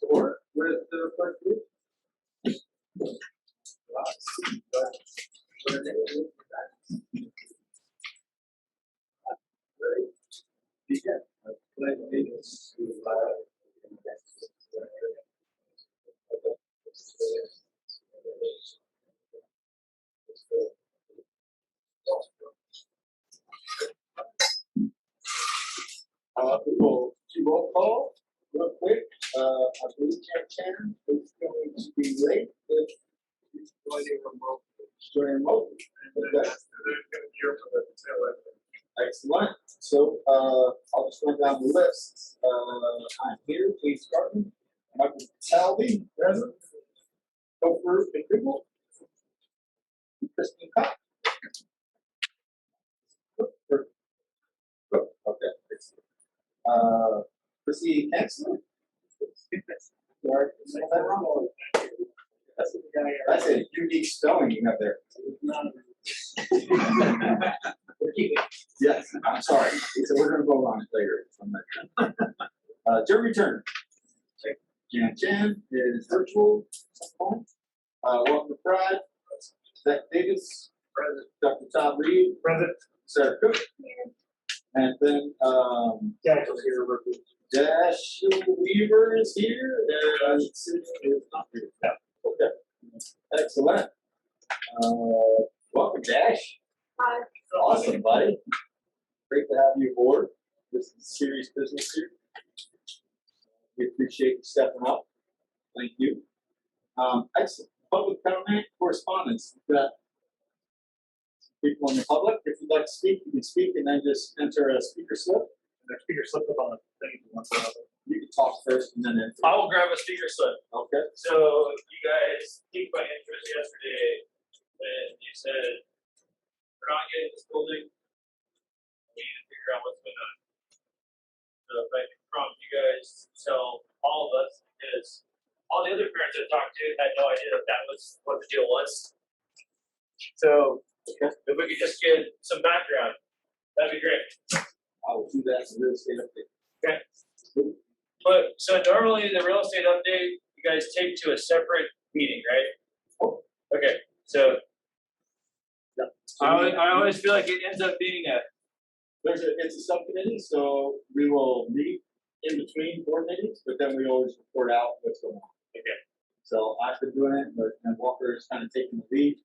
Or with the first group. Begin. Pledge allegiance to the flag of the United States of America. We will do roll call real quick. I believe Chan is going to be late if he's joining remotely. Okay. Excellent. So I'll just run down the list. I'm here, James Garden, Michael Talby, present. Topher McDougal, Kristen Cox. Okay. Chrissy Kanzler. That's a unique spelling you have there. Yes, I'm sorry. So we're going to go on it later. Jeremy Turner. Jan Chan is virtual. Welcome to Pride. Zach Davis. Present. Dr. Todd Reed. Present. Sarah Cook. And then Dash Weaver is here. And Sid is not here. Okay. Excellent. Welcome, Dash. Hi. Awesome, buddy. Great to have you aboard. This is serious business here. We appreciate you stepping up. Thank you. Excellent. Public comment, correspondence. We've got people in the public. If you'd like to speak, you can speak and then just enter a speaker slip. And their speaker slip up on the thing if you want to. You can talk first and then enter. I will grab a speaker slip. Okay. So you guys piqued my interest yesterday when you said we're not getting this building. We need to figure out what's going on. So if I can prompt you guys to tell all of us, because all the other parents I talked to had no idea that that was what the deal was. So if we could just get some background, that'd be great. I will do that in real estate update. Okay. But so normally the real estate update, you guys take to a separate meeting, right? Oh. Okay. So Yeah. I always feel like it ends up being It's a subcommittee, so we will meet in between board meetings, but then we always report out what's going on. okay. So I've been doing it, but and Walker is kind of taking the lead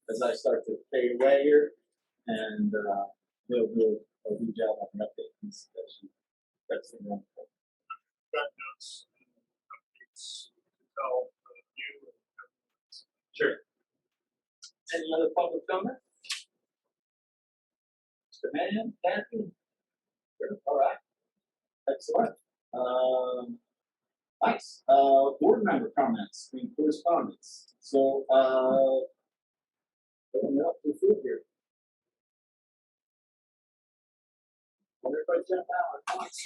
as I start to fade away here, and he'll do a good job on the update. That's the one. Got notes and updates to tell you. Sure. Any other public comment? Mr. Mann, Kathy? Sure. All right. Excellent. Nice. Board member comments and correspondence. So, going up to food here. Everybody jump out at once.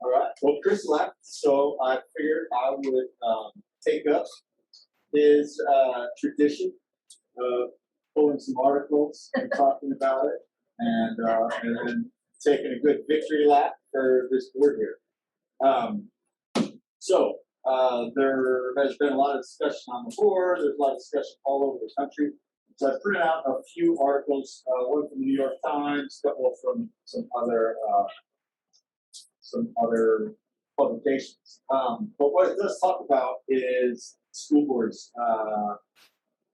All right. Well, Chris left, so I figured I would take up his tradition of pulling some articles and talking about it, and then taking a good victory lap for this board here. There has been a lot of discussion on the board. There's a lot of discussion all over the country. So I printed out a few articles, one from the New York Times, a couple from some other publications. But what it does talk about is school boards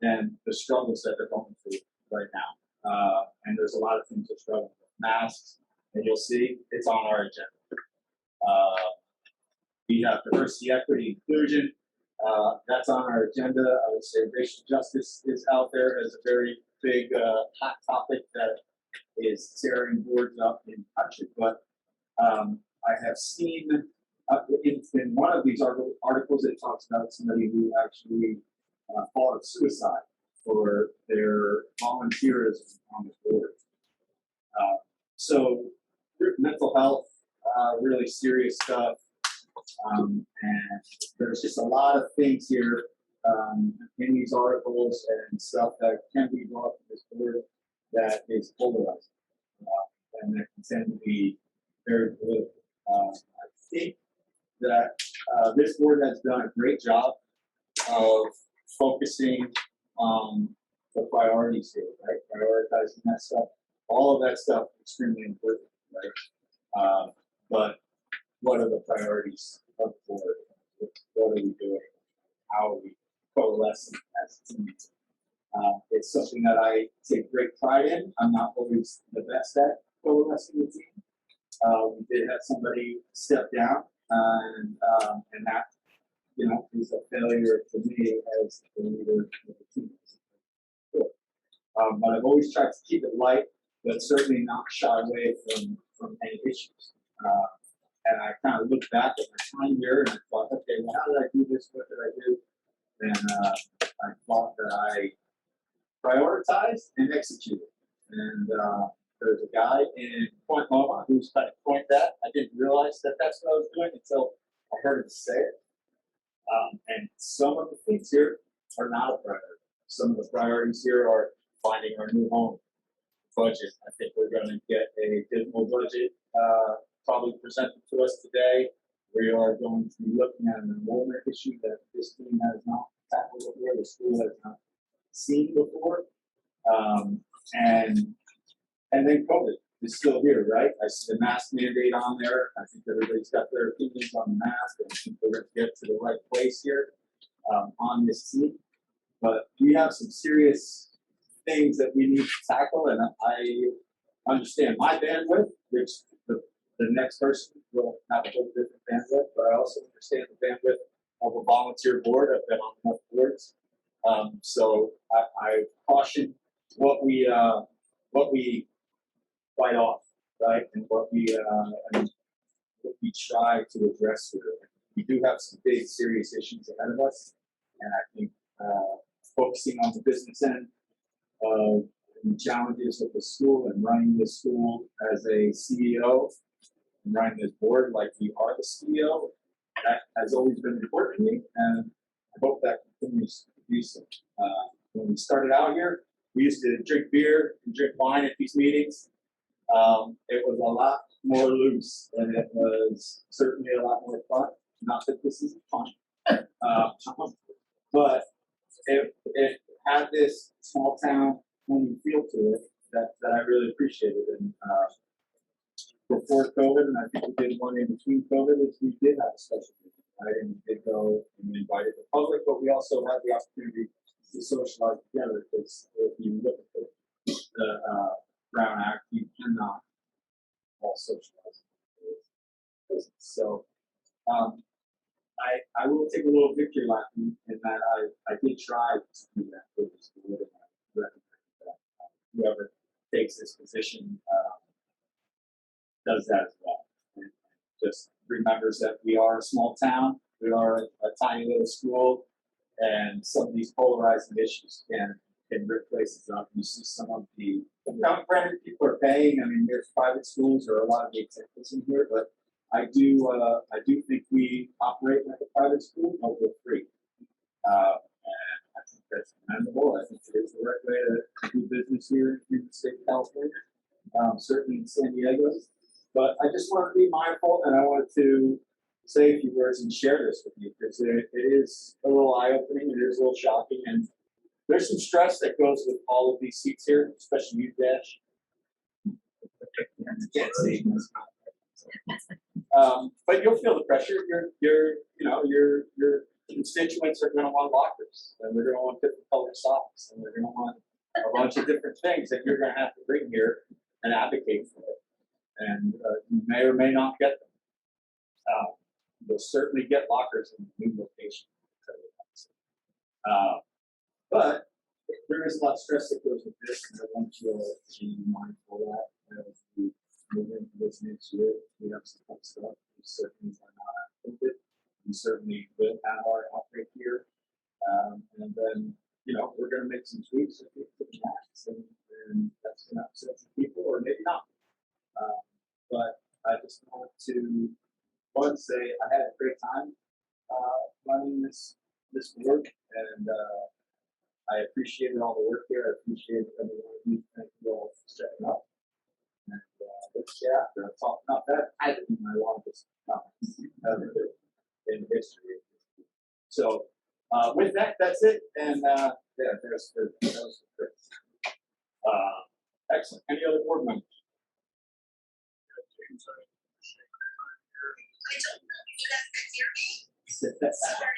and the struggles that they're going through right now. And there's a lot of things they're struggling with. Masks, and you'll see it's on our agenda. We have diversity, equity, inclusion. That's on our agenda. I would say racial justice is out there as a very big hot topic that is tearing boards up in the country. But I have seen in one of these articles, it talks about somebody who actually thought of suicide for their volunteerism on the board. So mental health, really serious stuff. And there's just a lot of things here in these articles and stuff that can be brought to this board that is polarizing and that can tend to be very political. I think that this board has done a great job of focusing on the priorities here, right? Prioritizing that stuff. All of that stuff extremely important, right? But what are the priorities of the board? What are we doing? How are we coalescing as a team? It's something that I take great pride in. I'm not always the best at coalescing the team. We did have somebody step down, and that, you know, is a failure to me as the leader of the team. But I've always tried to keep it light, but certainly not shy away from any issues. And I kind of looked back at my time here and I thought, okay, well, how did I do this? What did I do? And I thought that I prioritized and executed. And there's a guy in Point Loma who's kind of point that. I didn't realize that that's what I was doing until I heard him say it. And some of the things here are not a priority. Some of the priorities here are finding our new home, budget. I think we're going to get a dismal budget probably presented to us today. We are going to be looking at an enrollment issue that this team has not tackled before, the school has not seen before. And then COVID is still here, right? I see the mask mandate on there. I think everybody's got their opinions on the mask, and I think we're going to get to the right place here on this team. But we have some serious things that we need to tackle, and I understand my bandwidth, which the next person will have a whole different bandwidth, but I also understand the bandwidth of a volunteer board. I've been on enough boards. So I caution what we fight off, right? And what we try to address here. We do have some big, serious issues ahead of us, and I think focusing on the business end of the challenges of the school and running the school as a CEO and running this board like we are the CEO, that has always been important to me, and I hope that continues to be so. When we started out here, we used to drink beer and drink wine at these meetings. It was a lot more loose, and it was certainly a lot more fun. Not that this isn't fun, but it had this small town feel to it that I really appreciated. And before COVID, and I think we did one in between COVID, is we did have a special meeting, right? And we did go and we invited the public, but we also had the opportunity to socialize together, because if you look at the Brown Act, you cannot all socialize. So I will take a little victory lap in that I did try to do that for this board, and I recognize that whoever takes this position does that as well. And just remembers that we are a small town, we are a tiny little school, and some of these polarizing issues can rip places up. You see some of the, granted, people are paying. I mean, there's private schools or a lot of the examples in here, but I do think we operate like a private school, but we're free. And I think that's commendable. I think it is the right way to do business here in the state of California, certainly in San Diego. But I just wanted to be mindful, and I wanted to say a few words and share this with you, because it is a little eye-opening, it is a little shocking, and there's some stress that goes with all of these seats here, especially you, Dash. You can't see. But you'll feel the pressure. Your constituents are going to want lockers, and they're going to want different colored socks, and they're going to want a bunch of different things that you're going to have to bring here and advocate for it. And you may or may not get them. You'll certainly get lockers in the new location. But there is a lot of stress that goes with this, and I want you to be mindful of that as we move into this next year. We have some tough stuff. We certainly are not out of it. We certainly will have our outbreak here. And then, we're going to make some tweaks to the tax, and that's going to upset some people, or maybe not. But I just want to, one, say I had a great time running this board, and I appreciated all the work here. I appreciated every one of you. Thank you all for stepping up. And let's get after it. Talk about that. I think my longest comments. in history. So, with that, that's it, and, yeah, there's the, that was the Chris. Excellent. Any other board members? James, I appreciate your time here. I don't know if you guys can hear me. That's Sorry,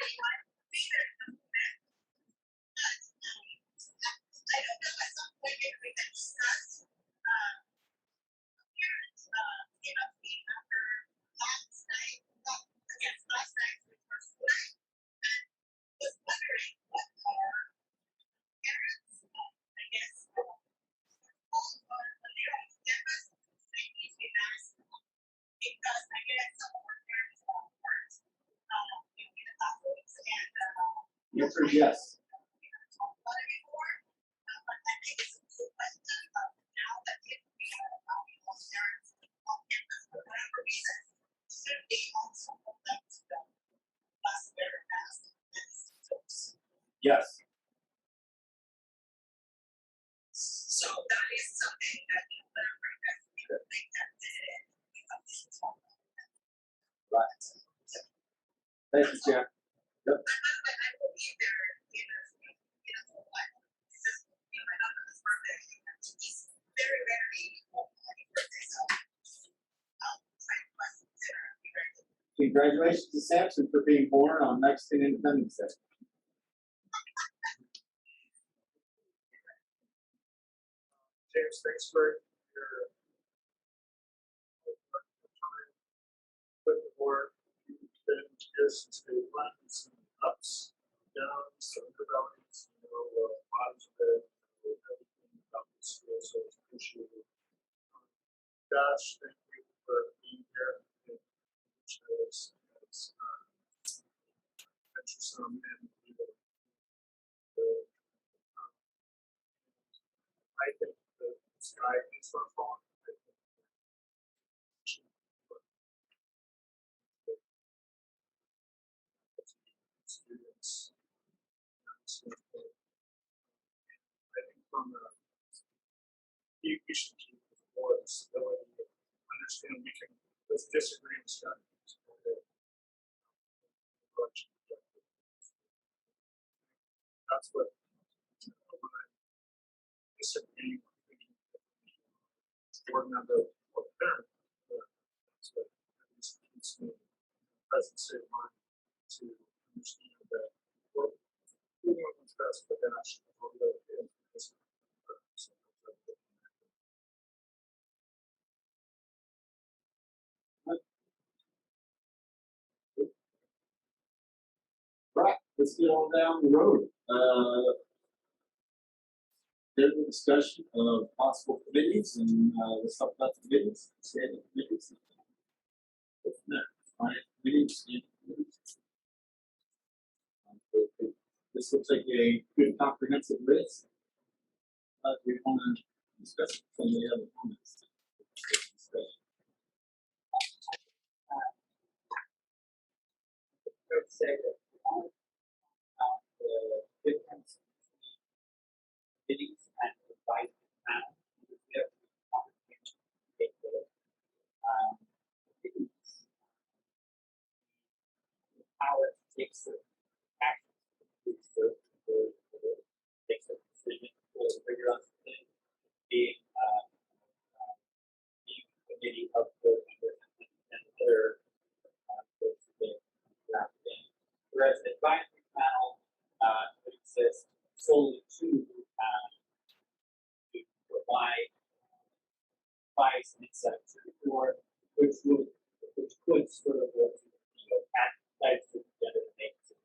I don't know at some point if we can discuss, parents, being after last night, last night, the first night, and was wondering what our parents, I guess, called for when they're on campus, they need to be vaccinated. Because I guess some of our parents weren't, in the classrooms and, the answer is yes. Yes. So that is something that you remember that we would think that Right. Thank you, Jack. I will be there, what, this is, my daughter's birthday, she's very, very happy birthday, so, try to consider, be very good. Congratulations to Samson for being born on Mexican Independence Day. James, thanks for your time with the board. You've been here since day one, some ups, downs, some undervalues, bottoms of it, everything about this school, so it's appreciated. Josh, thank you for being here. Which is some and I think the sky is not falling. I think students. I think from the we should keep more stability and understand we can let's disagree and stuff. That's what when I disagree board member or parent, that's what at least keeps me present state of mind to understand that we're doing what's best for the national is. Right, let's get on down the road. There's a discussion of possible committees and let's talk about the committees, standing committees. Committees. This looks like a good comprehensive list. We want to discuss some of the other comments. I would say that the difference between committees and advisory panel is there comprehension committees power to take certain actions to take certain decisions or figure out something being committee of board members and other folks who get drafted in. Whereas the advisory panel would exist solely to provide advice and insight to the board, which could sort of add life to the agenda to make it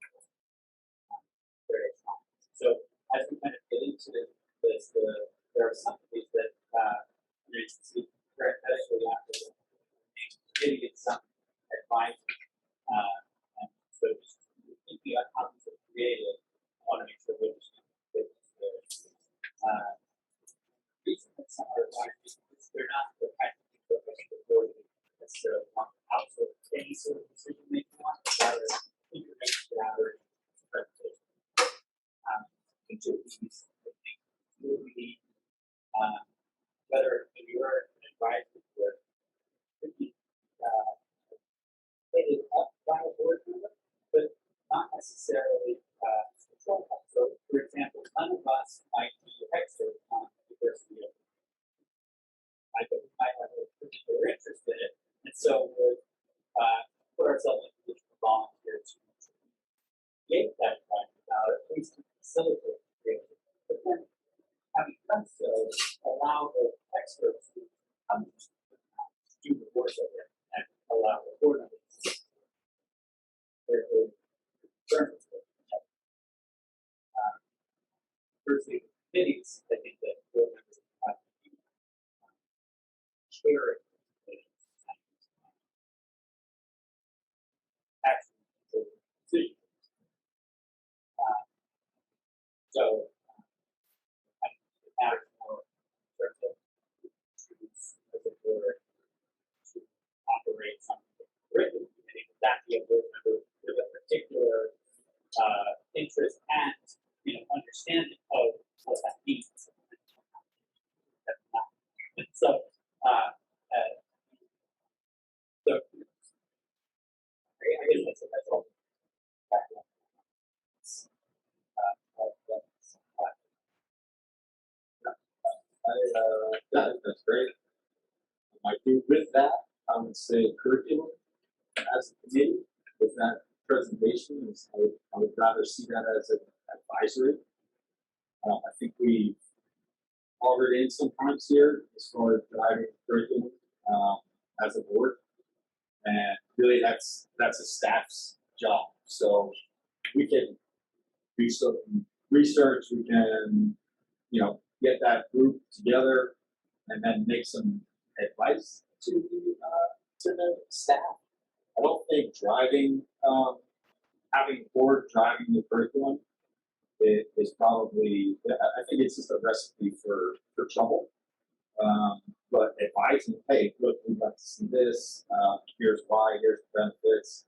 very strong. So as we kind of get into this, there are some of these that you can see parenthetically after the committee gets some advice. And so just thinking about how these are created, I want to make sure we understand Firstly, committees, I think that board members have to be chairing committees. Actually, decisions. So, I have more in terms of choose as a board to operate something curriculum committee, would that be a board member with a particular interest and understanding of what that means. So, so I guess that's all. That's great. I do with that, I would say curriculum as a committee with that presentation is, I would rather see that as an advisory. I think we ordered in sometimes here as far as driving curriculum as a board, and really that's a staff's job. So we can do some research, we can get that group together and then make some advice to the staff. I don't think driving having a board driving the curriculum is probably, I think it's just a recipe for trouble. But advising, hey, look, we'd like to see this, here's why, here's the benefits.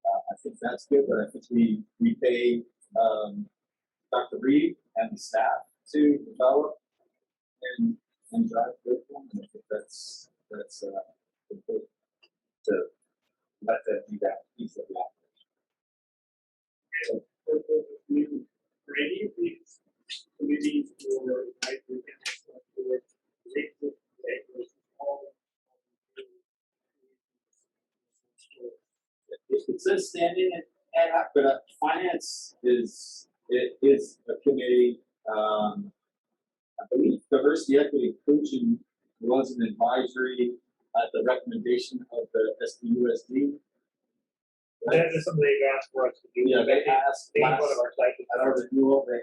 I think that's good, but I think we pay Dr. Reed and the staff to develop and drive curriculum, and I think that's important to let them do that piece of the operation. For any of these committees or advisory council or it says standing ad hoc, but finance is a committee. I believe diversity, equity, inclusion was an advisory at the recommendation of the SDUSD. That is something they've asked for us to do. Yeah, they asked They last, one of our cycles. at our renewal, they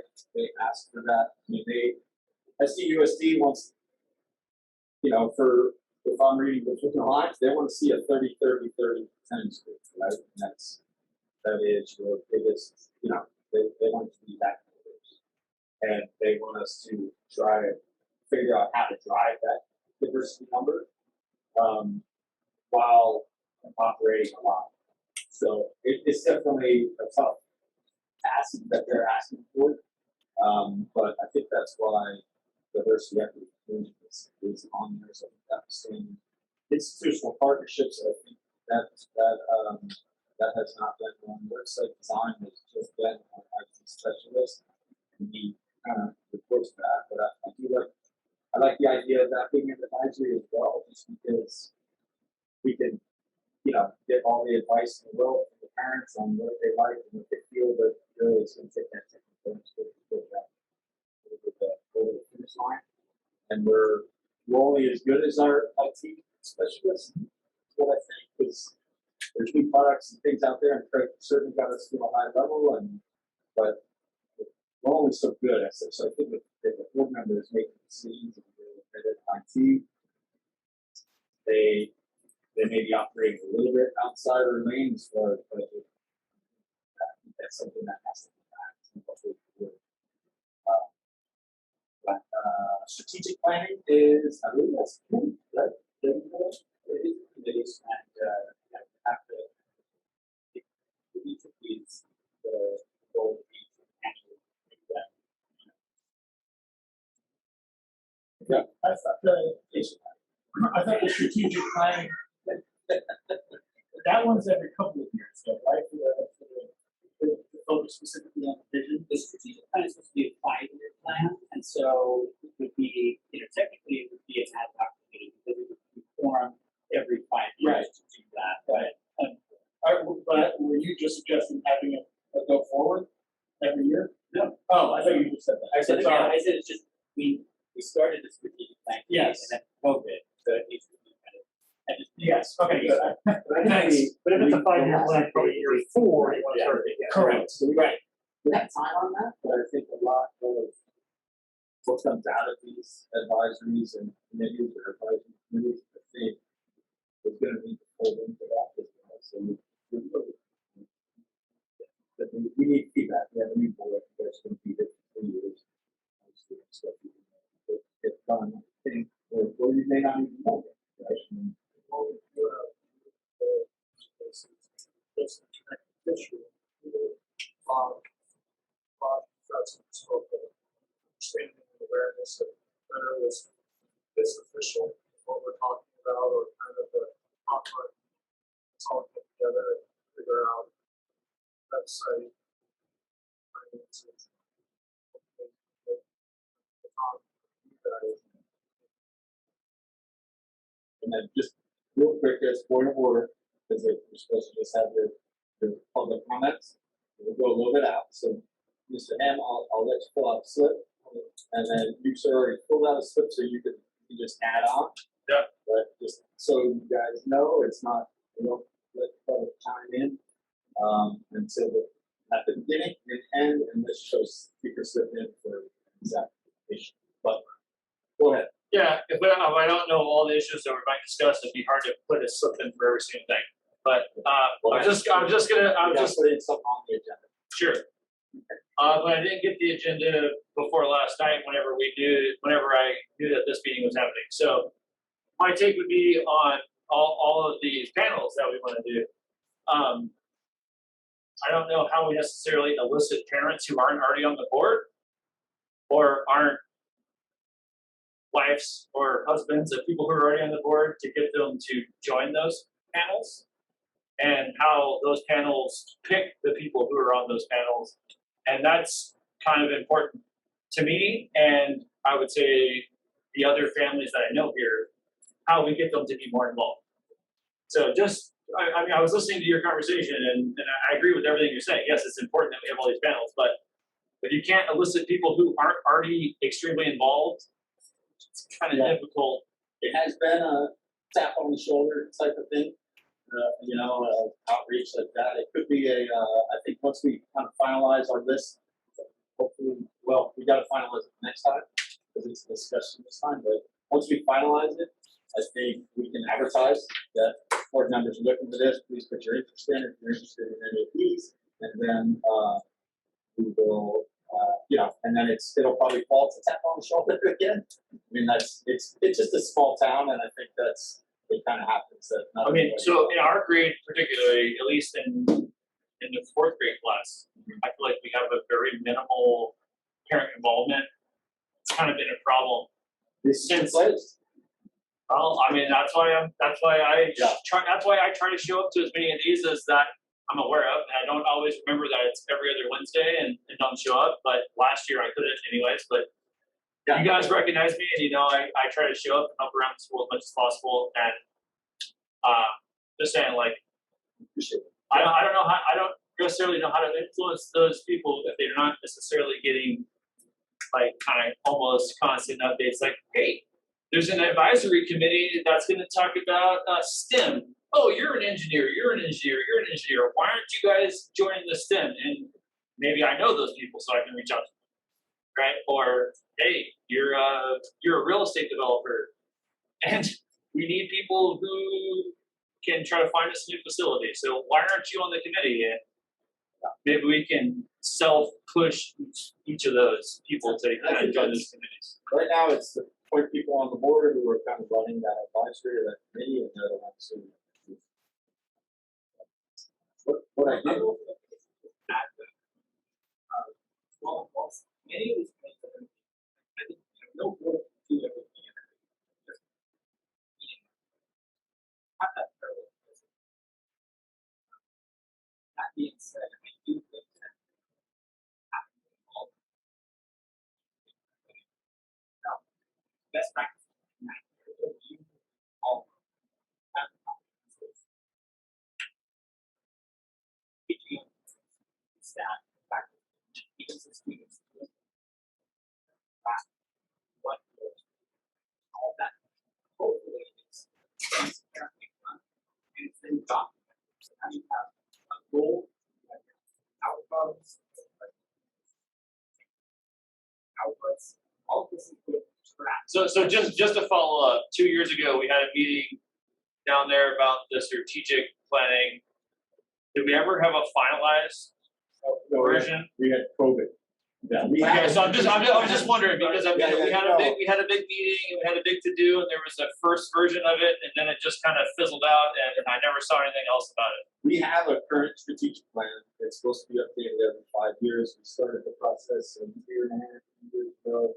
asked for that. I mean, SDUSD wants, for, if I'm reading between the lines, they want to see a 30-30-30 percentage split, right? And that is your biggest, they want it to be that close. And they want us to try to figure out how to drive that diversity number while operating a lot. So it's definitely a tough task that they're asking for. But I think that's why diversity equity inclusion is on there. So that's institutional partnerships. I think that has not been on website design. It's just been on IT specialist. And he kind of reports that. But I like the idea of that being an advisory as well, just because we can get all the advice in the world from the parents on what they like and what they feel, but really it's going to take that technical to get that over the finish line. And we're only as good as our IT specialists. That's what I think, because there's new products and things out there, and Craig certainly got us to a high level, but we're only so good at it. So I think if the board member is making decisions and they're at IT, they may be operating a little bit outside our lanes, but that's something that has to be back. But strategic planning is, I believe that's committee, right? It is committees, and have to each of these the goal of each actually do that. Yeah, I thought the strategic planning, that one's every couple of years, so, right? To focus specifically on the vision. The strategic plan is supposed to be a 5-year plan, and so it would be, technically it would be an ad hoc committee because it would form every 5 years to do that. But were you just suggesting having it go forward every year? No. Oh, I thought you just said that. I said, Sorry. I said it's just we started the strategic plan committee Yes. and then COVID, so it needs to be kind of Yes, okay, good. Thanks. But if it's a 5-year plan, probably year 4, you want to start it. Correct, right. We have time on that, but I think a lot of what comes out of these advisories and committees or advisory committees, I think is gonna be pulled into that as well, so but we need feedback, we have a new board, that's gonna be there for 3 years. Obviously, stuff you can get done, I think, or you may not even know it, right? And Well, you have, this connected issue, that's sort of understanding and awareness of whether it was this official, what we're talking about, or kind of the conference, it's all get together and figure out website, finances. And then just real quick, as point of order, because you're supposed to just have your public comments. We'll go a little bit out, so Mr. Ham, I'll let you fill out the slip. And then you, sir, already filled out a slip, so you can just add on. Yeah. But just so you guys know, it's not, you know, let the public chime in. Until at the beginning and end, and this shows speaker slip in for exact information. But go ahead. Yeah, if I don't know all the issues that we might discuss, it'd be hard to put a slip in for every single thing. But I'm just gonna put in something on the agenda. sure. But I didn't get the agenda before last night. Whenever I knew that this meeting was happening, so my take would be on all of these panels that we want to do. I don't know how we necessarily elicit parents who aren't already on the board or aren't wives or husbands of people who are already on the board to get them to join those panels, and how those panels pick the people who are on those panels. And that's kind of important to me, and I would say the other families that I know here, how we get them to be more involved. So just, I mean, I was listening to your conversation, and I agree with everything you're saying. Yes, it's important that we have all these panels, but if you can't elicit people who aren't already extremely involved, it's kind of difficult. It has been a tap on the shoulder type of thing, outreach like that. It could be I think once we kind of finalize our list, hopefully, well, we got to finalize it next time because it's a discussion this time. But once we finalize it, I think we can advertise that board members are looking for this. Please put your interest in it if you're interested in any of these, and then we will. And then it'll probably fall to tap on the shoulder again. I mean, it's just a small town, and I think it kind of happens. That I mean, so in our grade particularly, at least in the 4th grade class, I feel like we have a very minimal parent involvement. It's kind of been a problem. Since place. Well, I mean, that's why I try to show up to as many of these as that I'm aware of. And I don't always remember that it's every other Wednesday and don't show up, but last year I couldn't anyways. But you guys recognize me, and I try to show up and help around the school as much as possible. And just saying, like, I don't necessarily know how to influence those people if they're not necessarily getting like kind of almost constant updates. Like, hey, there's an advisory committee that's going to talk about STEM. Oh, you're an engineer. You're an engineer. You're an engineer. Why aren't you guys joining the STEM? And maybe I know those people, so I can reach out to them, right? Or hey, you're a real estate developer, and we need people who can try to find us a new facility. So why aren't you on the committee? And maybe we can self-push each of those people to kind of join those committees. Right now, it's the point people on the board who are kind of running that advisory or that committee, and they're the ones who. What I did. Many of these things that I think no board can do everything. Just have that parallel. That being said, I do think that having all now, best practice you all have conferences, teaching staff, faculty, even some students. What all that hopefully is transparently in documents. So now you have a goal, you have your outcomes, outputs, all this is good track. So just to follow up, 2 years ago, we had a meeting down there about the strategic planning. Did we ever have a finalized version? We had COVID. Yeah, we Okay, had. so I was just wondering, because I mean, Yeah, we had no. we had a big meeting, and we had a big to-do, and there was a first version of it, and then it just kind of fizzled out, and I never saw anything else about it. We have a current strategic plan. It's supposed to be updated every 5 years. We started the process a year and a half, 2 years ago.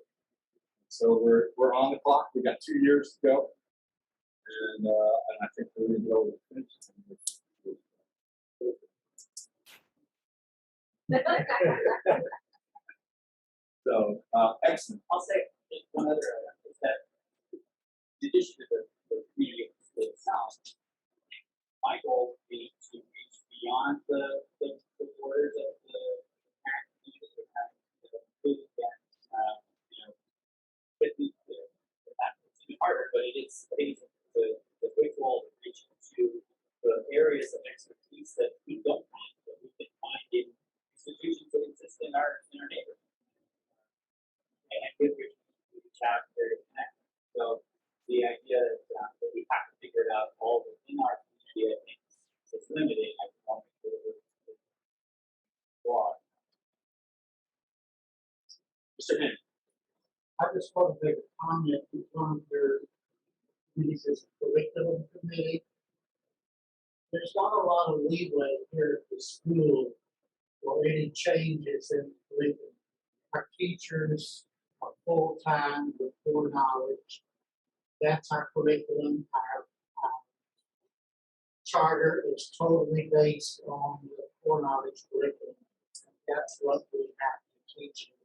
So we're on the clock. We got 2 years to go, and I think we're going to be able to finish it. So excellent. I'll say just one other item is that in addition to the meeting itself, my goal would be to reach beyond the borders of the parent community and have include that, with it's even harder, but it is, I think it's the big goal of reaching to the areas of expertise that we don't find, that we can find in institutions that exist in our neighborhood. And with reach out there to connect. So the idea that we have to figure it out all within our community, I think it's limiting. I want to do it broad. Mr. Henry. I just want to make a comment on your committees as a curriculum committee. There's not a lot of leeway here at the school for any changes in curriculum. Our teachers are full-time with core knowledge. That's our curriculum. Our charter is totally based on the core knowledge curriculum. That's what we have to teach them.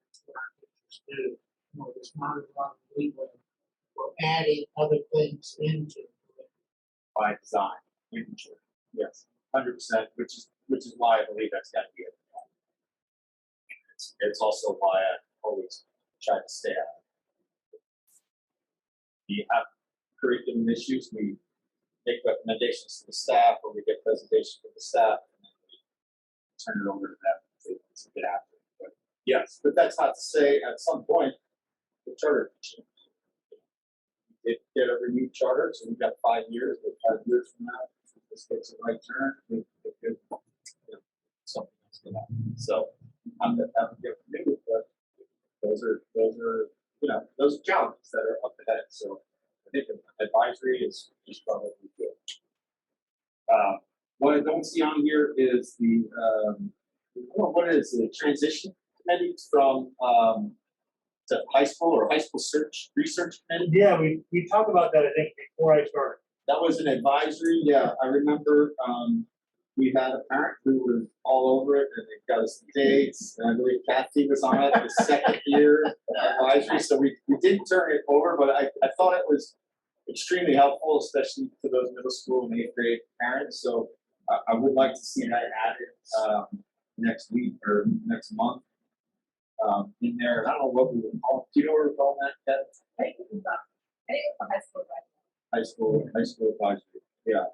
That's what our teachers do. There's not a lot of leeway for adding other things into it. By design, yes, 100%, which is why I believe that's got to be it. It's also why I always try to stay out. We have curriculum issues, we make recommendations to the staff, or we get presentations from the staff, and then we turn it over to them to get after it. But yes, but that's not to say at some point the charter can change. We did get a renewed charter, so we've got 5 years, but 5 years from now, if this takes a right turn, we could, something else could happen. So I'm going to have to get renewed, but those are those are challenges that are up ahead. So I think advisory is probably good. What I don't see on here is the what is the transition committee from to high school or high school research committee? Yeah, we talked about that, I think, before I started. That was an advisory. Yeah, I remember we had a parent who was all over it, and they got us dates. And I believe Kathy was on it the second year advisory. So we did turn it over, but I thought it was extremely helpful, especially to those middle school and 8th grade parents. So I would like to see that added next week or next month in there. I don't know what we would call it. Do you know what we're calling that, Kat? I think it was the high school advisory. High school advisory. Yeah.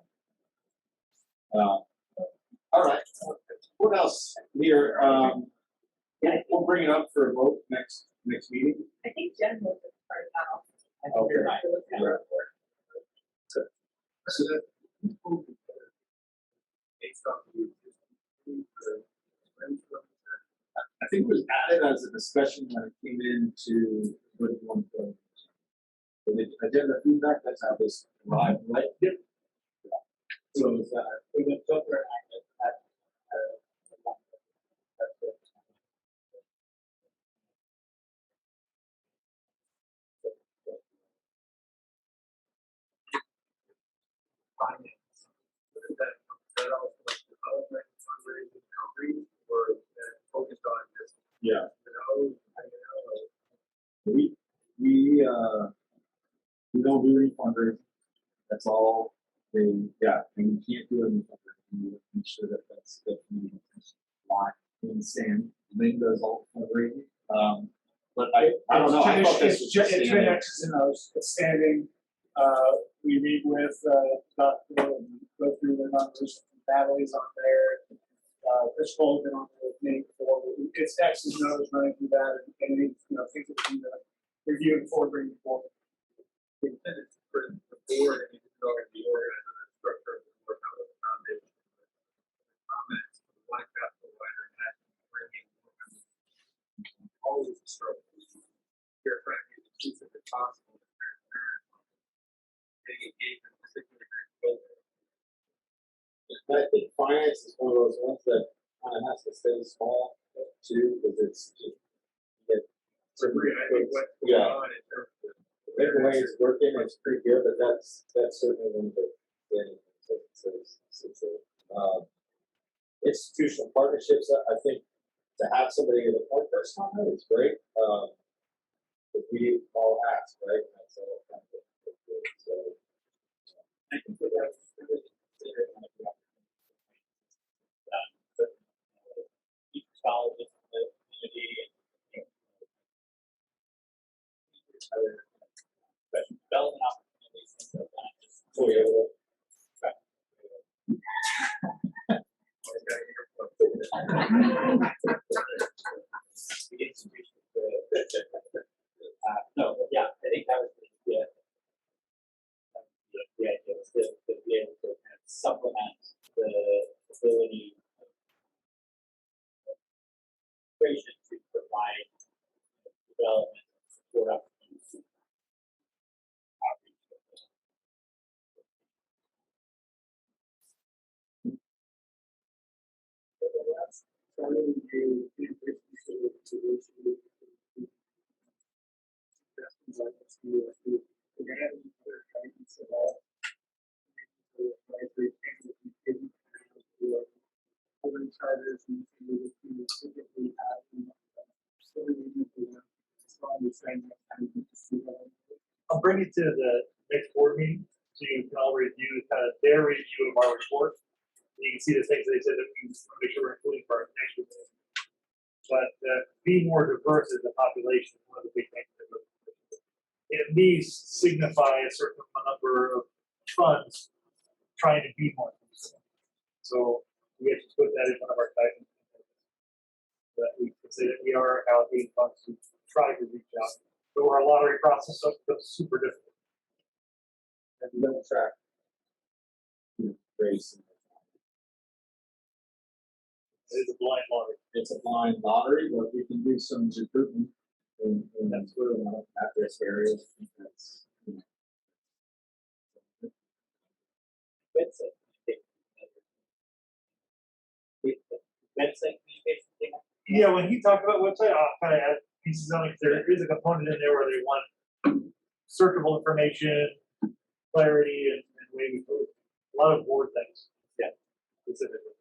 All right. What else here? We'll bring it up for a vote next meeting. I think Jen was part of that also. I think Okay. you're right. It was in our report. So that based on the I think it was added as a discussion when it came into what you want to do. So the agenda feedback, that's how this arrived, right? Yep. So is that We went over at finance. What is that? Is that also like development, fundraising, outreach, or is that focused on just, yeah. like, We don't do any fundraising. That's all and we can't do any fundraising. We have to make sure that that's definitely locked in the sand. Lynn does all fundraising. But I don't know. I thought this was just it's been standing. X's and O's. It's standing. We meet with Dr. go through the numbers from Natalie's on there. Chris Cole's been on there with me before. It's X's and O's running through that and any, things that we need to review before bringing forward. The intent is for the board, and it's going to be organized under the structure of the board, how the foundation. Comments, the one capital provider, and that bringing always a struggle. You're trying to be as inclusive as possible, and transparent, getting engagement, particularly during COVID. I think finance is one of those ones that kind of has to stay small too, because it's just. So agree, I think what's going Yeah. on in terms of. The way it's working, it's pretty good, but that's certainly one of the institutional partnerships. I think to have somebody as a point person on it is great. But we all ask, right? That's all kind of good. So I think that that's really considered kind of the keep scholars in the community and other professional development opportunities, things like that. Just so we have no, but yeah, I think that was the idea. The idea was to be able to kind of supplement the ability of creation to provide development and support opportunities. I'll bring it to the next board meeting, so you can all review kind of their review of our report. And you can see the things they said that we want to make sure we're including for our next report. But be more diverse as a population is one of the big things that we're doing. It needs signify a certain number of funds trying to be more inclusive. So we have to put that in one of our guidance. That we can say that we are allocating funds to try to reach out. So our lottery process becomes super difficult. And we don't track race. It's a blind lottery. It's a blind lottery, but we can do some recruitment in that sort of at-risk areas. I think that's, website communication thing. Yeah, when he talked about website, I'll kind of add pieces on it. There is a component in there where they want searchable information, clarity, and way we put a lot of board things. Yeah, specifically.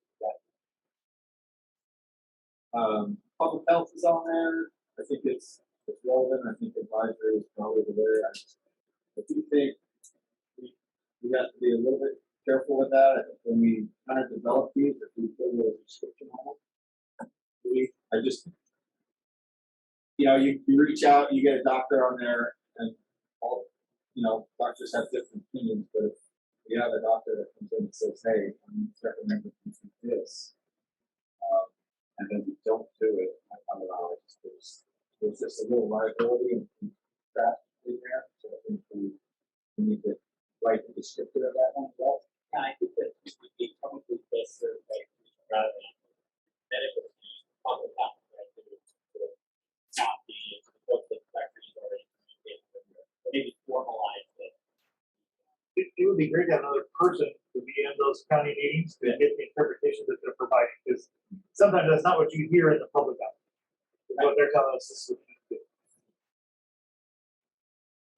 Public health is on there. I think it's relevant. I think advisory is probably there. I do think we have to be a little bit careful with that when we kind of develop these. If we put a little description on them, you reach out, you get a doctor on there, and all doctors have different opinions. But if you have a doctor that comes in and says, "Hey, I'm recommending you do this," and then you don't do it, I don't know. There's just a little liability and trap in there. So I think we need to write the descriptor of that one as well. Yeah, I think that it would be probably best served by rather than medical public health, right? Not the book that factors already maybe formalize it. It would be great to have another person to be in those county meetings to get the interpretation that they're providing, because sometimes that's not what you hear in the public out. What they're telling us is what you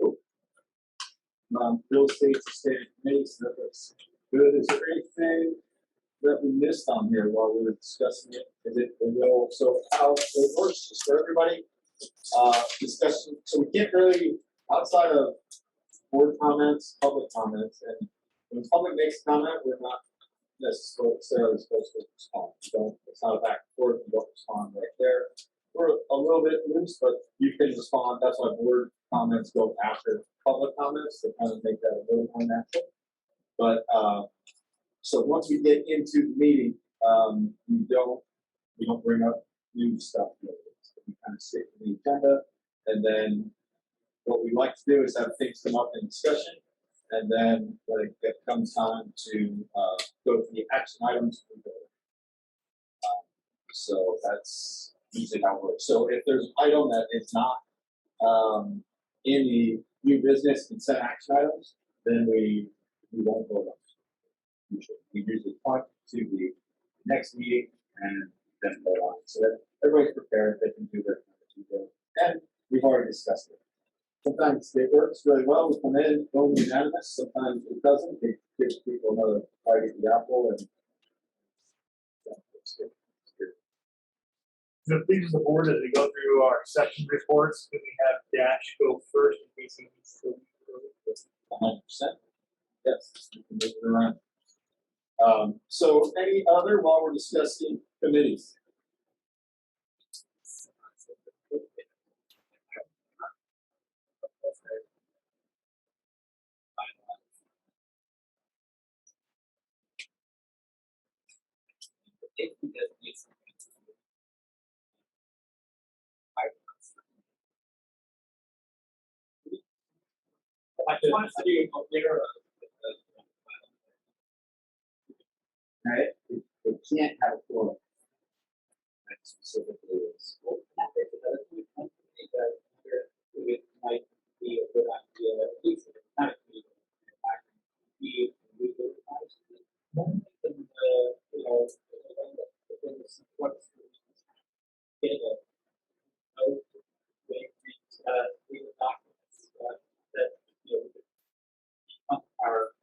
do. Real estate sustained committees, that looks good. Is there anything that we missed on here while we were discussing it? Is it will? So how it works just for everybody? Discussion. So we can't really, outside of board comments, public comments, and when the public makes a comment, we're not necessarily supposed to respond. So it's not a back and forth. You don't respond right there. We're a little bit loose, but you can respond. That's why board comments go after public comments to kind of make that a little more natural. But So once we get into the meeting, we don't bring up new stuff. We kind of stick to the agenda, and then what we like to do is have things come up in discussion, and then when it comes time to go to the action items, we go. So that's usually how it works. So if there's an item that is not in the new business consent action items, then we won't vote on it. We usually point to the next meeting and then vote on it. So that everybody's prepared, they can do their due diligence. And we've already discussed it. Sometimes it works really well, we come in, vote unanimous, sometimes it doesn't, it gives people another bite at the apple and it's good. The please the board as we go through our section reports, can we have Dash go first in case he needs to? 100%. Yes, you can move it around. So any other while we're discussing committees? If he does need something. I just wanted to be clear. Right? It can't have a forum. That specifically is. Well, that is another point, I think that it might be a good idea, at least if it's not a good idea, we legalize it. And, you know, within the support get a note, legal documents, that, you know, become our,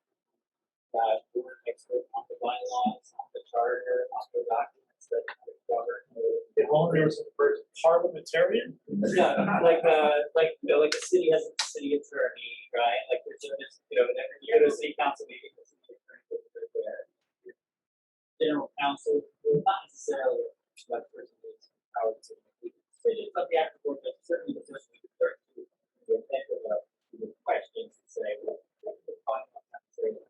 board expert on the bylaws, on the charter, on the documents that govern. The homeowners of the first parliamentarian? Yeah, like the city has a city attorney, right? Like there's just, you know, whenever you go to a city council meeting, the city attorney is there. General counsel, not necessarily what person is power to make decisions, but the actual board, but certainly the person who can start to the effect of the questions and say, well, what's the fun of that? Say this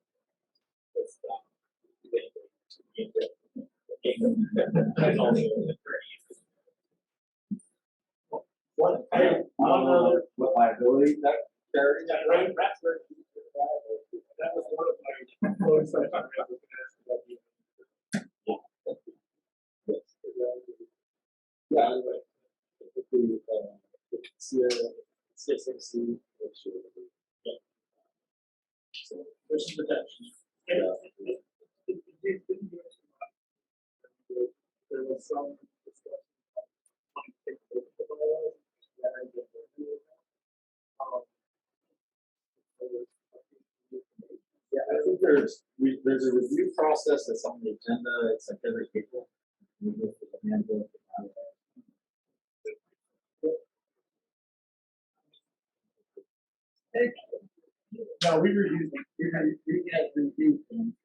stuff. That's also an attorney. What liability that carries? That was one of my points I thought I was gonna ask about you. Yeah, anyway. The CSMC, which is, yeah. So there's some protection. There was some discussion Yeah, I think there's a review process that's on the agenda. It's like every April. We look at the handbook. No, we reviewed them, we had reviewed them,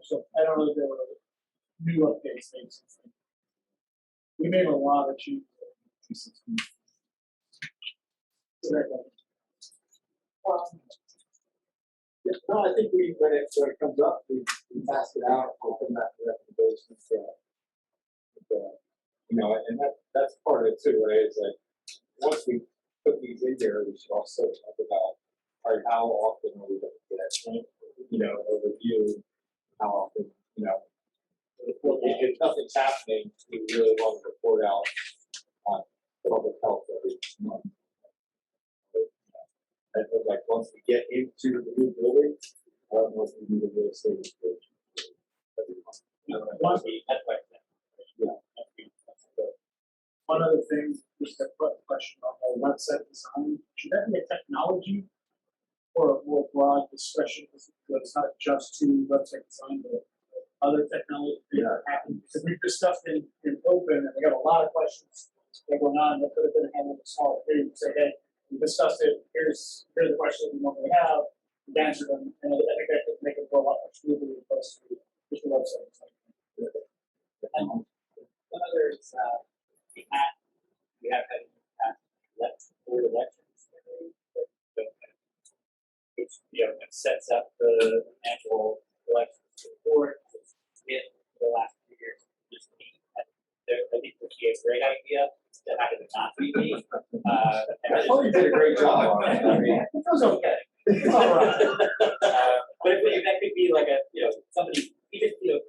so I don't know if there were new updates made since then. We made a lot of changes. Yeah, no, I think when it comes up, we pass it out, we'll come back to recommendations. You know, and that's part of it too, right? Is like once we put these in there, we should also talk about, all right, how often are we going to get, you know, a review? How often, you know, if nothing's happening, we really want to report out on public health every month. I feel like once we get into the new building, I don't know if we need a real estate inspection every month. Once we, that's right. Yeah. One other thing, just a quick question on the website design, should that be a technology or a more broad discussion? So it's not just to website design, but other technology that happen. Because we've discussed in open, and we got a lot of questions that are going on that could have been handled in a small group. Say, hey, we discussed it. Here's the questions we normally have. We've answered them, and I think that could make it go a lot more smoothly as opposed to just the website. And one other is, we have had in the past board elections, which, you know, sets up the annual elections great idea that happened to not be me. I thought you did a great job on it. I mean, It was okay. It's all right. But if that could be like a, somebody, even, it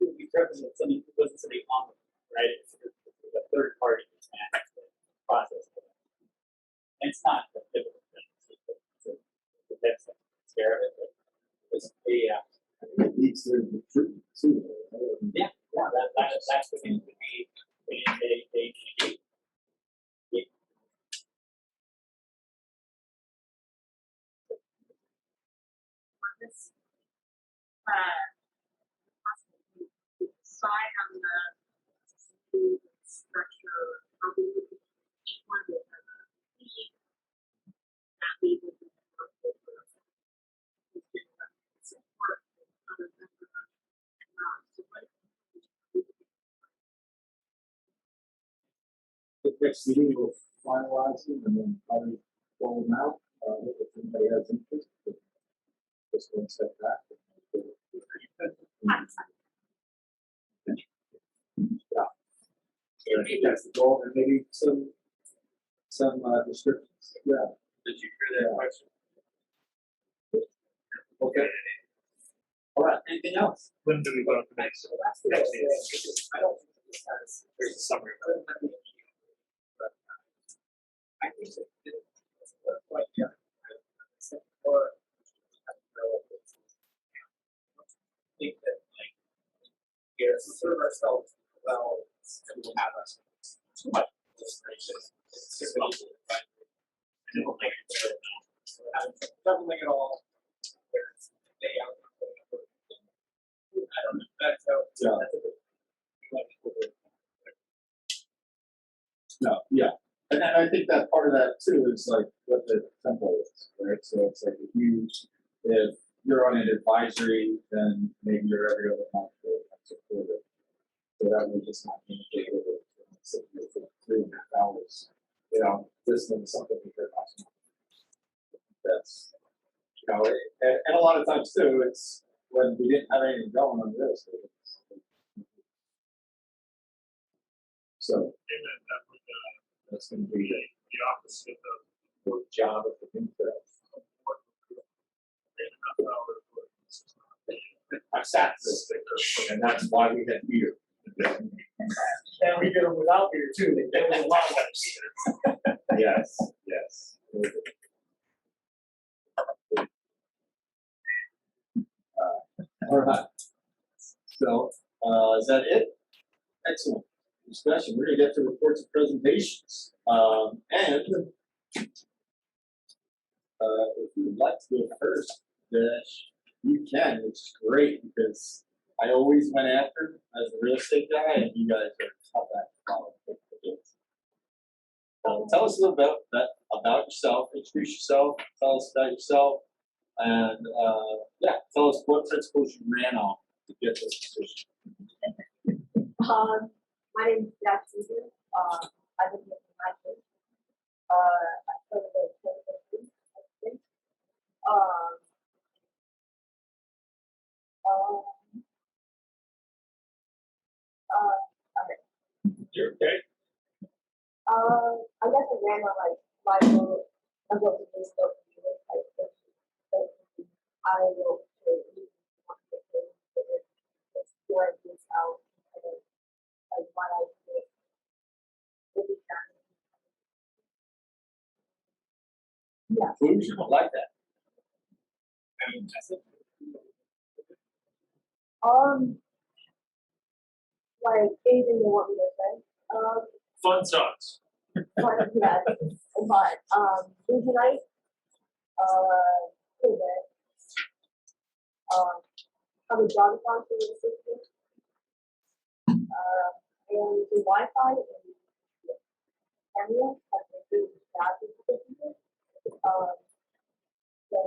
would be preferable that somebody, wasn't somebody on it, right? It's a third party process. And it's not a difficult thing. That's care of it, but it's it needs to recruit too. yeah, that's the thing to be, they this, decide on the structure, how we would each one of them, that we would be support other members. So what The next meeting will finalize them and then probably roll them out, if anybody has interest. Just one step back. Yeah. So I think that's the goal, and maybe some descriptions. Yeah. Did you hear that question? Okay. All right, anything else? When do we vote the next? That's the Next thing. meeting. I don't think this has. There's a summary. I think so. Like, yeah. Or. I think that, like, here, to serve ourselves well, and we'll have us too much information. It's just helpful, right? And it will make it clear now. So having doubling it all, there's day out. I don't know, that's how. Yeah. That's a good. No, yeah, and I think that part of that too is like what the tempo is, right? So it's like if you're on an advisory, then maybe you're every other month or once a quarter. So that would just not communicate with it. So for 3.5 hours, listening to something we heard last month. That's, and a lot of times too, it's when we didn't have anything going on real estate. So And then that would, that's going to be the opposite of the job of the intern. 3.5 hours. I sat this, and that's why we had beer. And we did it without beer too, there was a lot less. Yes, yes. All right. So, is that it? Excellent discussion. We're gonna get to reports and presentations. And if you'd like to go first, Dash, you can, which is great because I always went after as a real estate guy, and you guys are tough at following. Tell us a little bit about yourself, introduce yourself, tell us about yourself, and tell us what principles you ran on to get this position. My name is Jack Caesar. I've been here for 9 years. I started at 2023, I think. Okay. You're okay. I guess I ran on Bible. I go to this stuff. I will say, where this out, like what I did. With the family. Yeah. Conclusion, I like that. Like anything they want me to say. Fun songs. But yes, but tonight, today, have a job account for the system, and the Wi-Fi and the camera have been good job with the system. So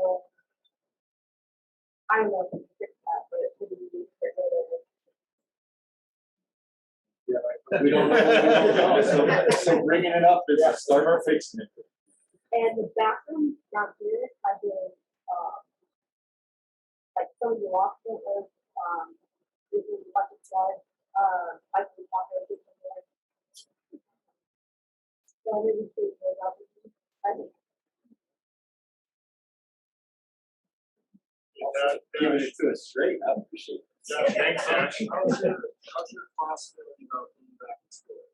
I don't know if you can fix that, but it would be good. We don't know, so bringing it up is a start for fixing it. And the bathroom down here, I did, like some of the loft was, this is bucket side, I can talk about this in there. giving it to us straight. I appreciate it. Yeah, thanks, Ash. How's your class feeling about being back in school?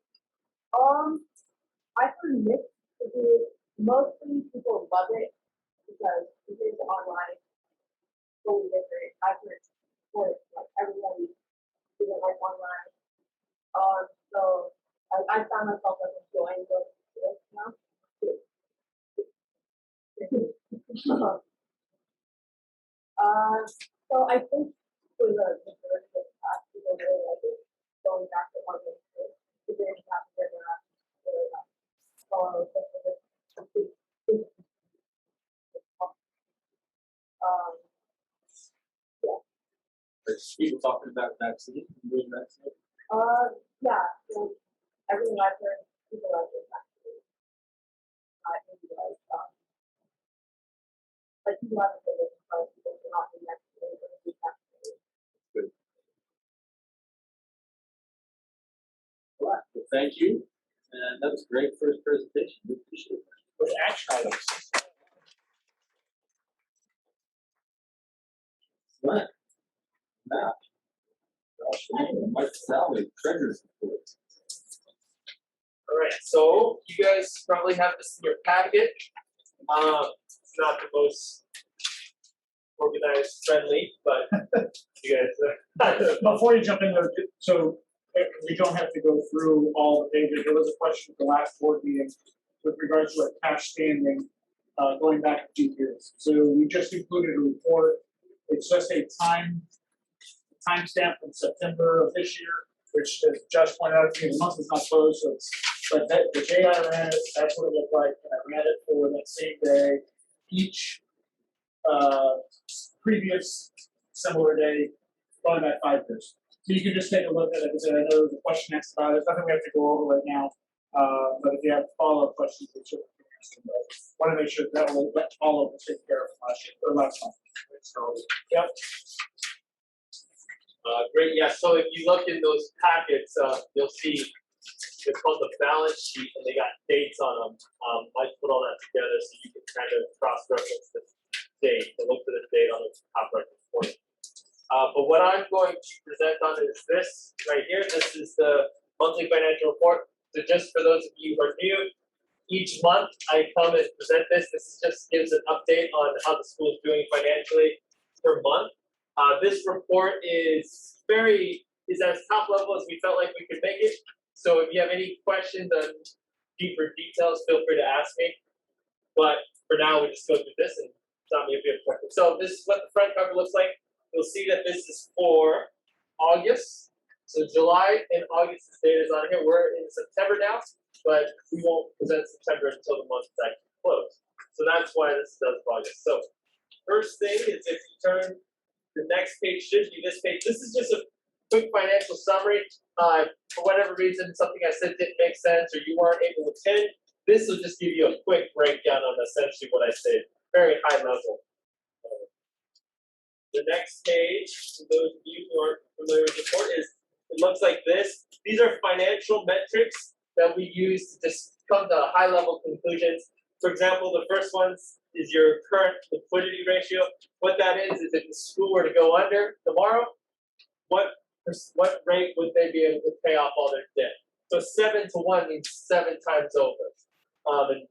I heard mixed reviews. Mostly people love it because it is online, totally different. I've heard for like everybody doing like online. So I found myself like enjoying those skills now. So I think for the majority of class, people really like it. Going back to online school, we didn't have to figure out really follow yeah. There's people talking about vaccine, doing vaccine. Yeah, so everything I've heard, people like it actually. Maybe like people haven't been able to find people who are not being vaccinated or be vaccinated. Good. All right, well, thank you. And that was a great first presentation. We appreciate it. With action items. Right. Now, Josh, Mike Sally, treasurer's report. All right, so you guys probably have this in your packet. It's not the most organized, friendly, but you guys. Before you jump in there, so we don't have to go through all the pages. There was a question at the last board meeting with regards to our cash standing, going back a few years. So we just included a report. It's just a timestamp from September of this year, which, as Josh pointed out to me, the month is not closed, so it's, but that, the day I ran it, that's what it looked like, and I ran it for that same day. Each previous similar day, going back 5 years. So you can just take a look at it, because I know there's a question next about it. There's nothing we have to go over right now, but if you have follow-up questions, we should ask them. But want to make sure that will let all of us take care of last year, or last month. So, yep. Great, yeah, so if you look in those packets, you'll see it's called the balance sheet, and they got dates on them. I put all that together so you can kind of cross-reference the date, and look for the date on the top right corner. But what I'm going to present on is this right here. This is the monthly financial report. So just for those of you who are new, each month I come and present this. This just gives an update on how the school is doing financially per month. This report is as top level as we felt like we could make it. So if you have any questions on deeper details, feel free to ask me. But for now, we just go through this and tell me if you have questions. So this is what the front cover looks like. You'll see that this is for August. So July and August's data is on here. We're in September now, but we won't present September until the month is actually closed. So that's why this does August. So first thing is if you turn, the next page should be this page. This is just a quick financial summary. For whatever reason, something I said didn't make sense or you weren't able to attend, this will just give you a quick breakdown on essentially what I said, very high level. The next page, for those of you who aren't familiar with the report, is it looks like this. These are financial metrics that we use to just come to high level conclusions. For example, the first one is your current liquidity ratio. What that is if the school were to go under tomorrow, what rate would they be able to pay off all their debt? So 7-to-1 means 7 times over. And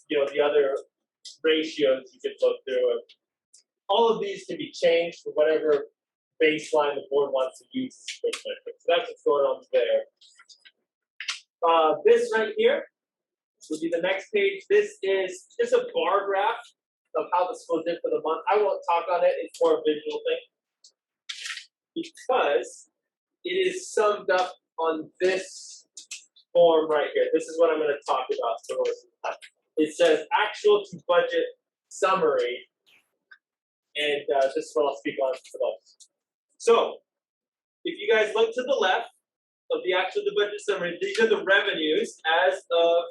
you know the other ratios you could look through. All of these can be changed for whatever baseline the board wants to use. So that's what's going on there. This right here will be the next page. This is just a bar graph of how the school did for the month. I won't talk on it. It's more a visual thing because it is summed up on this form right here. This is what I'm going to talk about for the rest of the time. It says actual to budget summary, and this is what I'll speak on for those. So, if you guys look to the left of the actual to budget summary, these are the revenues as of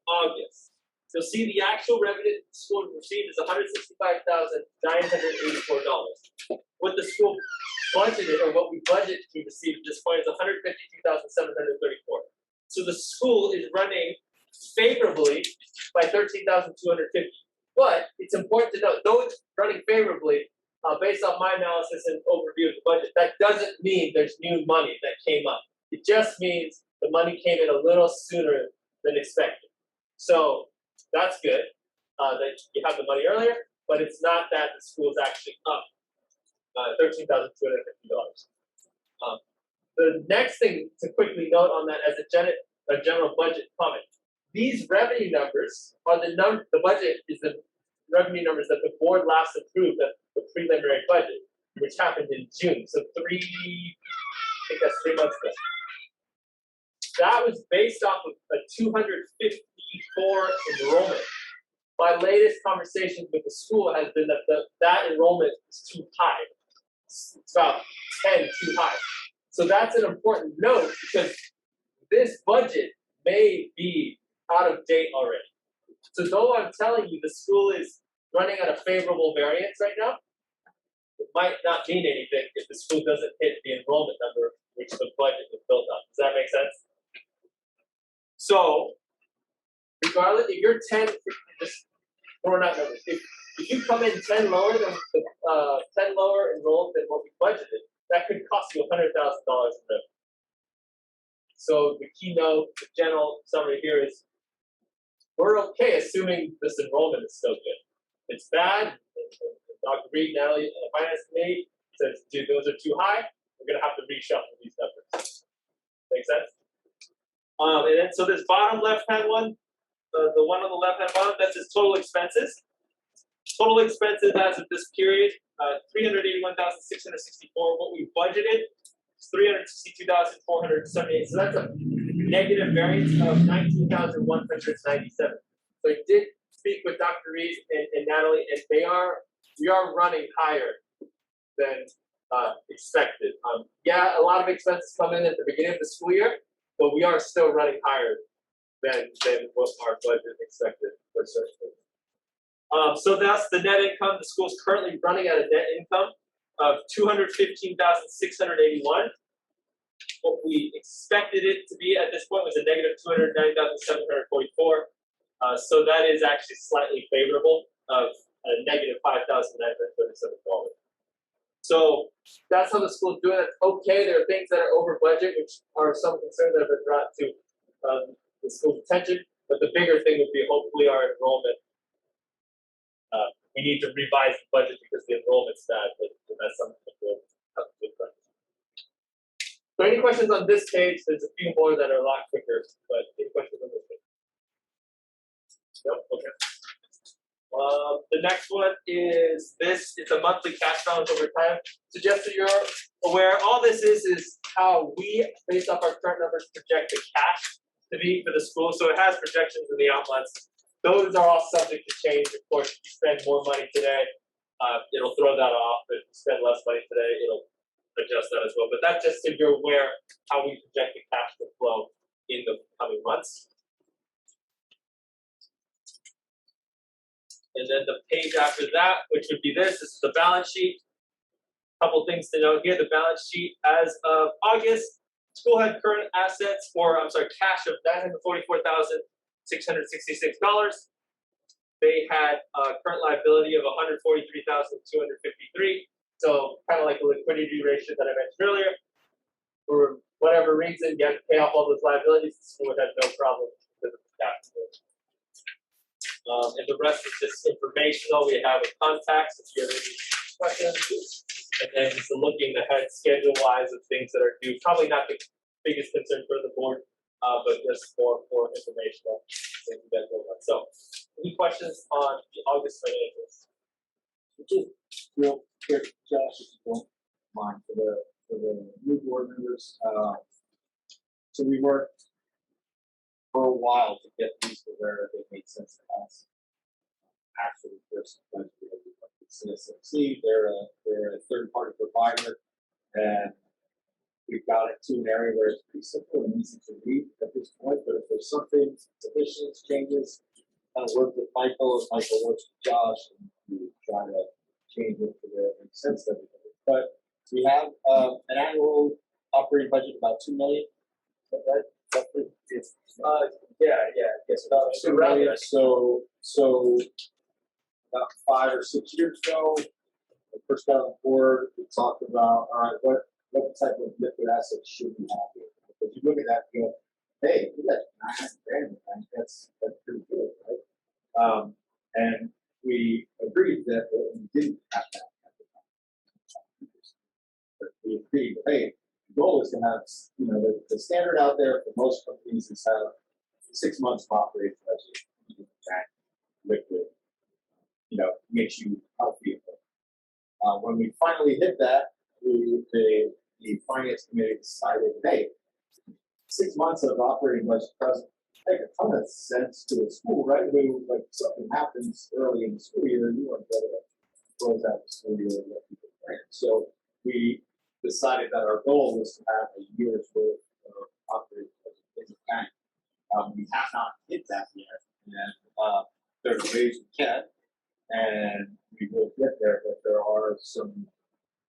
August. You'll see the actual revenue the school received is $165,984. What the school budgeted, or what we budgeted to receive at this point, is $152,734. So the school is running favorably by $13,250. But it's important to note, though it's running favorably, based on my analysis and overview of the budget, that doesn't mean there's new money that came up. It just means the money came in a little sooner than expected. So that's good, that you have the money earlier, but it's not that the school is actually up $13,250. The next thing to quickly note on that as a general budget comment, these revenue numbers are the budget is the revenue numbers that the board last approved at the preliminary budget, which happened in June. So I think that's 3 months ago. That was based off of a 254 enrollment. My latest conversations with the school has been that that enrollment is too high. It's about 10 too high. So that's an important note because this budget may be out of date already. So though I'm telling you the school is running at a favorable variance right now, it might not mean anything if the school doesn't hit the enrollment number which the budget was built on. Does that make sense? So, regardless, if you're 10, just throwing out numbers, if you come in 10 lower than 10 lower enrolled than what we budgeted, that could cost you $100,000 in revenue. So the keynote, the general summary here is, we're okay assuming this enrollment is still good. It's bad, and Dr. Reed, Natalie, and the finance committee says, dude, those are too high, we're gonna have to reshuffle these numbers. Make sense? And then, so this bottom left-hand one, the one on the left-hand bottom, that's his total expenses. Total expenses as of this period, 381,664. What we budgeted is 362,478. So that's a negative variance of 19,197. So I did speak with Dr. Reed and Natalie, and we are running higher than expected. Yeah, a lot of expenses come in at the beginning of the school year, but we are still running higher than what our budget expected for certain things. So that's the net income. The school is currently running at a net income of $215,681. What we expected it to be at this point was a negative $290,744. So that is actually slightly favorable of a negative $5,937. So that's how the school is doing. It's okay. There are things that are over budget, which are some concerns that have been brought to the school's attention. But the bigger thing would be hopefully our enrollment. We need to revise the budget because the enrollment's bad, but that's something that we'll have to do. So any questions on this page? There's a few more that are a lot quicker, but any questions on this page? Nope, okay. The next one is this. It's a monthly cash balance over time. So just so you're aware, all this is how we, based off our current numbers, project the cash to be for the school. So it has projections in the out months. Those are all subject to change. Of course, if you spend more money today, it'll throw that off. If you spend less money today, it'll adjust that as well. But that's just so you're aware how we project the cash to flow in the coming months. And then the page after that, which would be this is the balance sheet. Couple things to note here. The balance sheet as of August, school had current assets, cash of $944,666. They had a current liability of $143,253. So kind of like a liquidity ratio that I mentioned earlier. For whatever reason, you have to pay off all those liabilities. The school would have no problem because of the cash. And the rest is just informational. We have a contacts if you have any questions. And then just looking ahead schedule-wise of things that are due. Probably not the biggest concern for the board, but just more informational things that go on. So, any questions on the August financials? Just real quick, Josh, if you don't mind, for the new board members. So we worked for a while to get these to where they made sense to us. Actually, first, CSMC, they're a third-party provider, and we've got it to an area where it's pretty simple and easy to read at this point. But if there's something, additions, changes, kind of work with Michael, and Michael works with Josh, and we try to change it to where it makes sense to everybody. But we have an annual operating budget of about $2 million. Is that right? Yes, about $2 million. So about 5 or 6 years ago, the first got on board, we talked about, all right, what type of liquid assets should we have here? Because you look at that, and go, hey, we got 900 grand in the bank, that's pretty good, right? And we agreed that we didn't have that at the time. But we agreed, hey, the goal is to have, you know, the standard out there for most companies is have 6 months of operating budget, bank, liquid, you know, makes you healthy. When we finally hit that, the finance committee decided, hey, 6 months of operating budget doesn't make a ton of sense to a school, right? I mean, like something happens early in the school year, and you want to close out the school year and let people plan. So we decided that our goal was to have a year's worth of operating budget in the bank. We have not hit that yet, and there are ways we can, and we will get there, but there are some,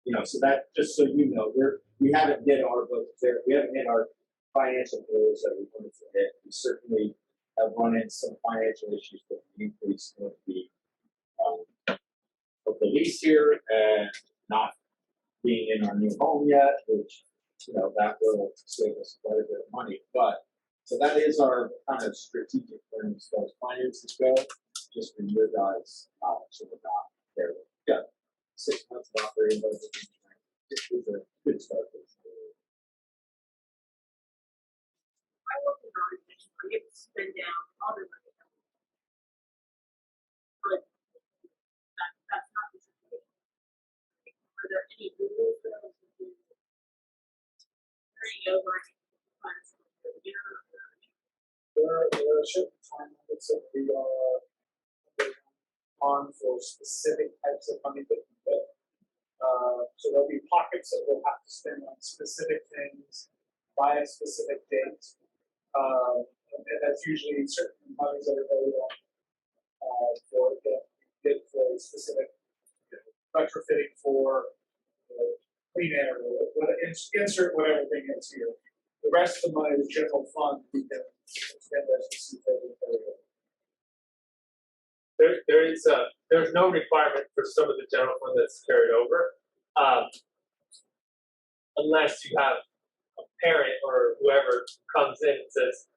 you know, so that, just so you know, we haven't hit our budget there, we haven't hit our financial goals that we wanted to hit. We certainly have run into some financial issues with the increase of the lease here and not being in our new home yet, which, you know, that will save us quite a bit of money. But so that is our kind of strategic plan as far as finances go, just for your guys' knowledge, so we're not there. Yeah, 6 months of operating budget is a good start. I work in organization where you have to spend down other money. But that's not the situation. Are there any rules that are carrying over funds from the year? There are certain time limits that we are on for specific types of money that we get. So there'll be pockets that we'll have to spend on specific things by a specific date. And that's usually certain monies that are voted on for a specific, you know, retrofitting for, you know, clean air or whatever, insert whatever thing is here. The rest of the money is general fund, we can spend as we see fit. There's no requirement for some of the general fund that's carried over, unless you have a parent or whoever comes in and says,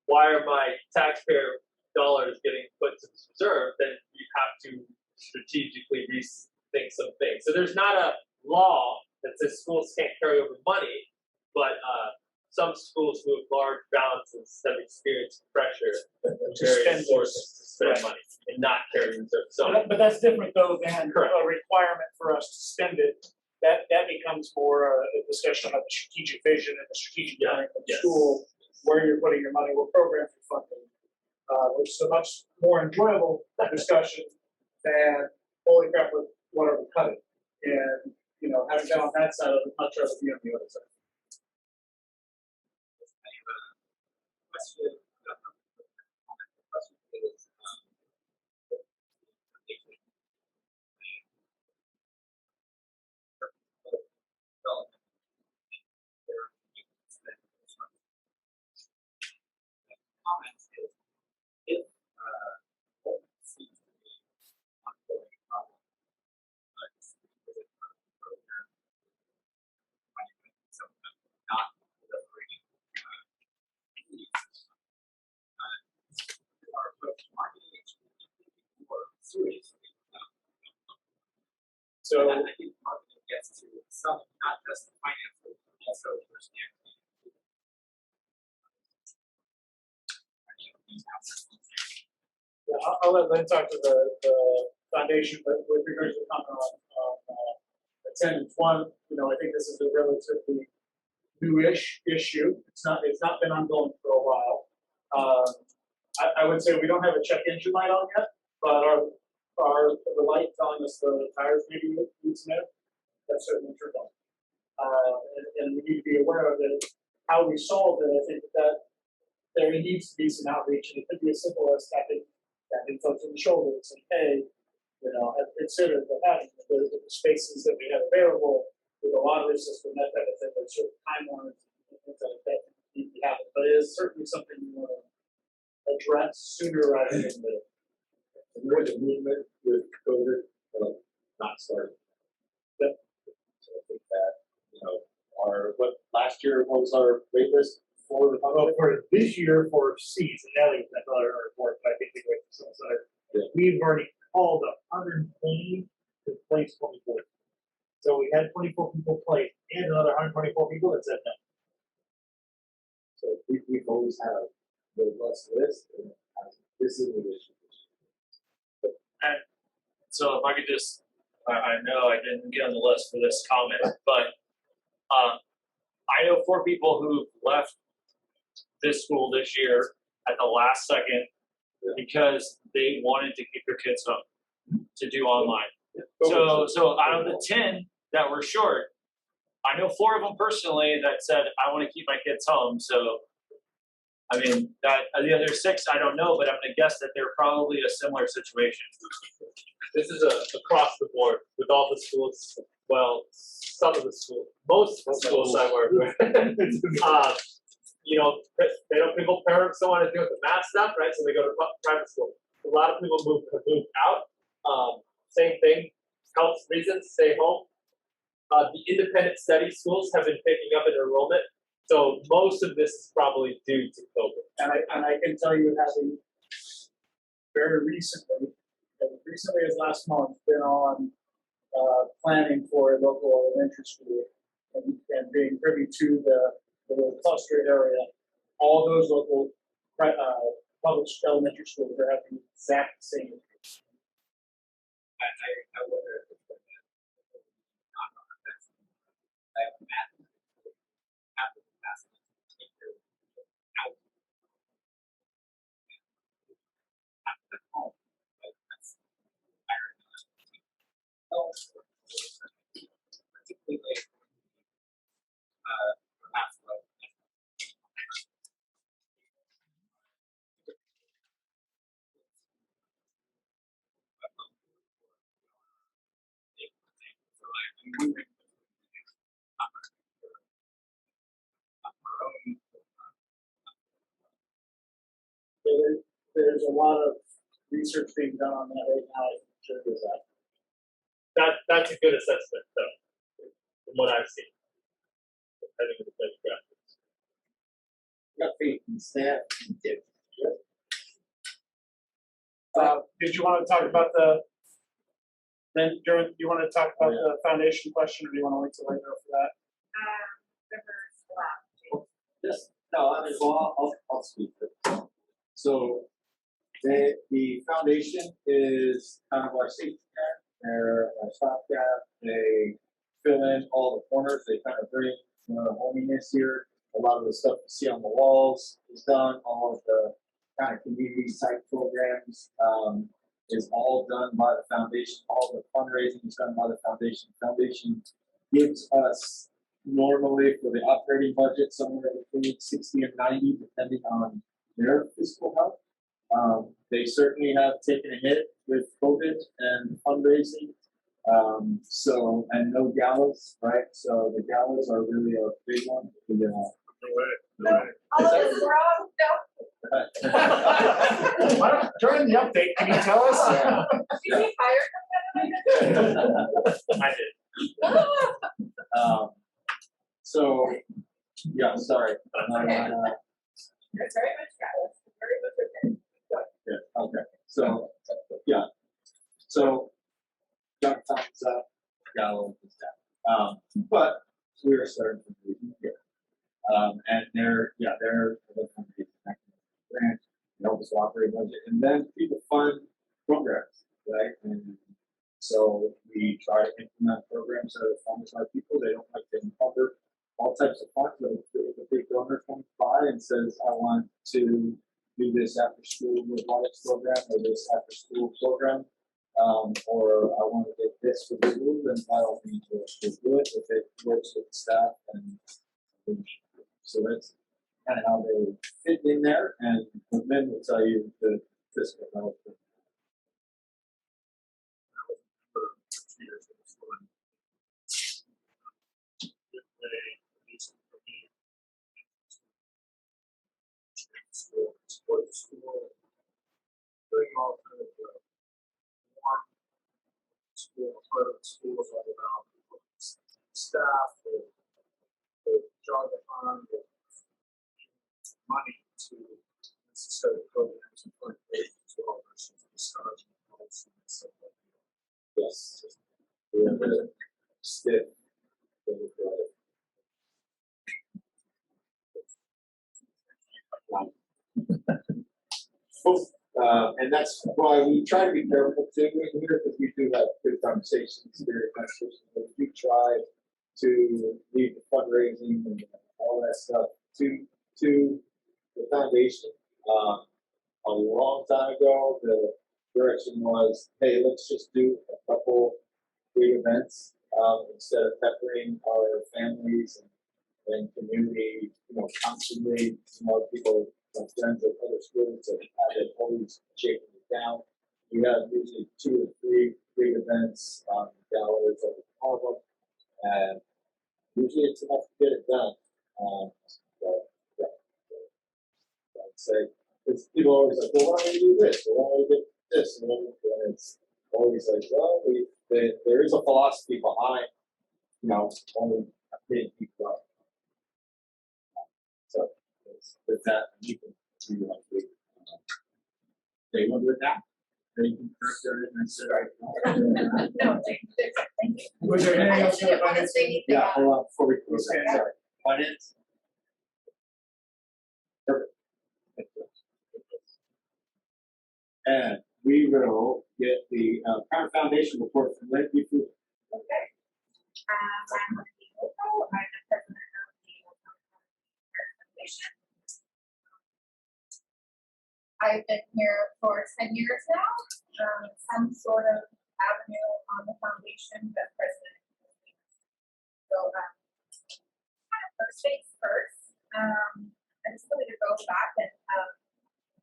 why are my taxpayer dollars getting put to this reserve? Then you have to strategically rethink some things. So there's not a law that says schools can't carry over money, but some schools who have large balances have experienced pressure To spend forced to spend right. money and not carry reserves. So But that's different though than Correct. a requirement for us to spend it. That becomes more a discussion about the strategic vision and the strategic planning of the Yes. school, where you're putting your money, what programs you're funding, which is a much more enjoyable discussion than holy crap, what are we cutting? And, you know, having been on that side of it, much rather be on the other side. Question is, comments is if what seems to be an ongoing problem, program, not delivering our approach to marketing more seriously. So, And I think marketing gets to some, not just the finances, but also understanding. yeah, I'll let Lynn talk to the foundation, but with regards to the comment on attendance, one, you know, I think this is a relatively newish issue. It's not been ongoing for a while. I would say we don't have a check engine light on yet, but the light telling us the tires maybe need some air, that's certainly turned on. And we need to be aware of it. How we solve it, I think that there needs to be some outreach, and it could be as simple as tapping folks on the shoulder and saying, hey, you know, have considered that having the spaces that we have available with a lottery system, that type of thing, there's certain timelines and things like that need to happen. But it is certainly something we want to address sooner rather than later. There is a movement with COVID, not starting. last year, what was our wait list for the Well, for this year for seats, and Nelly, that's another report, but I think they wait for some side. Yeah. We've already called 120 to place 24. So we had 24 people place and another 124 people that said no. So we've always had a robust list, and this is the issue. And so if I could just, I know I didn't get on the list for this comment, but I know 4 people who've left this school this year at the last second because they wanted to keep their kids home to do online. So out of the 10 that were short, I know 4 of them personally that said, I want to keep my kids home. So, I mean, that the other 6, I don't know, but I'm going to guess that they're probably a similar situation. This is across the board with all the schools. Well, some of the schools, most of the schools I work with. You know, they don't. People parents don't want to deal with the math stuff, right? So they go to private school. A lot of people have moved out. Same thing. Health reasons, stay home. The independent study schools have been picking up in enrollment. So most of this is probably due to COVID. And I can tell you, having very recently, as recently as last month, been on planning for a local elementary school and being privy to the clustered area. All those local public elementary schools are having the exact same. I wonder if it's like that. Not on our best. I have math. Half of the classes take their out. Half of them home. But that's higher than that. Particularly perhaps like There's a lot of research being done on that right now. I'm sure there's that. that's a good assessment, though, from what I've seen. Depending on the demographics. Got faith in staff. Did you want to talk about then during, you want to talk about the foundation question, or do you want to wait till later for that? Just, no, I mean, well, I'll speak to it. So, the foundation is kind of our safety net, they're our stopgap, they fill in all the corners, they kind of bring hominess here. A lot of the stuff you see on the walls is done, all of the kind of community site programs, is all done by the foundation, all the fundraising is done by the foundation. Foundation gives us normally for the operating budget somewhere between 60 and 90, depending on their fiscal health. They certainly have taken a hit with COVID and fundraising. And no galas, right? So the galas are really a big one. During the update, can you tell us? Did you hire them? I did. So, yeah, sorry. You're very much jealous. Very much okay. Yeah, okay. So, yeah. So, jump thumbs up, gallows is down. But we are starting to do it. And they're grant, help us operate budget, and then people fund programs, right? And so we try to implement programs that are funded by people. They don't like to encumber all types of funds. But if a big donor comes by and says, I want to do this after school robotics program or this after school program, or I want to get this for the school, then by all means we'll do it if it works with the staff. And so that's kind of how they fit in there, and the men will tell you the fiscal health. Doing all kind of warm school, private schools all around staff, jog on with money to necessary programs and fundraising as well versus discouraging policy and stuff like that. Yes. We have a stiff. And that's why we try to be careful too in here, because we do have good conversations, spirit conversations, but we do try to leave the fundraising and all that stuff to the foundation. A long time ago, the direction was, hey, let's just do a couple big events instead of peppering our families and community, constantly, people, friends of other schools that have always shaking it down. We have usually 2 or 3 big events, galleries over all of them, and usually it's enough to get it done. Yeah. I'd say, because people are always like, well, why don't we do this? Well, why don't we do this? And it's always like, well, there is a philosophy behind, only paying people up. So with that, you can do like they went with that. They can correct their and say, No, thank you. Was there anything I else? didn't want to say anything. yeah, hold on before we close. Okay. Sorry. Finance. Perfect. And we will get the current foundation report from Lynn before. Okay. I'm Wendy Loco. I'm the president of the Foundation. I've been here for 10 years now. Some sort of avenue on the foundation, but president. So, kind of first things first. I just wanted to go back and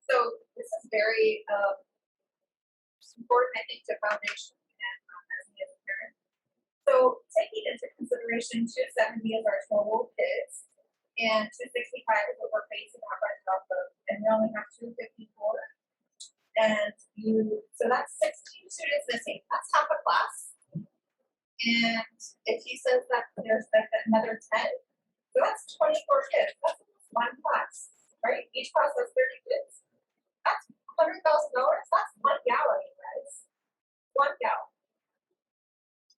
so this is very important, I think, to foundation and as me as a parent. So taking into consideration 270 is our total kids, and 265 is what we're facing our budget off of, and we only have 254. And so that's 16 students missing. That's half a class. And if he says that there's like another 10, so that's 24 kids. That's one class, right? Each class has 30 kids. That's $100,000. That's one gallery, guys. One gallery.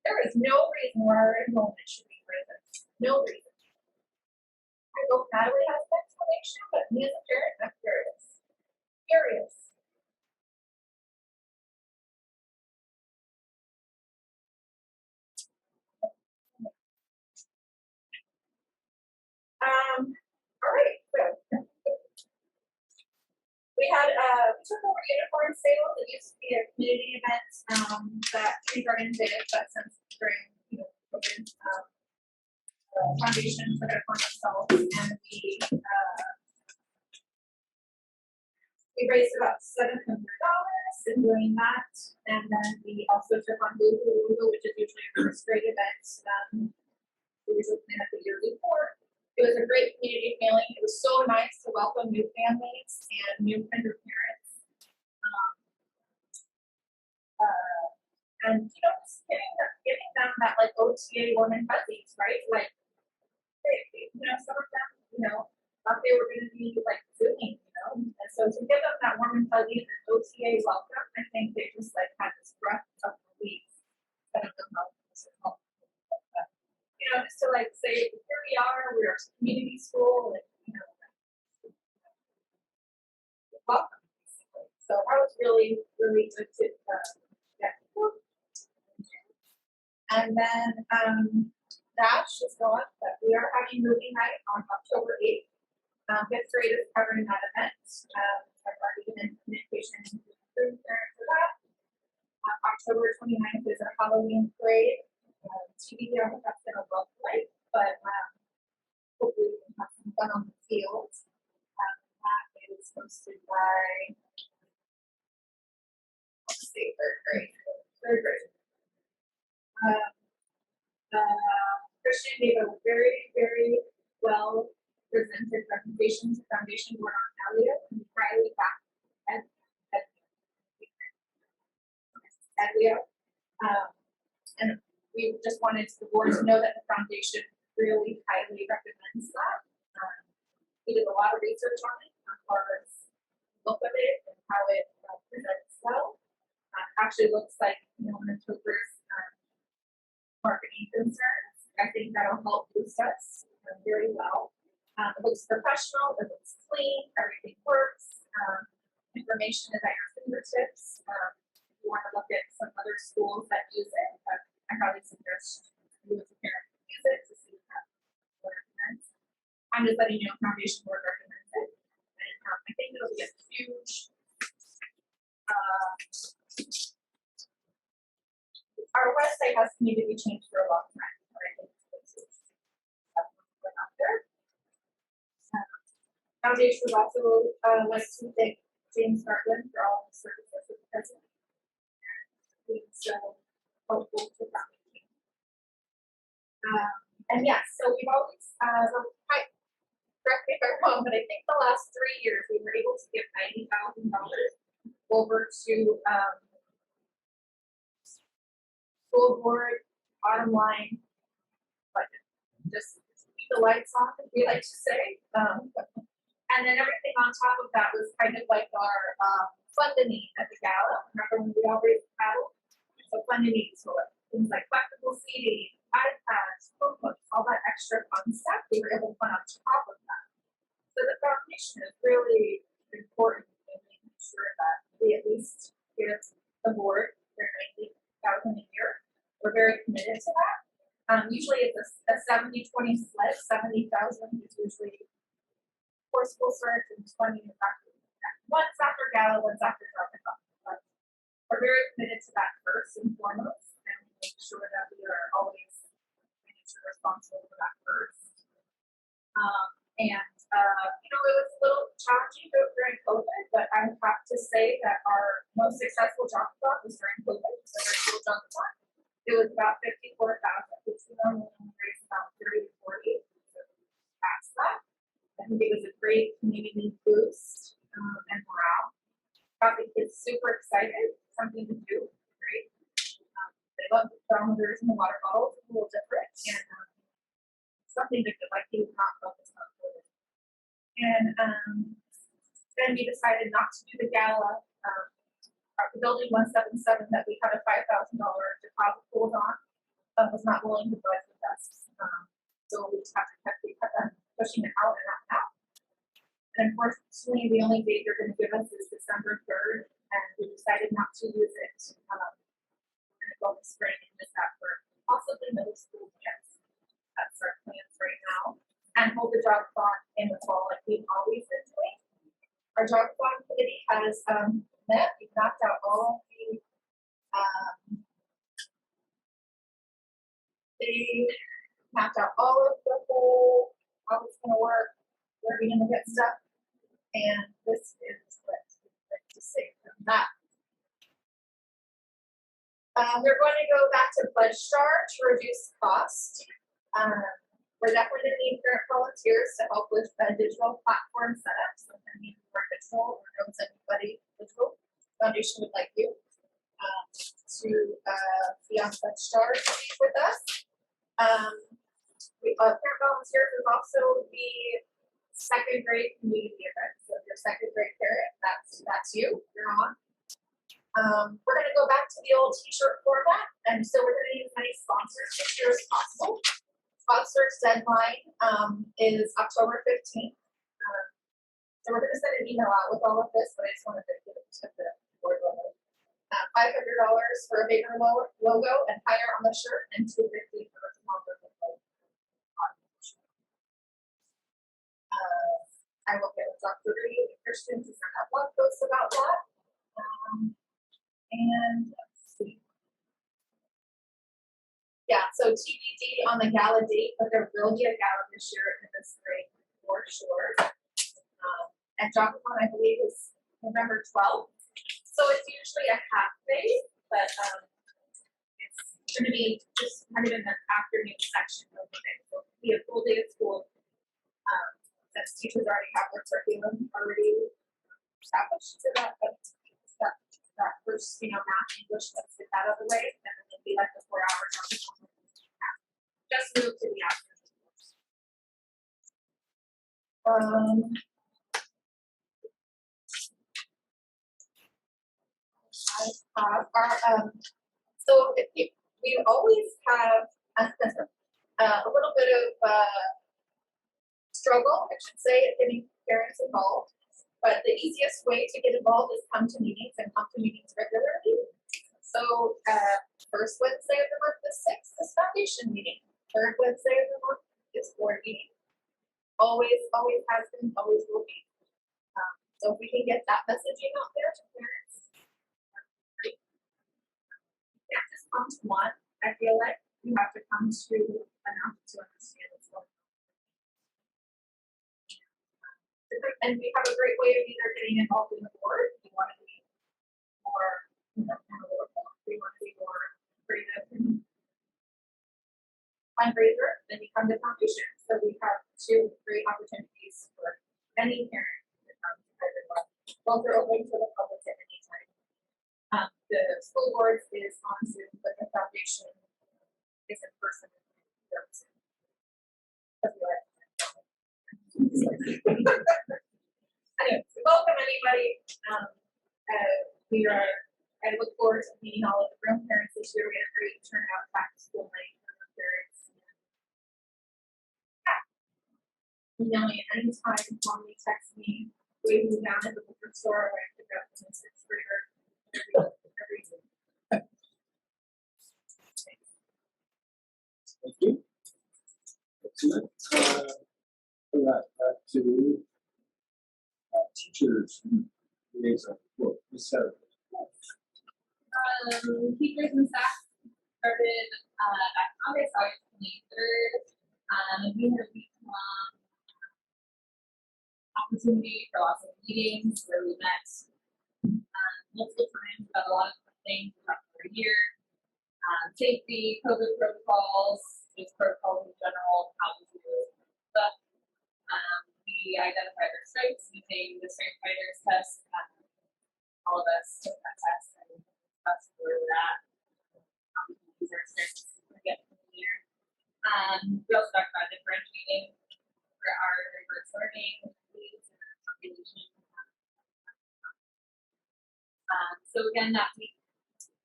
There is no reason why our enrollment should be greater. No reason. I hope Natalie has an explanation, but me as a parent, I'm curious. Curious. All right, so we took over uniform sales. It used to be a community event that kindergarten did, but since during COVID, foundation took it upon themselves, and we raised about $700 in doing that, and then we also took on Lulu, which is usually a first grade event. We usually plan it the year before. It was a great community feeling. It was so nice to welcome new families and new kinder parents. And just getting them that like OTA warm and fuzzies, right? Like, some of them, thought they were going to be like Zooming, and so to give them that warm and fuzzy and OTA welcome, I think they just like had this breath of relief. I don't know how this is called. Just to like say, here we are, we're a community school, and welcome. So that was really, really good to get. And then Dash is going, but we are having movie night on October 8th. Fifth grade is covering that event. I've already been in communication with for that. October 29th is a Halloween parade. TV, I don't know if that's going to look like, but hopefully we can have some fun on the field. That is hosted by, let's see, third grade. Christian gave a very, very well presented presentation to Foundation Board on Elliot and Riley back at Elliot. And we just wanted the board to know that the foundation really highly recommends lot of research on it, as far as look of it and how it presents itself. Actually looks like, you know, when it triggers marketing concerns. I think that'll help boost us very well. It looks professional, it looks clean, everything works. Information is at your fingertips. If you want to look at some other schools that use it, I highly suggest you as a parent use it to see how it recommends. I'm just letting you know Foundation Board recommends it. And I think it'll be a huge our website has needed to be changed for a long time. But I think this is definitely out there. Foundation would also like to thank James Garland for all his services as president and being so helpful to Foundation. And yes, so we've always, correct me if I'm wrong, but I think the last 3 years we were able to give $90,000 over to school board bottom line budget. Just keep the lights on, as we like to say. And then everything on top of that was kind of like our funding at the gala. Remember when we all raised the paddle? So funding for things like flexible seating, iPads, Chromebooks, all that extra fun stuff we were able to fund on top of that. So the foundation is really important in making sure that we at least give the board their $90,000 a year. We're very committed to that. Usually it's a 70-20 split. 70,000 is usually for school search and 20 is after. One's after gala, one's after dropping off. But we're very committed to that first and foremost, and we make sure that we are always financially responsible for that first. You know, it was a little challenging during COVID, but I have to say that our most successful job-a-thon was during COVID. So virtual job-a-thon. It was about 54,000, which we normally only raise about 30 to 40. So past that. I think it was a great community boost and morale. Got the kids super excited, something to do, great. They love the thermometers and the water bottles, a little different, and something to feel like he was not focused on COVID. And then we decided not to do the gala. The building 177 that we had a $5,000 deposit pulled on was not willing to budge with us. So we just have to keep pushing it out and out and out. And unfortunately, the only date they're going to give us is December 3rd, and we decided not to use it. We're going to go in the spring and use that for possibly middle school dance. That's our plans right now. And hold the job-a-thon in the fall like we've always been doing. Our job-a-thon committee has met. We've mapped out all the they mapped out all of the whole how it's going to work, where we're going to get stuff, and this is what we'd like to say from that. We're going to go back to Pledge Star to reduce cost. We're definitely going to need current volunteers to help with digital platform setup. So if any more digital or knows anybody digital, Foundation would like you to be on Pledge Star with us. Parent volunteers is also the second grade community event. So if you're second grade parent, that's you. You're on. We're going to go back to the old t-shirt format, and so we're going to use as many sponsors this year as possible. Sponsors deadline is October 15th. So we're going to send an email out with all of this, but I just wanted to give it to the board level. $500 for a bigger logo and higher on the shirt, and $250 for a smaller logo. I will get with Dr. Reed and Christian to send out blog posts about that. And let's see. Yeah, so TBD on the gala date, but there will be a gala this year in the spring for sure. And job-a-thon, I believe, is November 12th. So it's usually a half day, but it's going to be just kind of in the afternoon section of the day. So it'll be a full day of school. Since teachers already have their curriculum already established to that, but that first, math, English, let's get that out of the way, and then it'll be like the 4 hours. Just move to the afternoon. have our, so if you, we always have a little bit of, struggle, I should say, at getting parents involved. But the easiest way to get involved is come to meetings and come to meetings regularly. So, first Wednesday of the month is 6th is foundation meeting. Third Wednesday of the month is board meeting. Always has been, always will be. So if we can get that messaging out there to parents, great. You can't just come to one. I feel like you have to come to enough to understand what's going on. And we have a great way of either getting involved in the board. If you want to be more, analytical, if you want to be more creative and fundraiser, then you come to foundation. So we have 2 great opportunities for any parent to come to everyone. Both are open to the public at any time. The school boards is on Zoom, but the foundation is in person. Anyway, we welcome anybody. I look forward to meeting all of the grandparents this year. We had a great turnout back to school night for the parents. Email me at any time, call me, text me, wave me down at the liquor store when I pick up the 6th grader. Every Thank you. Excellent. We're back to teachers liaison. Well, Ms. Sarah. Teachers and staff started back in August 23rd. We had a week-long opportunity for lots of meetings where we met multiple times about a lot of different things throughout the year. Safety, COVID protocols, just protocols in general, how to do stuff. We identified our strengths using the Strength Finders test. All of us took that test and discussed where we're at. How we can use our strengths again for the year. We also talked about differentiating for our diverse learning needs and population. So again, that week,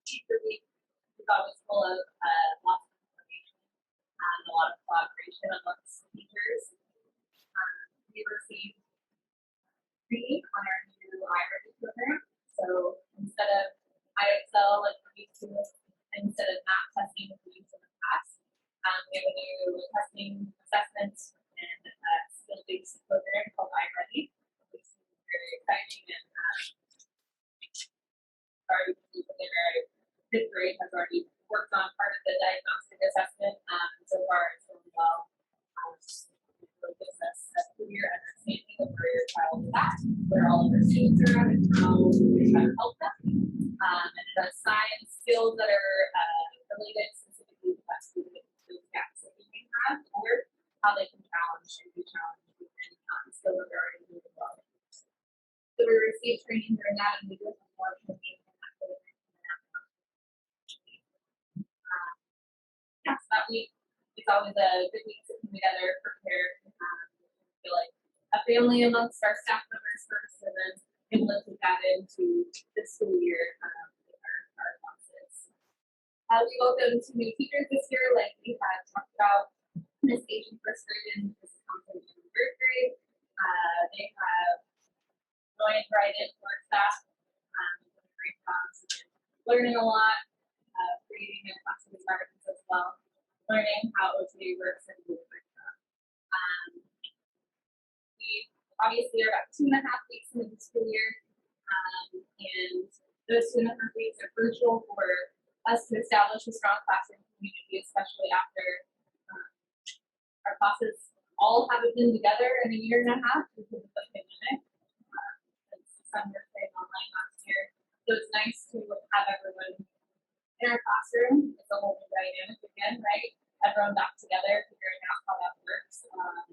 teacher week, is always full of lots of information and a lot of collaboration amongst teachers. We received training on our new iReady program. So instead of IXL like we used to, instead of math testing as we used in the past, we have a new testing assessment and skill-based program called iReady, which is very exciting and already our fifth grade has already worked on part of the diagnostic assessment. So far it's going well. It really gives us a clear understanding of where your child is at, where all of our students are at, and how we try to help them. And it does science skills that are related specifically to that student, those gaps that we may have, or how they can challenge and be challenged within skills that they're already doing well. So we received training during that, and we do have more training in that program. So that week, it's always a good week sitting together, prepared. Feel like a family amongst our staff members first, and then able to take that into the school year with our classes. We welcomed two new teachers this year, like we had talked about. Miss Asian first grade and Miss Thompson in third grade. They have joined right into our staff, great jobs, learning a lot, creating their classroom environments as well, learning how OTA works and doing a great job. We obviously are about 2.5 weeks into the school year, and those 2.5 weeks are crucial for us to establish a strong classroom community, especially after our classes all haven't been together in a 1.5 years because of the pandemic. Some were staying online last year, so it's nice to have everyone in our classroom. It's a whole new dynamic again, right? Everyone back together, figuring out how that works, and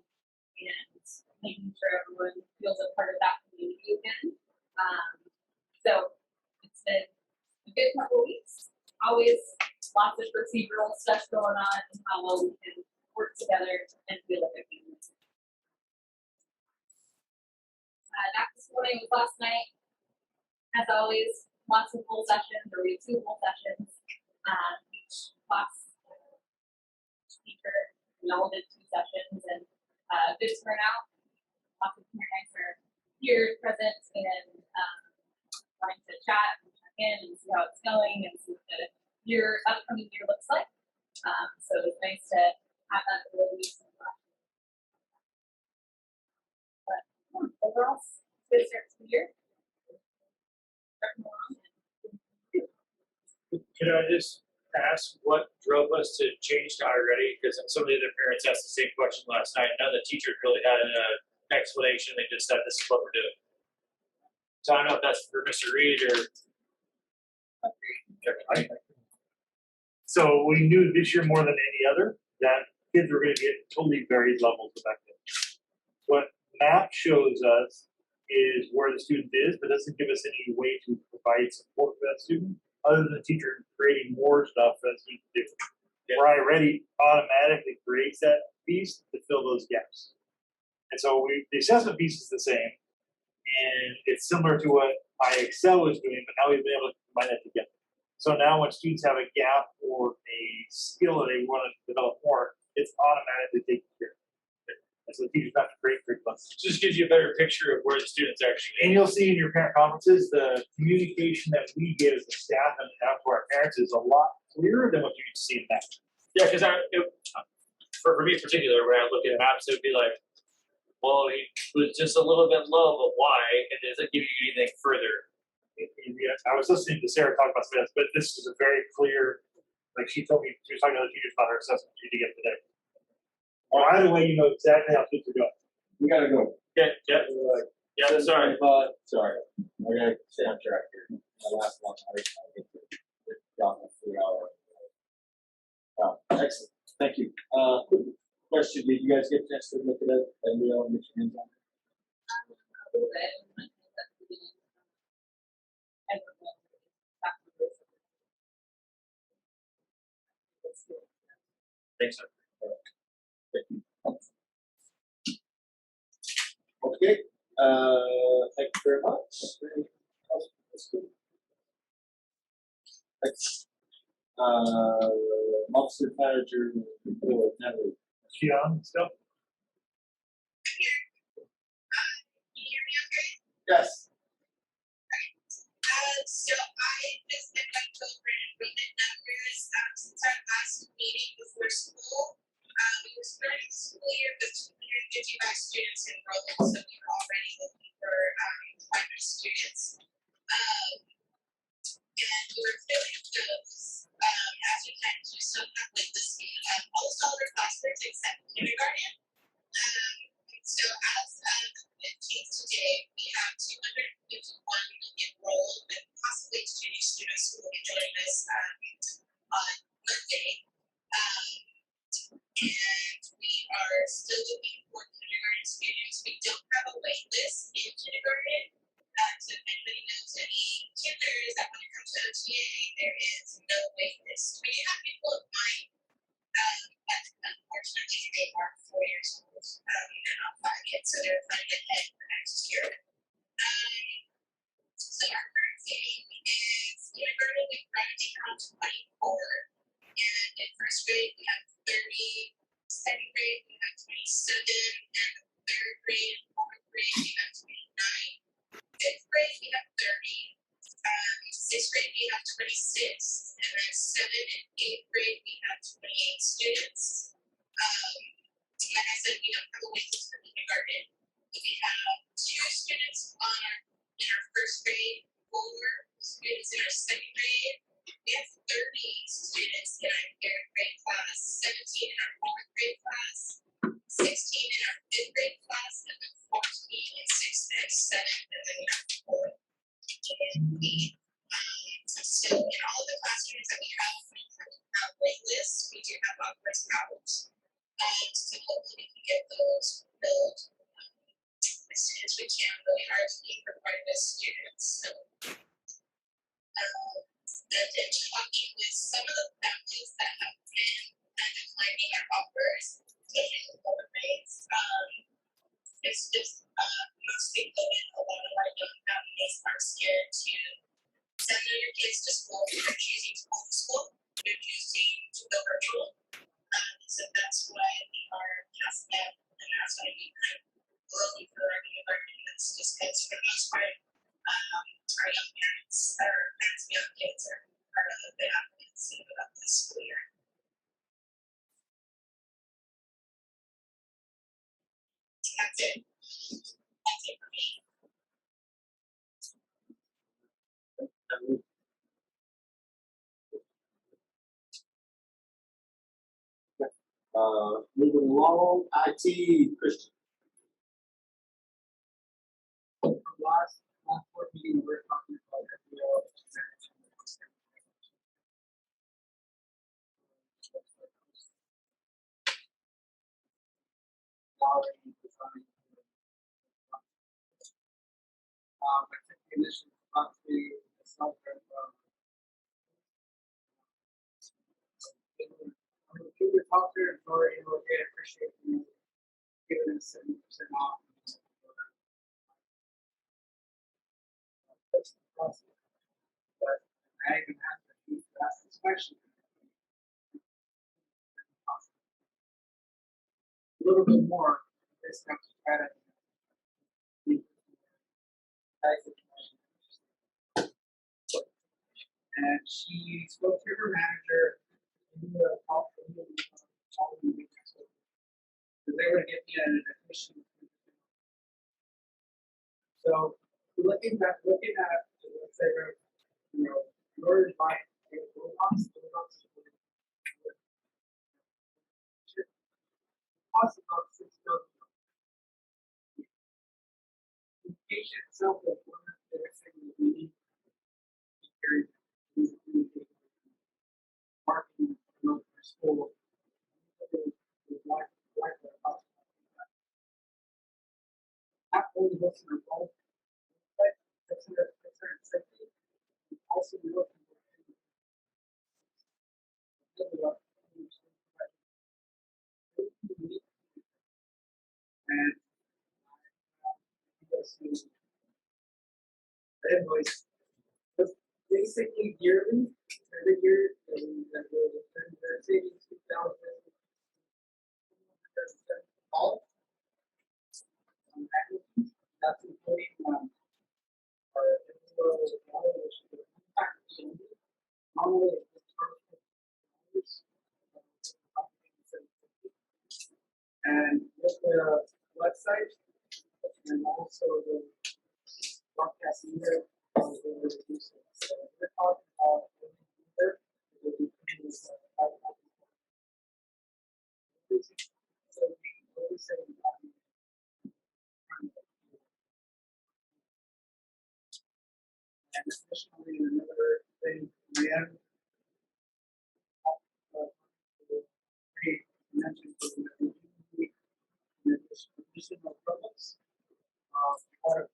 making sure everyone feels a part of that community again. So it's been a good couple weeks. Always lots of procedural stuff going on and how well we can work together and feel like a family. Back this morning was last night. As always, lots of full sessions, or we have 2 full sessions. Each class, teacher, we all did 2 sessions, and good turnout. Lots of parents are here present and wanting to chat and check in and see how it's going and see what the upcoming year looks like. So it's nice to have that ability to but overall, good start to the year. Can I just ask what drove us to change to already? Because some of the other parents asked the same question last night. None of the teachers really had an explanation. They just said, this is what we're doing. So I don't know if that's for Mr. Reed or. So we knew this year more than any other that kids were going to get totally varied levels of activity. What map shows us is where the student is, but doesn't give us any way to provide support for that student, other than the teacher creating more stuff for that student to do. Where I already automatically creates that piece to fill those gaps. And so the assessment piece is the same, and it's similar to what IXL is doing, but now we've been able to combine that together. So now when students have a gap or a skill that they want to develop more, it's automatically taken care of. And so the teachers have to create curriculum. Just gives you a better picture of where the students actually. And you'll see in your parent conferences, the communication that we give as a staff and out to our parents is a lot clearer than what you see in that. Yeah, because for me in particular, when I look at maps, it would be like, well, he was just a little bit low, but why? And does it give you anything further? I was listening to Sarah talk about Smith, but this is a very clear, like she told me, she was talking to other teachers about her assessment she did get today. Well, either way, you know exactly how things are going. We gotta go. Yeah, yeah. Yeah, sorry. Sorry, I gotta stay on track here. My last one, I get to drop a 3-hour. Excellent, thank you. Quick question, did you guys get a chance to look at it and we all get your hands on it? A little bit. Thanks, sir. Thank you. Okay, thank you very much. That's good. Next, officer manager report, Natalie. Is she on still? Can you hear me okay? Yes. So I just been like over enrollment numbers since our last meeting before school. We were starting the school year with 255 students enrolled, so we were already looking for 500 students. And we were filling those as we kind of do so have with this almost all of our classes except kindergarten. So as of the 15th today, we have 251 enrolled with possibly 2 new students who will be joining us on Monday. And we are still looking for kindergarten students. We don't have a wait list in kindergarten. So if anybody knows any kinders that when it comes to OTA, there is no wait list. We do have people in mind, but unfortunately they are 4 years old and not 5 yet, so they're planning ahead for next year. So our current game is kindergarten, we graduate around 24, and in first grade we have 30, second grade we have 27, and third grade and fourth grade we have 29, fifth grade we have 30, sixth grade we have 26, and then 7th and 8th grade we have 28 students. Like I said, we don't have a wait list for kindergarten. We have 2 students in our first grade, 4 students in our second grade. We have 30 students in our third grade class, 17 in our fourth grade class, 16 in our fifth grade class, and then 14 in sixth and seventh, and then we have 4 in eighth. So in all of the classrooms that we have wait lists, we do have offers out. So hopefully we can get those filled as soon as we can. Really hard to keep for part of the students. So and then talking with some of the families that have been declining our offers, taking lower rates. It's just mostly COVID. A lot of our young families are scared to send kids to school, they're choosing to homeschool, they're choosing to go virtual. So that's why we are asking them, and that's why we kind of looking for our kindergarten units, just because for the most part, our young parents, or parents of young kids are a bit apprehensive about this school year. That's it. That's it for me. Moving along, IT, Christian. Last board meeting, we were talking about SEO. Quality design. I took the initiative to talk to myself and I'm a good talker and Lori, I appreciate you giving us 70% off. That's the process. But I even have to do fast inspection. A little bit more discount to try to meet that situation. And she spoke to her manager in the call for the meeting because they were getting an admission. So looking at let's say your advice cost about $6 million. The patient itself is one of the things that we need to carry marketing for school. Not only looks in our goal, but $660. Also looking and invoice was basically yearly. Every year, they're saving $2,000 all. That's including our normally and with the website and also the broadcast media, we're reducing. So we're talking about we'll be putting this so we say and additionally another thing we have mentioned the distribution of products. Or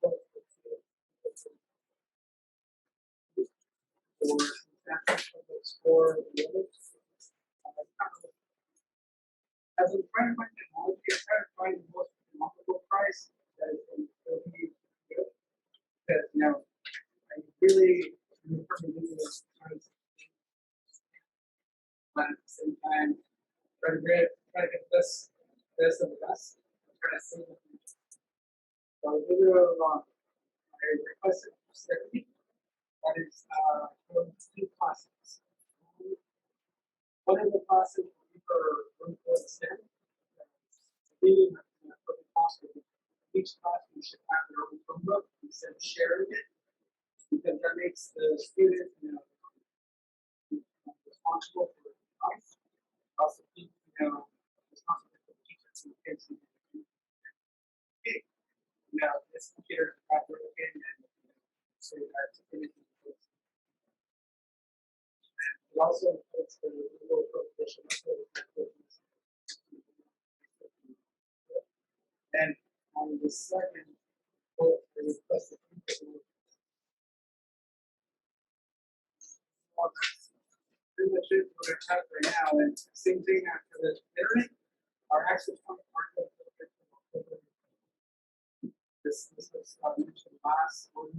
for the others. As a friend of technology, I try to find the most economical price that is going to be good. Because I really prefer to do this but at the same time try to get this of the best. Try to save it. So I'll give you I requested for 70. That is two classes. One of the classes will be for one full extent. Meaning that for the class, each class you should have their own Chromebook instead of sharing it, because that makes the student responsible for the device. Also, responsible for the teachers and the kids. Okay, this computer is not working, and so that's it also puts the Google prohibition and on the second vote, the request of pretty much it what I have right now, and same thing after the internet, our access point market. This was mentioned last one.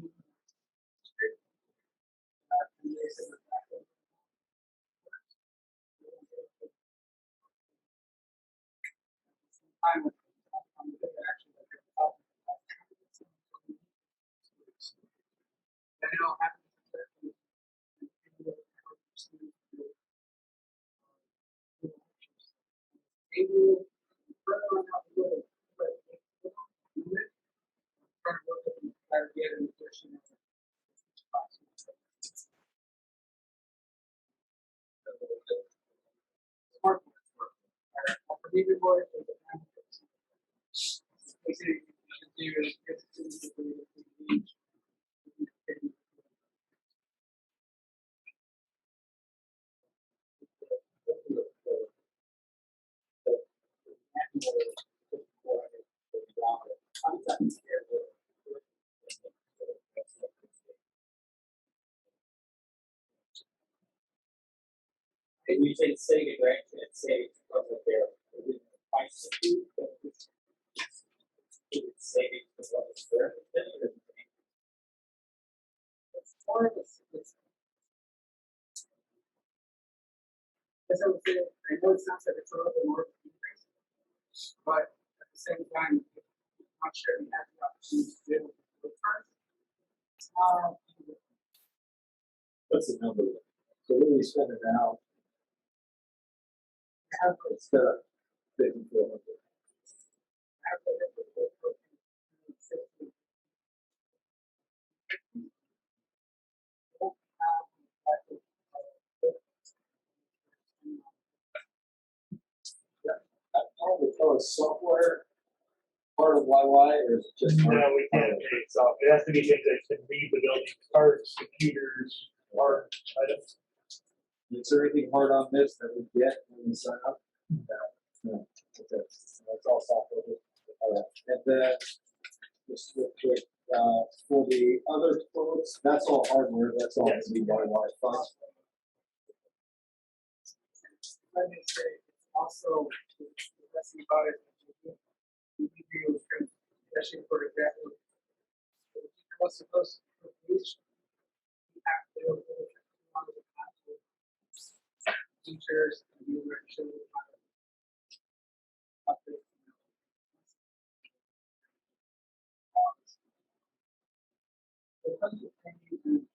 And you say save it, right? It's saved from there. Price of food, but it's saving for what it's there. It's more of a, as I was saying, I know it sounds like it's a little bit more increase, but at the same time, I'm not sure we have the opportunity to be able to do it first. What's the number? So what do we spend it now? Instead of 5,400. Software part of YY, or is it just? No, we can't pay it off. It has to be things that can leave the building, cards, computers, hard items. Is there anything hard on this that we get when we sign up? No. Okay. That's all software. All right. And then just real quick, for the other quotes, that's all hardware. That's all Yes. to be YY funds. Let me say, it's also, the best thing about it, we do, especially for example, what's supposed to reach, we have to do one of the actual teachers and you were actually because of training and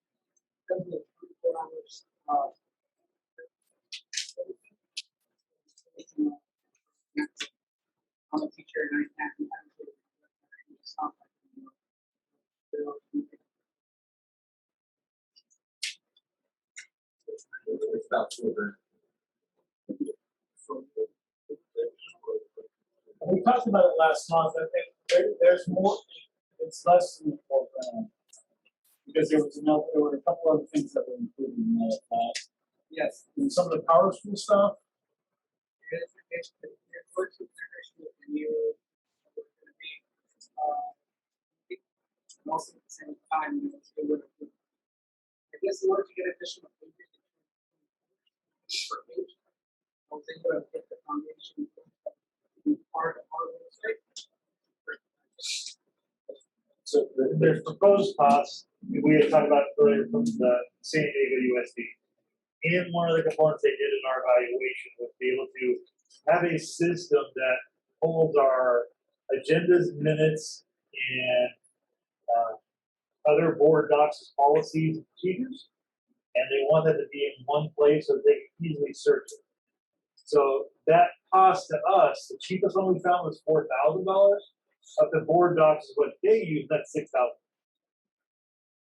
because of 24 hours I'm a teacher and I can't stop. It's about children. We talked about it last month. I think there's more, it's less than the program. Because there were a couple other things that were included in that class. Yes. And some of the power school stuff. It works with integration with the new, going to be, also at the same time, it would, I guess in order to get additional pages per page, I was able to get the foundation to be part of our website. So There's proposed costs, we had talked about earlier from the San Diego USD. And one of the components they did in our evaluation was be able to have a system that holds our agendas, minutes, and other board docs, policies, and procedures. And they want that to be in one place so they can easily search it. So that cost to us, the cheapest one we found was $4,000. But the board docs is what they use, that's $6,000.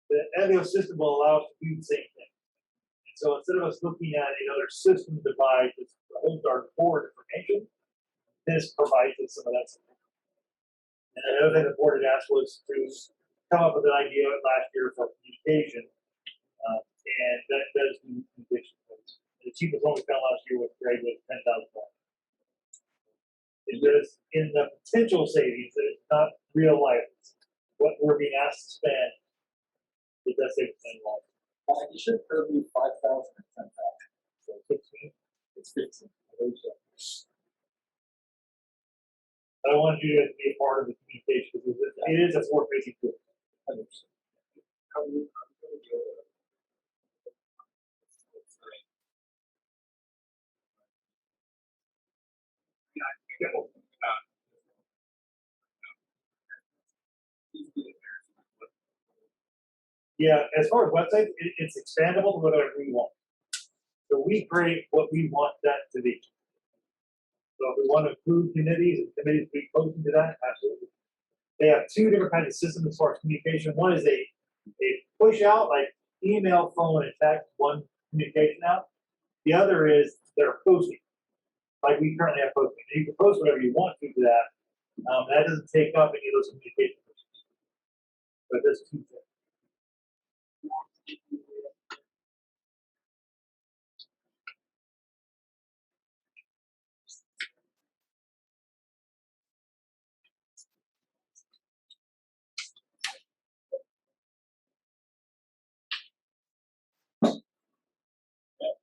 The Evio system will allow us to do the same thing. And so instead of us looking at another system device that holds our board information, this provides us some of that support. And another thing the board had asked was to come up with an idea last year for communication, and that does do communication. The cheapest one we found last year with Greg was $10,000. It does in the potential savings that it's not real life. What we're being asked to spend, it does save $10. you should put me 5,000 and 10,000. So 15. It's 15. I believe so. I wanted you guys to be a part of the communication because it is a forward-facing tool. Yeah, as far as websites, it's expandable to whatever we want. So we create what we want that to be. So if we want to include committees and committees be posting to that, absolutely. They have two different kinds of systems as far as communication. One is a push out, like email, phone, and text, one communication out. The other is they're posting. Like we currently have posting. And you can post whatever you want to that. That doesn't take up any of those communication systems. But there's two things.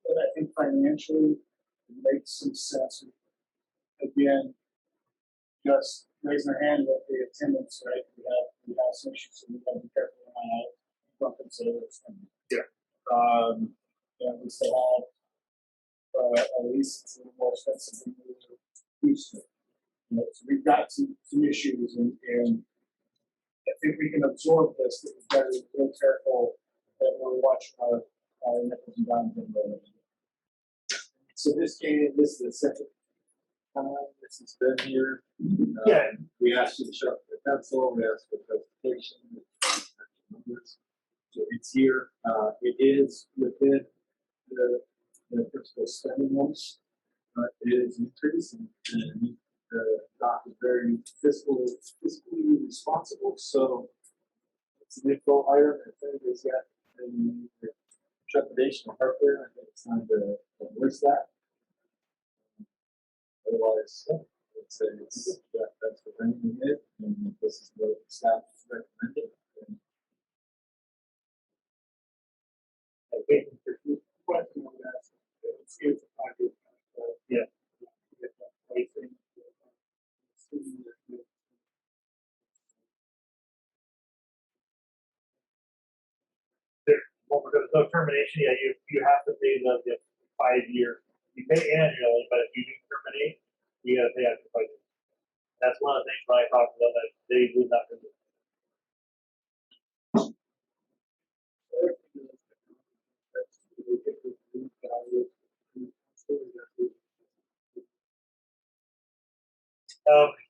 But I think financially, it makes some sense. Again, just raising our hand with the attendance, right? We have some issues, so we gotta be careful around bumping sales. Yeah. You know, we still have, at least it's a little more expensive than we were used to. You know, so we've got some issues and I think we can absorb this, but we've got to be real careful that we're watching our nipples and dimes in the. So this is the second time this has been here. Yeah. We asked you to show up for the pencil, we asked for presentation, numbers. So it's here, it is within the principal spending ones. It is increasing and the doc is very fiscally responsible, so it's an info item. If anybody's got any trepidation or heartburn, I think it's time to voice that. Otherwise, it's that's preventing it, and this is what the staff is recommending. I think there's a question on that. It's a 5 year. Yeah. Well, there's no termination. Yeah, you have to pay the 5 year. You pay annually, but if you do terminate, you got to pay after 5 years. That's one of the things that I talked about that they would not do.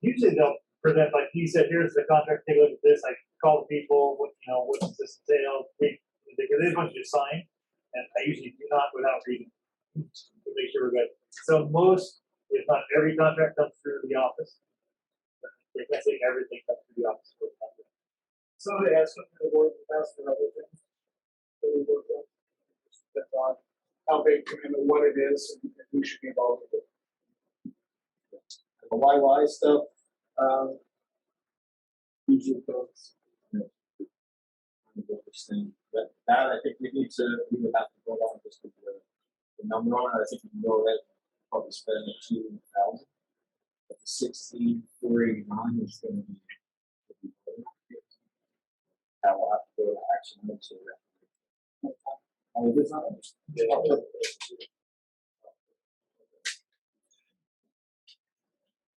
Usually they'll present, like he said, here's the contract, take a look at this. I call the people, what does this entail? Because they want you to sign, and I usually do not without reading to make sure we're good. So most, if not every contract comes through the office. I can't say everything comes through the office. Somebody has something to the board that's for other things. That we work on. Depends on how big and what it is and who should be involved with it. The YY stuff, usually folks, understand that I think we would have to go on just with the number on it. I think we can go ahead and probably spend 2,000. But the 16,489 is going to be. I will have to go to action next year. Oh, it is not.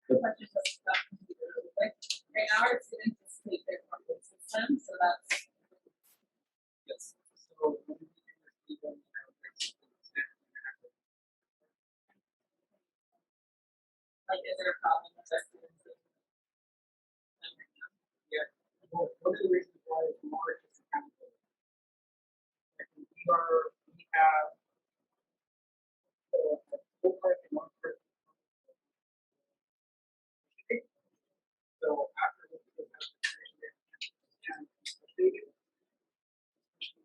Right now, our students just take their corporate system, so that's. Yes. So when we do this, we don't have Like, is there a problem with our students? yeah. Well, one of the reasons why it's March is accountability. We have a full part and one part. So after this, we have the and completed.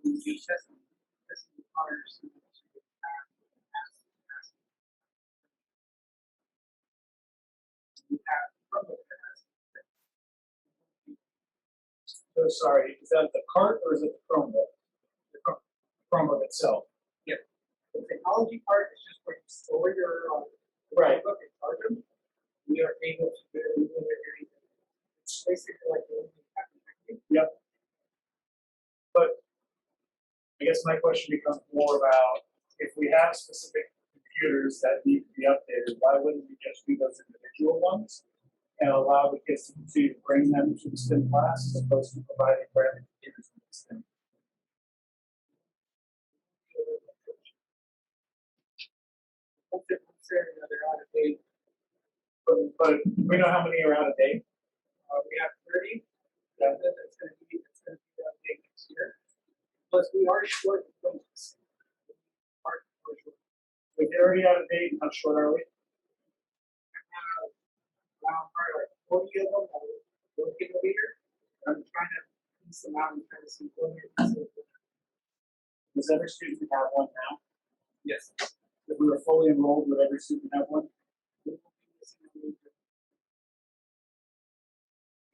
We do testing. Testing requires them to pass. We have Chromebook that has. So sorry, is that the cart or is it the Chromebook? The Chromebook itself. Yeah. The technology part is just where you store your Right. Chromebook and charge them. We are able to do everything. It's basically like the only happening. Yep. But I guess my question becomes more about if we have specific computers that need to be updated, why wouldn't we just do those individual ones? And allow the kids to bring them to the STEM class as opposed to providing brand new computers for the STEM. They're out of date. But we know how many are out of date. We have 30. Yeah. That's gonna be out of date next year. Plus, we are short of those. If they're already out of date, how short are we? Probably like 40 of them that will get a leader. I'm trying to piece them out and try to see what it is. Does every student have one now? Yes. If we were fully enrolled, would every student have one?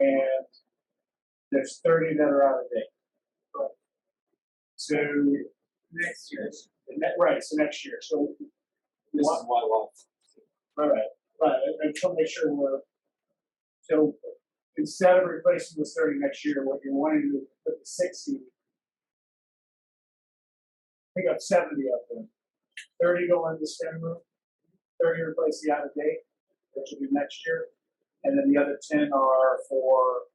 And there's 30 that are out of date. Right. So Next year. right, so next year. So This is why right. I just want to make sure we're, so instead of replacing the 30 next year, what you're wanting to do is put the 60, pick up 70 of them. 30 go in the STEM room, 30 replace the out of date, which will be next year. And then the other 10 are for,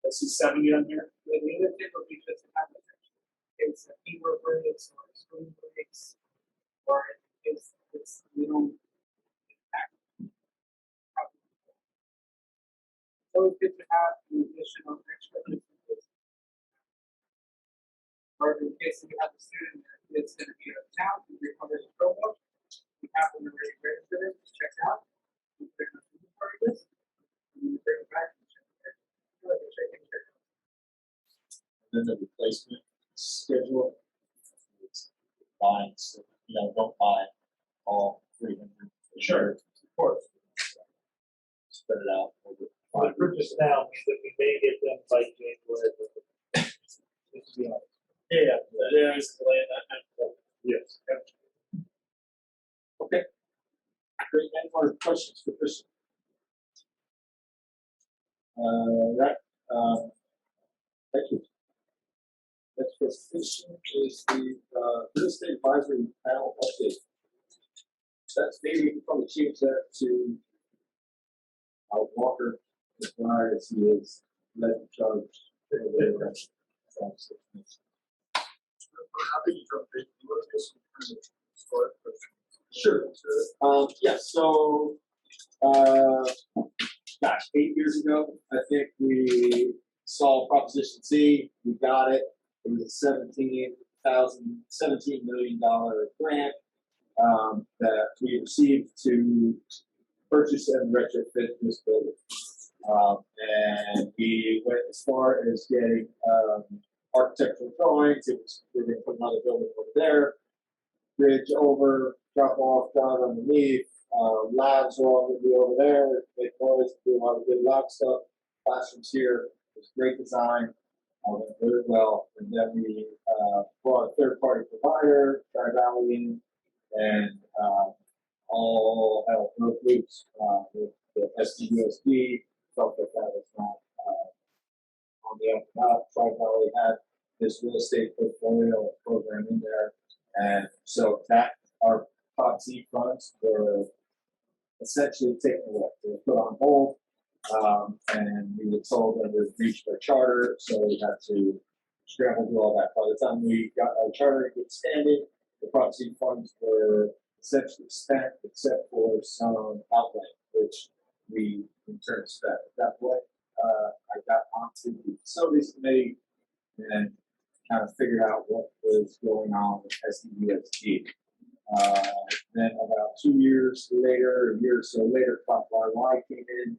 let's see, 70 on here. The other thing will be just how much it's a keyword breaks or screen breaks, or it's we don't. So it's good to have the additional extra. Or in case we have a student that's going to be out of town, we recover the promo. We have them already registered, just check out. We bring them to the party list, and we bring them back and check it. And then the replacement schedule. It's buying, so, don't buy all 300. Sure, of course. Spread it out over The purchase now means that we may get them by January. Just to be honest. Yeah. There is a delay in that. Yes. Okay. Great, any more questions for Chris? Thank you. Next presentation is the real estate advisory panel update. That's maybe we can probably change that to Walker, as he is led in charge. Sure. Yes, so, gosh, 8 years ago, I think we saw Proposition C, we got it. It was a $17 million grant that we received to purchase and retrofit this building. And we went as far as getting architectural drawings. We were going to put another building over there, bridge over, drop off, down underneath. Labs are all going to be over there. Make noise, do a lot of good lab stuff. Classrooms here. It's great design. Went really well. And then we brought a third-party provider, Tri Valley in, and all hell broke loose with the SDUSD. Felt that that was not on the up and up. Tri Valley had this real estate portfolio program in there, and so that our top Z funds were essentially taken away. They were put on hold, and we were told that we'd reached our charter, so we had to scramble through all that. By the time we got our charter in good standing, the prop Z funds were essentially spent, except for some outlay, which we in turn spent. At that point, I got onto the facilities committee and kind of figured out what was going on with SDUSD. Then about 2 years later, a year or so later, Prop YY came in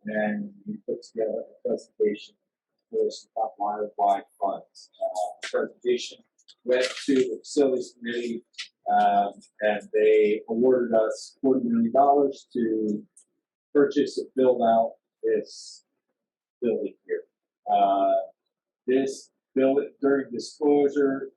and we put together a presentation for some Prop YY funds. Presentation went to the facilities committee and they awarded us $40 million to purchase and build out this building here. This building, during disclosure,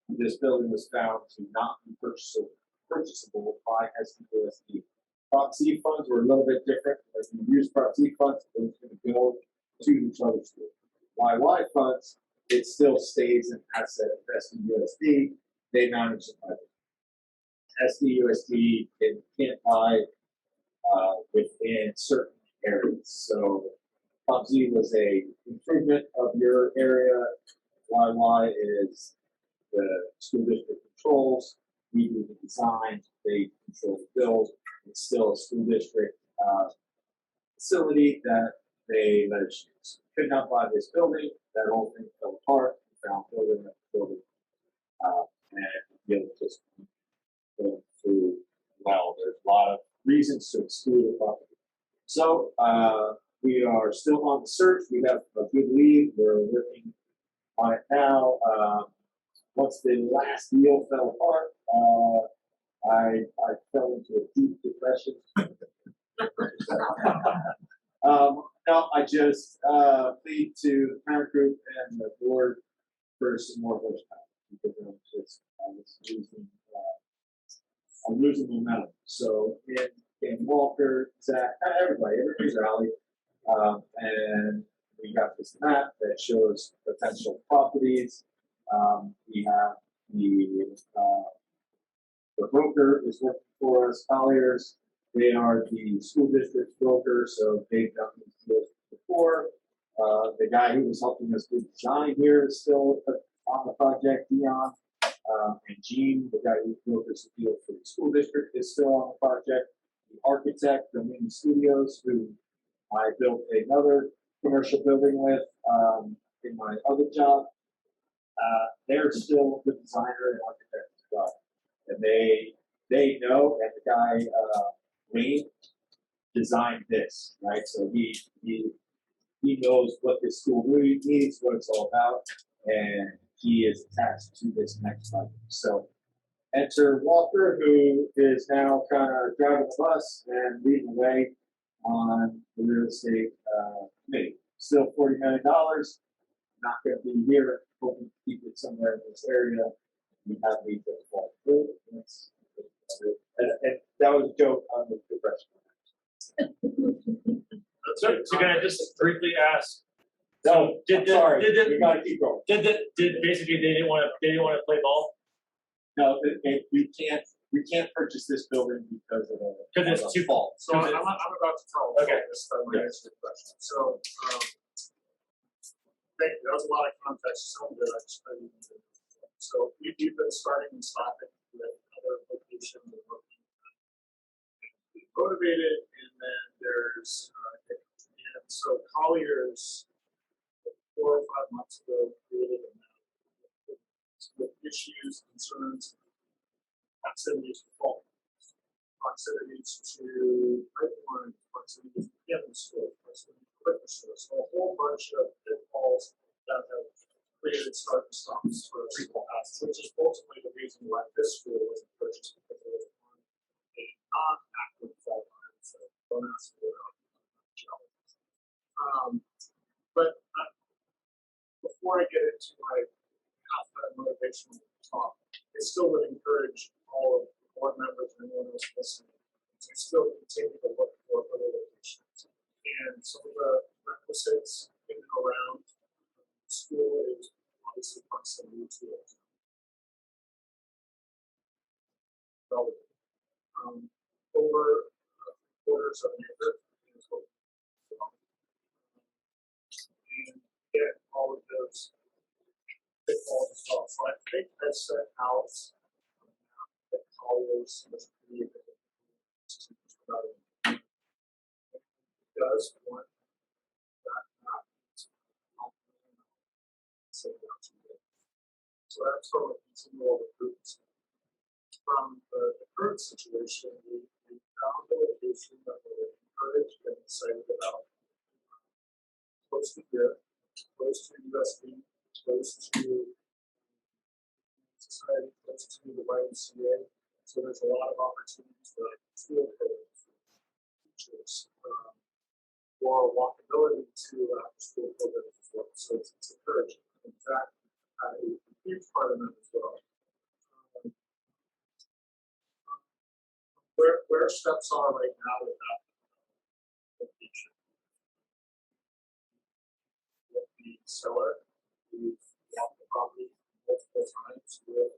this building was found to not be purchasable by SDUSD. Prop Z funds were a little bit different. As we use Prop Z funds, it was going to go to the charter school. YY funds, it still stays an asset of SDUSD. They manage the budget. SDUSD can't buy within certain areas. So PUBG was a improvement of your area. YY is the school district controls. We do the design, they control the build. It's still a school district facility that they let us use. Could not buy this building. That whole thing fell apart. We found building after building, and the deal just going through well. There's a lot of reasons to exclude the property. So we are still on the search. We have a good lead. We're working on it now. Once the last deal fell apart, I fell into a deep depression. No, I just plead to the parent group and the board for some more horsepower because I'm losing momentum. So in Walker, Zach, everybody's rallied, and we got this map that shows potential properties. We have the broker is working for us, Colliers. They are the school district broker, so they've done these deals before. The guy who was helping us do design here is still on the project, Dion. And Gene, the guy who built this deal for the school district, is still on the project. The architect, Dominion Studios, who I built another commercial building with in my other job, they're still the designer and architect as well. And they know, and the guy Wayne designed this, right? So he knows what this school really needs, what it's all about, and he is attached to this next project. So enter Walker, who is now kind of driving the bus and leading the way on the real estate committee. Still $40 million. Not going to be here. Hoping to keep it somewhere in this area. We have these that fall through. And that was a joke on the depression. So can I just briefly ask? No, sorry. We got to keep going. Did basically they didn't want to play ball? No, we can't purchase this building because of it's too fall. So I'm about to tell Okay. this, but I'm going to answer your question. So, thank you. That was a lot of context. Some of it I just couldn't even. So we've been starting and stopping with other locations and looking motivated, and then there's and so Colliers 4 or 5 months ago created a map with issues, concerns, proximities to fault, proximities to pipeline, proximities to campus stores, proximities to liquor stores. So a whole bunch of pitfalls that have created start and stops for recall assets, which is ultimately the reason why this school was purchased, because it was on a non-active fault line. So don't ask me about challenges. But before I get into my half that motivational talk, I still would encourage all of the board members and anyone else listening to still continue to look for other locations. And some of the requisites in and around the school is obviously proximity to it. Over 3/4 of an acre is what we want. And get all of those pitfalls as well. So I think I set out that Colliers was created to does want that not to say that to you. So that's from a continual recruitment. From the current situation, we found a location that we're encouraged and excited about. Close to here, close to USB, close to society, close to the YMCA. So there's a lot of opportunities for tool programs, teachers, or walkability to school programs as well. So it's encouraging. In fact, a huge part of that as well. Where steps are right now with that location. With the seller, we've walked the property multiple times with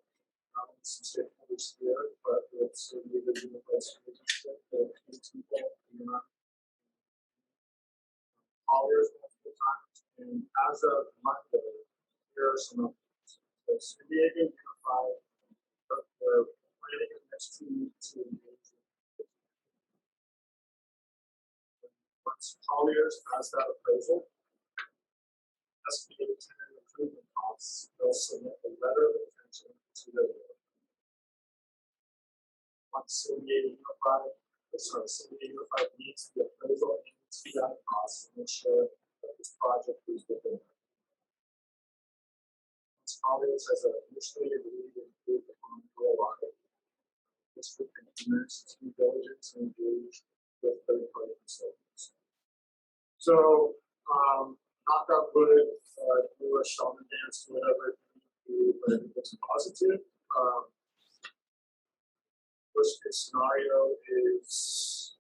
some stakeholders here, but with some updates. So San Diego Unified, they're planning in the next 2 weeks to engage. Once Colliers has that appraisal, estimated tenant improvement costs, they'll submit a letter of intention to the board. Once San Diego Unified meets the appraisal and its feedback costs, and ensure that this project is within. Once Colliers has initially agreed to improve upon the rollout, this would commence due diligence and engage with third-party consultants. So, knock on wood, do a shaman dance, whatever you do, but I think it's positive. Worst case scenario is,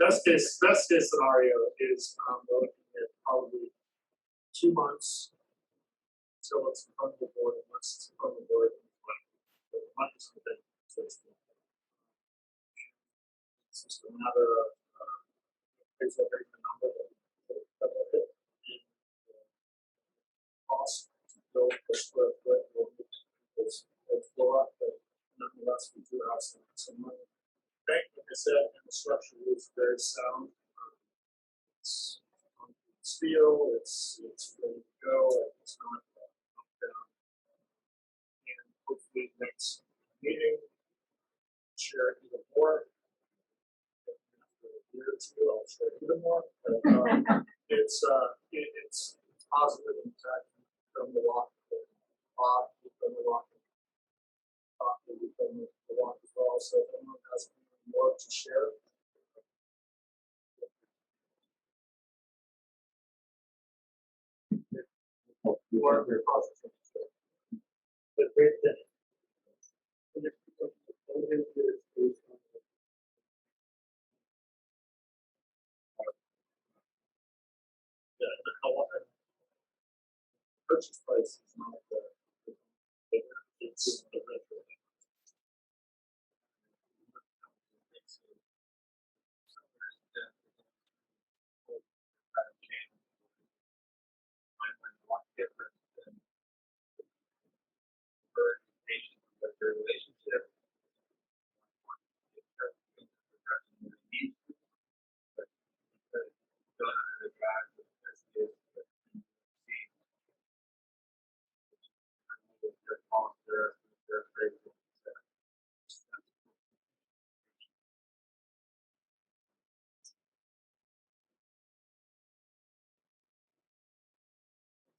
best case scenario is, we're looking at probably 2 months until it's in front of the board, and once it's in front of the board, the money's been fixed. It's just a matter of, here's a very good number that it, and cost to build the square foot will go up, but nonetheless, we do have some money. Bank, like I said, and the structure is very sound. It's steel, it's ready to go, and it's not up down. And hopefully next meeting, share even more. After a year or two, I'll share even more. But, it's positive impact from the walk. Bob, from the walk. We've done the walk as well. So if anyone has more to share. More positive. The great thing. Purchase price is not it's the rental. Their relationship.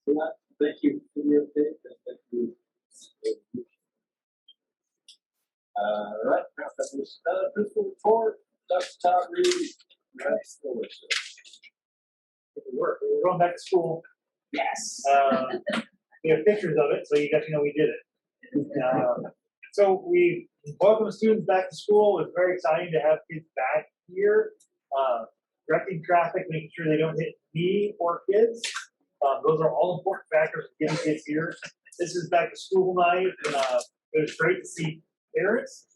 Yeah, thank you for your update, and thank you. Right, now that was principal report, Dr. Todd Reed, next forward. Work. We're going back to school. Yes. We have pictures of it, so you guys know we did it. So we welcome students back to school. It's very exciting to have kids back here, directing traffic, making sure they don't hit me or kids. Those are all important factors of getting kids here. This is back to school night. It was great to see parents.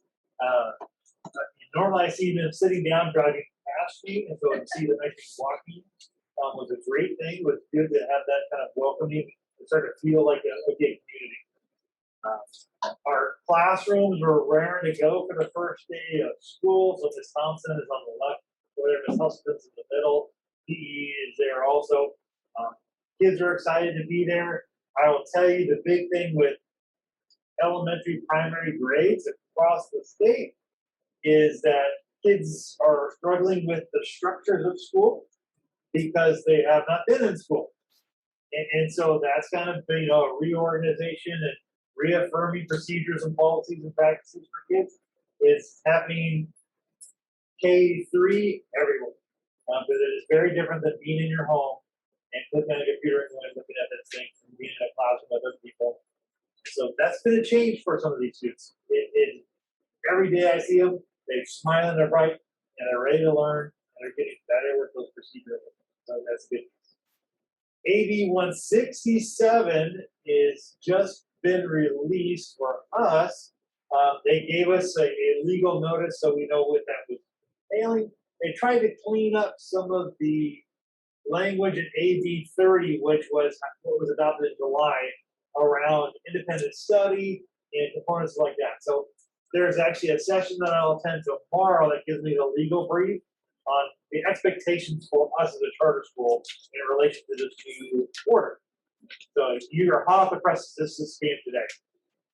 Normally I see them sitting down driving past me, and so to see them actually walking was a great thing. It was good to have that kind of welcoming, to start to feel like a gay community. Our classrooms were raring to go for the first day of school. So Miss Thompson is on the left, where Miss Huston's in the middle. PE is there also. Kids are excited to be there. I will tell you the big thing with elementary, primary grades across the state is that kids are struggling with the structures of school because they have not been in school. And so that's kind of, a reorganization and reaffirming procedures and policies and practices for kids is happening K-3 everywhere. Because it is very different than being in your home and clicking on a computer and looking at this thing and being in a classroom with other people. So that's been a change for some of these students. Every day I see them, they smile and they're bright and they're ready to learn and they're getting better with those procedures. So that's good. AB 167 is just been released for us. They gave us a legal notice so we know what that was failing. They tried to clean up some of the language in AB 30, which was what was adopted in July around independent study and components like that. So there's actually a session that I'll attend tomorrow that gives me the legal brief on the expectations for us as a charter school in relation to this new order. So you're hot off the presses. This came today.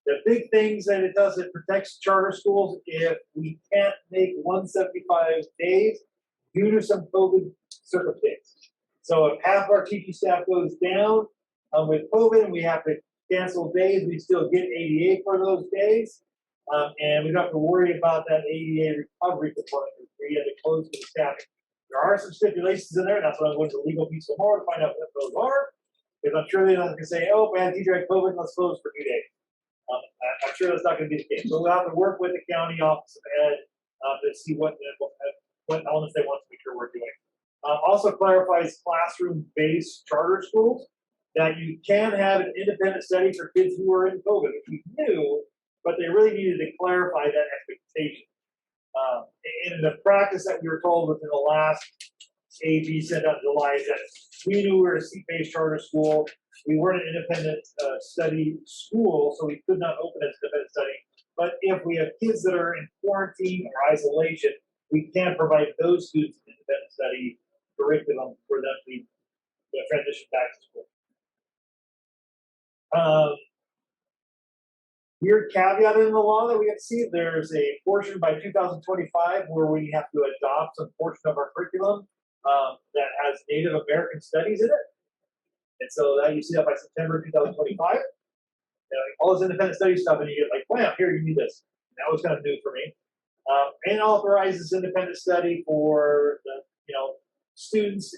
The big things that it does, it protects charter schools if we can't make 175 days due to some COVID circumstance. So if half our teaching staff goes down with COVID and we have to cancel days, we still get ADA for those days. And we don't have to worry about that ADA recovery component because we had to close for the staffing. There are some stipulations in there, and that's what I'm going to the legal piece tomorrow to find out what those are. Because I'm sure they're not going to say, oh, man, teacher had COVID, let's close for 2 days. I'm sure that's not going to be the case. So we'll have to work with the county office of ed to see what elements they want to make sure we're doing. Also clarifies classroom-based charter schools that you can have an independent study for kids who are in COVID, which we knew, but they really needed to clarify that expectation. And the practice that we were told within the last AB sent out in July is that we knew we were a seat-based charter school. We weren't an independent study school, so we could not open as independent study. But if we have kids that are in quarantine or isolation, we can provide those students an independent study curriculum for them to transition back to school. Weird caveat in the law that we have to see, there's a portion by 2025 where we have to adopt some portion of our curriculum that has Native American studies in it. And so that you see that by September 2025. All this independent study stuff, and you get like, wow, here, you need this. And that was kind of new for me. And authorizes independent study for the, students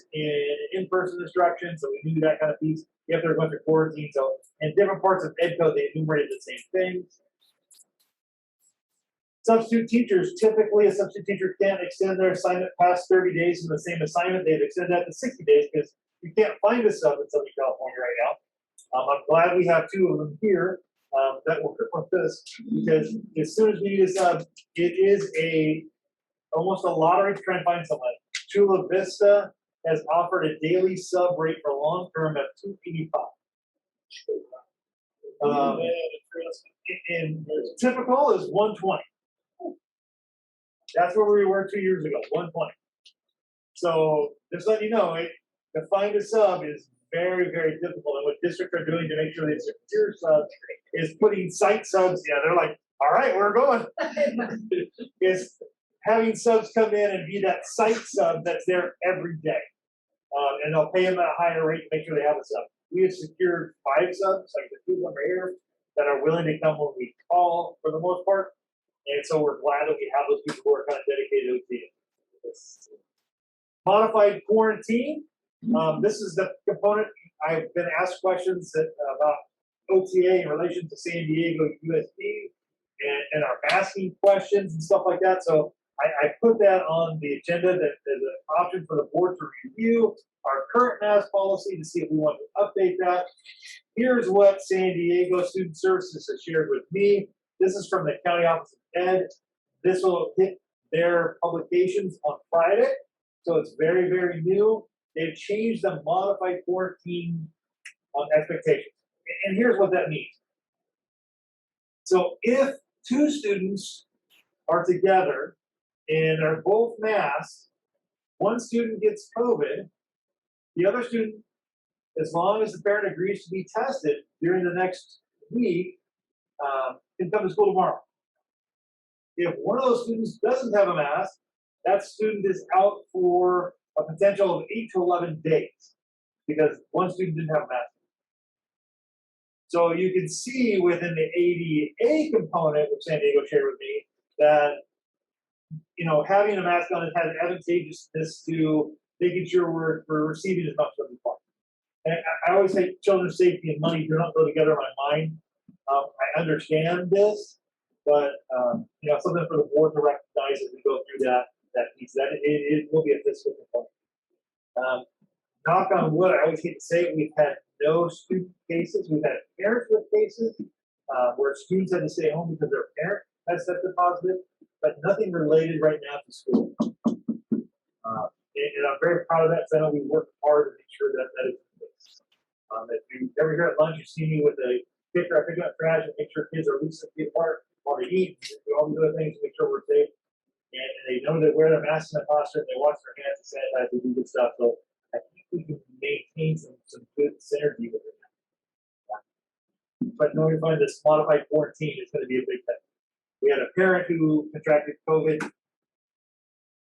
in-person instruction. So we knew that kind of piece. If they're going through quarantine, so in different parts of Ed Code, they enumerated the same things. Substitute teachers, typically a substitute teacher can't extend their assignment past 30 days in the same assignment. They've extended that to 60 days because you can't find a sub in Southern California right now. I'm glad we have two of them here that will work with this, because as soon as we need a sub, it is almost a lottery to try and find someone. Chula Vista has offered a daily sub rate for long term at $285. And typical is 120. That's where we were 2 years ago, 120. So just letting you know, to find a sub is very, very difficult. And what districts are doing to make sure they secure subs is putting site subs. Yeah, they're like, all right, we're going. Is having subs come in and be that site sub that's there every day. And they'll pay them at a higher rate to make sure they have a sub. We have secured 5 subs, like the 2 of them right here, that are willing to come when we call for the most part. And so we're glad that we have those people who are kind of dedicated to this. Modified quarantine. This is the component. I've been asked questions about OTA in relation to San Diego USD and our masking questions and stuff like that. So I put that on the agenda that there's an option for the board to review our current mask policy to see if we want to update that. Here's what San Diego Student Services has shared with me. This is from the County Office of Ed. This will hit their publications on Friday. So it's very, very new. They've changed the modified quarantine expectations. And here's what that means. So if 2 students are together and they're both masked, one student gets COVID, the other student, as long as the parent agrees to be tested during the next week, can come to school tomorrow. If one of those students doesn't have a mask, that student is out for a potential of 8 to 11 days because one student didn't have a mask. So you can see within the ADA component, which San Diego shared with me, that having a mask on has advantageousness to making sure we're receiving as much as we can. And I always say children's safety and money do not go together in my mind. I understand this, but something for the board to recognize as we go through that piece. That it will be a fiscal component. Knock on wood, I always hate to say it, we've had no student cases. We've had parents with cases where students had to stay home because their parent has tested positive, but nothing related right now to school. and I'm very proud of that, because I know we worked hard to make sure that that is the case. If you ever here at lunch, you see me with a picker, I pick up trash and make sure kids are at least 6 feet apart while they eat, do all these other things to make sure we're safe. And they know that wear their masks in the classroom, they wash their hands and sanitize, they do good stuff. So I think we can maintain some good synergy with it. But notifying this modified quarantine is going to be a big thing. We had a parent who contracted COVID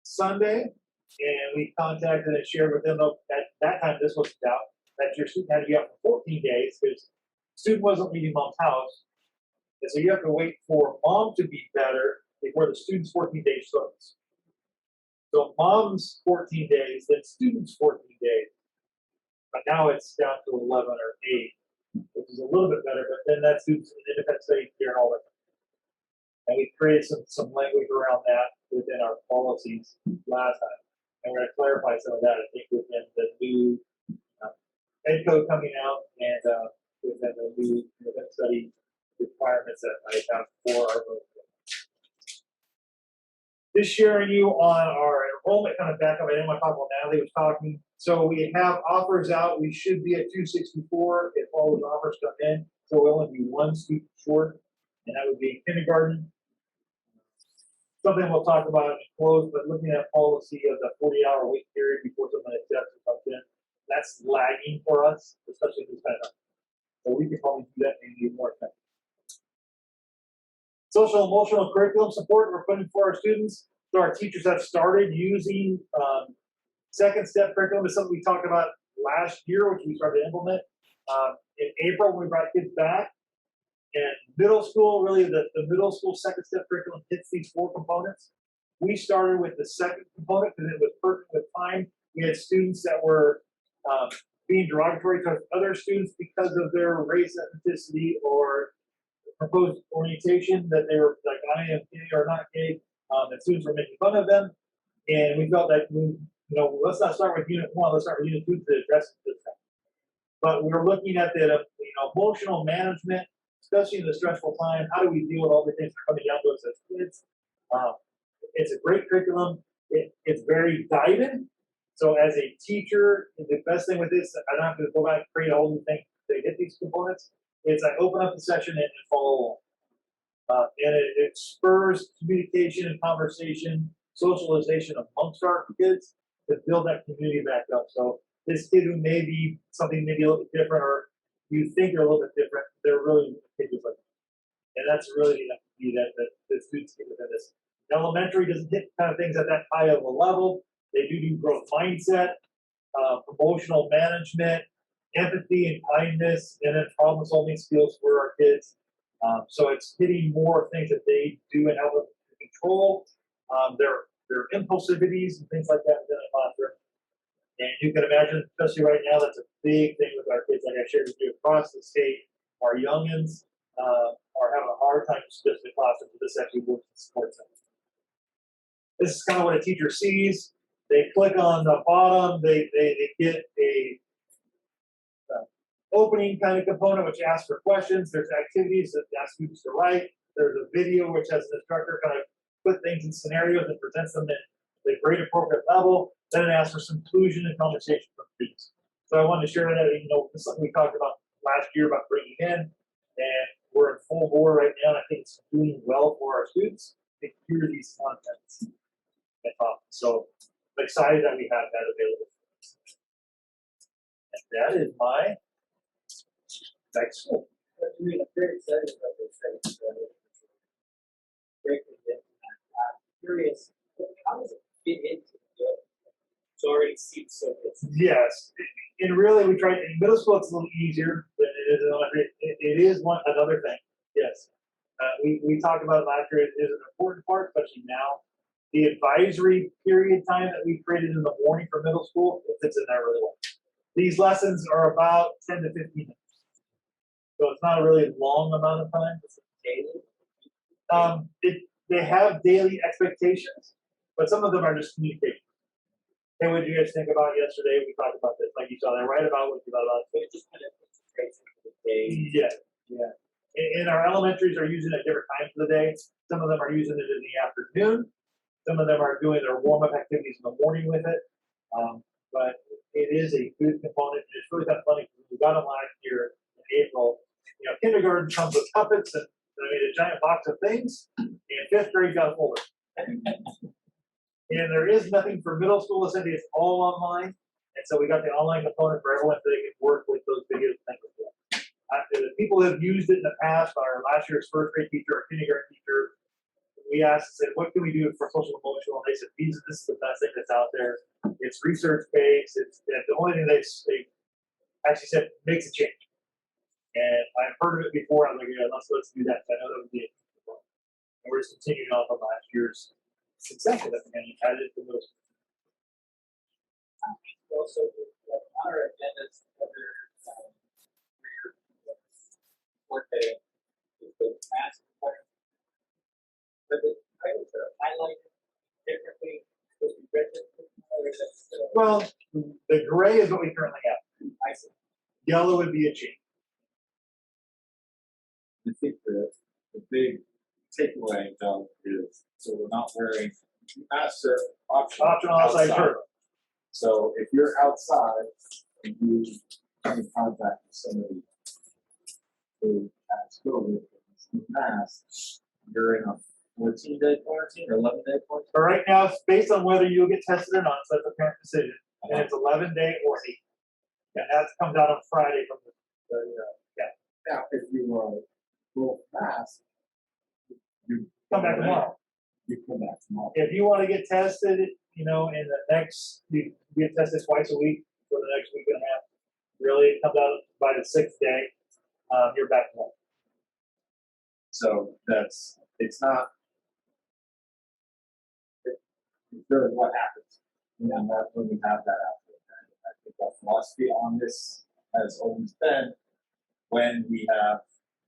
Sunday, and we contacted and shared with them at that time this was out that your student had to be out for 14 days because student wasn't leaving mom's house. And so you have to wait for mom to be better before the student's 14 days starts. So mom's 14 days, then student's 14 days. But now it's down to 11 or 8, which is a little bit better, but then that student's an independent study care and all that. And we created some language around that within our policies last time. And we're going to clarify some of that, I think, within the new ed code coming out and within the new independent study requirements that I have for our vote. Just sharing you on our enrollment kind of backup. I didn't want to talk about Natalie was talking. So we have offers out. We should be at 264 if all those offers come in. So we'll only be one student short, and that would be kindergarten. Something we'll talk about in close, but looking at policy of the 40-hour wait period before someone accepts or comes in, that's lagging for us, especially this kind of time. So we can probably do that maybe more time. Social emotional curriculum support we're putting for our students. So our teachers have started using second step curriculum. Is something we talked about last year, which we started to implement. In April, when we brought kids back. And middle school, really the middle school second step curriculum hits these 4 components. We started with the second component because it was perfect with time. We had students that were being derogatory towards other students because of their race, ethnicity, or proposed orientation, that they were like, I am gay or not gay, and students were making fun of them. And we felt that, let's not start with unit 1, let's start with unit 2 to address this. But we were looking at the emotional management, especially in the stressful time. How do we deal with all the things that are coming down to us as kids? It's a great curriculum. It's very guided. So as a teacher, the best thing with this, I don't have to go back and create a whole new thing to hit these components. Is I open up the session and follow along. And it spurs communication and conversation, socialization amongst our kids to build that community back up. So this kid who may be something maybe a little bit different, or you think they're a little bit different, they're really kids like that. And that's really the key that the students get within this. Elementary doesn't hit kind of things at that high of a level. They do growth mindset, emotional management, empathy and kindness, and then problem solving skills for our kids. So it's hitting more things that they do and help them control their impulsivities and things like that within a classroom. And you can imagine, especially right now, that's a big thing with our kids, like I shared with you across the state. Our youngins are having a hard time switching the classroom, but this actually works and supports them. This is kind of what a teacher sees. They click on the bottom, they get a opening kind of component which asks for questions. There's activities that ask students to write. There's a video which has an instructor kind of put things in scenarios and presents them at the grade appropriate level. Then it asks for some inclusion and conversation from students. So I wanted to share that, this is something we talked about last year about bringing in, and we're in full bore right now, and I think it's doing well for our students to hear these contents. So I'm excited that we have that available. And that is my next school. I'm very excited about this thing. Great thing. I'm curious, how does it fit into the it's already seems so good? Yes, and really we tried. In middle school, it's a little easier than it is in elementary. It is another thing. Yes, we talked about it last year. It is an important part, especially now. The advisory period time that we created in the morning for middle school, it fits in there really well. These lessons are about 10 to 15 minutes. So it's not a really long amount of time. It's daily. They have daily expectations, but some of them are just communication. Hey, what did you guys think about yesterday? We talked about this, like you saw there, right about what you thought about. So it just kind of integrates into the day. Yeah. And our elementaries are using it at different times of the day. Some of them are using it in the afternoon. Some of them are doing their warm-up activities in the morning with it. But it is a good component, and it's really kind of funny, because we got them last year in April. You know, kindergarten comes with puppets and, I mean, a giant box of things, and fifth grade got a folder. And there is nothing for middle school, essentially, it's all online, and so we got the online component for everyone, so they can work with those videos and things like that. The people that have used it in the past, our last year's first grade teacher, our kindergarten teacher, we asked and said, what can we do for social emotional? And they said, this is the best thing that's out there. It's research based. It's the only thing they actually said makes a change. And I've heard of it before. I'm like, yeah, let's do that. I know that would be it. And we're just continuing on from last year's success with it, and added it to those. Also, on our agendas, other work day is the mask requirement. But the items that are highlighted differently, supposed to be registered, or is that, Well, the gray is what we currently have. I see. Yellow would be a change. I think the big takeaway though is, so we're not wearing masks are Optional outside shirt. So if you're outside and you come in contact with somebody who has COVID with masks, you're in a 14-day quarantine or 11-day quarantine. But right now, it's based on whether you'll get tested or not, so that's a parent decision. And it's 11-day or 8. And that comes out on Friday from the Now, if you full mask, you come back tomorrow. You come back tomorrow. If you want to get tested, you know, in the next, you get tested twice a week for the next week and a half. Really, it comes out by the 6th day, you're back to normal. So it's not, it's really what happens when we have that after. And I think our philosophy on this has always been, when we have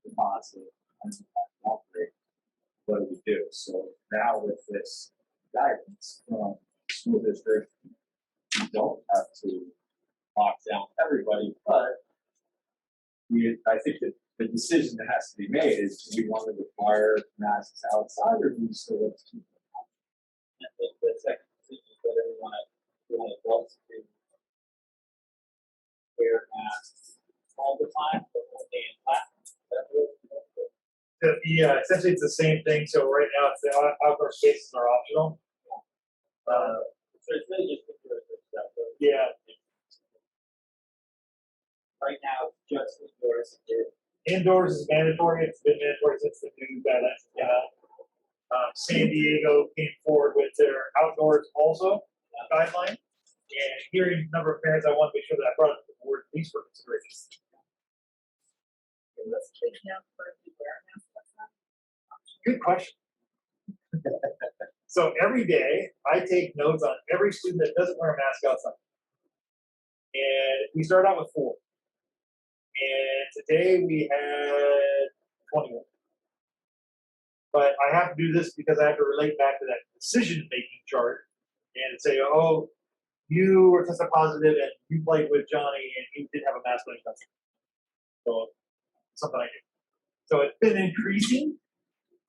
the positive and we have an outbreak, what do we do? So now with this guidance from the school district, we don't have to lock down everybody, but I think that the decision that has to be made is, do we want to require masks outside, or do we still want to keep them out? And the second decision is whether we want adults to wear masks all the time or only in classes. Yeah, essentially it's the same thing. So right now, it's the outdoor spaces are optional. So it's really just picture stuff. Yeah. Right now, it's just indoors. Indoors is mandatory. It's been mandatory since the new guidelines came out. San Diego came forward with their outdoors also guideline. And hearing a number of parents, I want to make sure that I brought it to the board, at least for consideration. Good question. So every day, I take notes on every student that doesn't wear a mask outside. And we start out with 4. And today we had 21. But I have to do this because I have to relate back to that decision-making chart and say, oh, you were tested positive and you played with Johnny and he didn't have a mask on his testing. So something I do. So it's been increasing,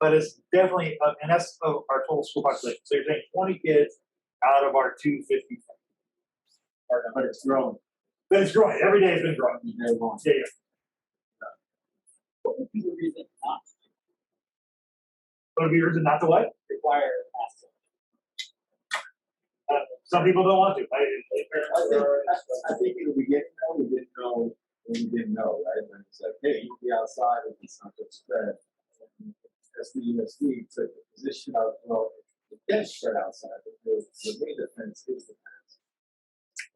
but it's definitely, and that's of our total school population. So you're saying 20 kids out of our 250. But it's growing. But it's growing. Every day it's been growing. Very long. Yeah. What would be the reason not to What would be a reason not to what? require masks? Some people don't want to. I think in the beginning, we didn't know when we didn't know, right? When it's like, hey, you can be outside and it's not going to spread. SBUSD took the position of, well, it can spread outside, but the main defense is the mask.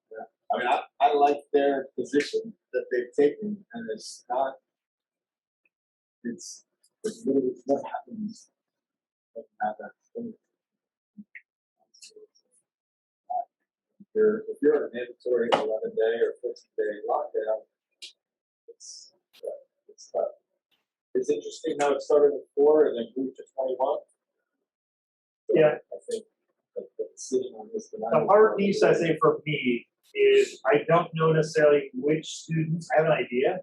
Yeah. I mean, I like their position that they've taken, and it's not, it's literally what happens when you have that thing. If you're on a mandatory 11-day or 15-day lockdown, it's tough. It's interesting how it started with 4 and then grew to 21. So Yeah. I think the decision on this tonight. The hard piece, I say, for me is I don't know necessarily which students, I have an idea,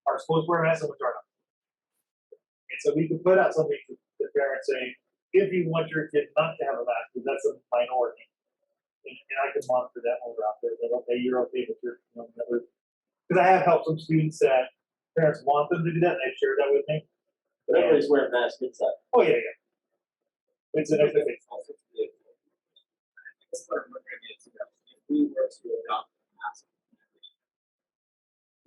are supposed to wear masks and which are not. And so we could put out something to the parents saying, if you want your kid not to have a mask, because that's a minority, And I can monitor that when we're out there, that, okay, you're okay with your, you know, whatever. Because I have helped some students that parents want them to do that, and they've shared that with me. But everybody's wearing masks inside. Oh, yeah, yeah. It's an extra thing. That's what I'm looking at, is that if we were to adopt a mask mandate,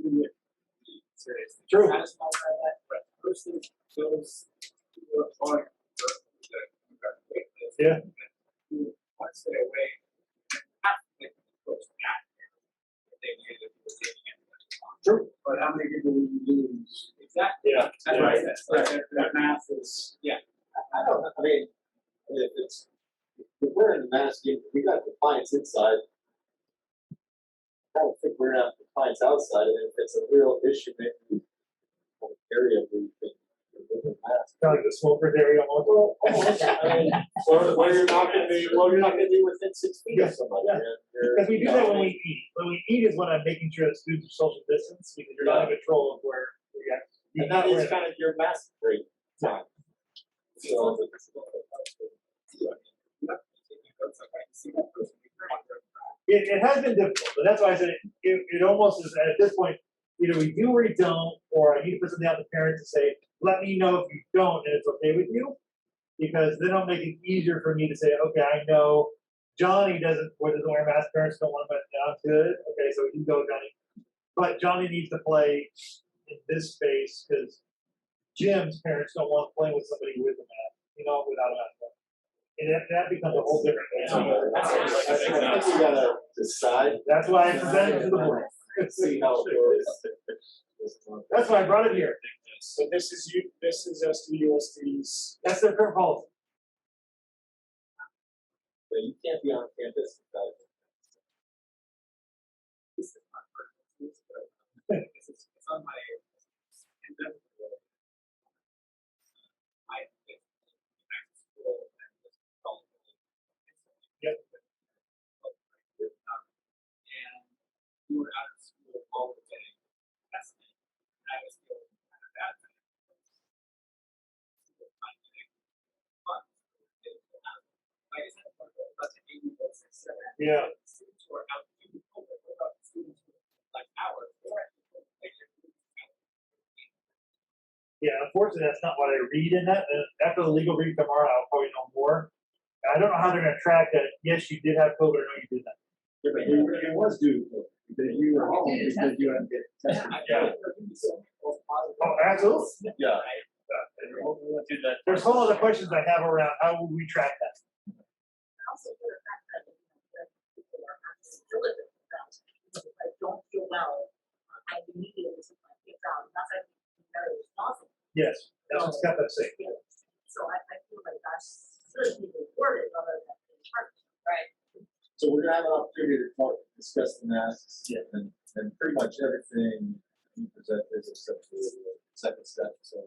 we would be seriously True. satisfied by that, but versus those who are applying for the wait list. Yeah. Who want to stay away, have to make the close back if they knew that we were taking it. True. But how many people will you lose? Exactly. Yeah. That's Yeah. right. That's That math is. I don't, I mean, if it's, if we're in the mask, we got compliance inside. I don't think we're gonna have compliance outside, and if it's a real issue, maybe we have an area where you can remove the mask. Kind of like the smoker area almost. I mean, or where you're not gonna be, well, you're not gonna be within 6 feet of somebody. Yeah. Because we do that when we eat. When we eat is when I'm making sure that students are social distance, because you're not in control of where you're at. And that is kind of your mask break time. So, It has been difficult, but that's why I said it almost is at this point, either we do or we don't, or I need to put something out to parents to say, let me know if you don't and it's okay with you. Because then it'll make it easier for me to say, okay, I know Johnny doesn't wear a mask, parents don't want to let down, good. Okay, so you go, Johnny. But Johnny needs to play in this space because Jim's parents don't want to play with somebody with a mask, without a mask. And that becomes a whole different thing. I think we gotta decide. That's why I presented it to the board. See how it goes. That's why I brought it here. So this is SDUSD's. That's their current policy. But you can't be on campus without. It's on my agenda. I think back to school and just Yep. and we were out of school all the day. That's me. I was feeling kind of bad. Like I said, about the 80 books and stuff. Yeah. Students who are out doing homework, what about students who like hours? They're actually like Yeah, unfortunately, that's not what I read in that. And after the legal read tomorrow, I'll probably know more. And I don't know how they're going to track that. Yes, you did have COVID, or no, you did not. Yeah, but it was due to because you were home because you had to get tested. Yeah. Oh, absolutely. Yeah. There's whole other questions I have around how will we track that. Also, for the fact that, people are not diligent about, if I don't feel well, I immediately send my kids out, and that's, I think, very responsible. Yes, that's what's got that safe. So I feel like that should be rewarded rather than being punished. Right. So we're gonna have an opportunity to discuss the masks, and pretty much everything you present is except for the second step. So,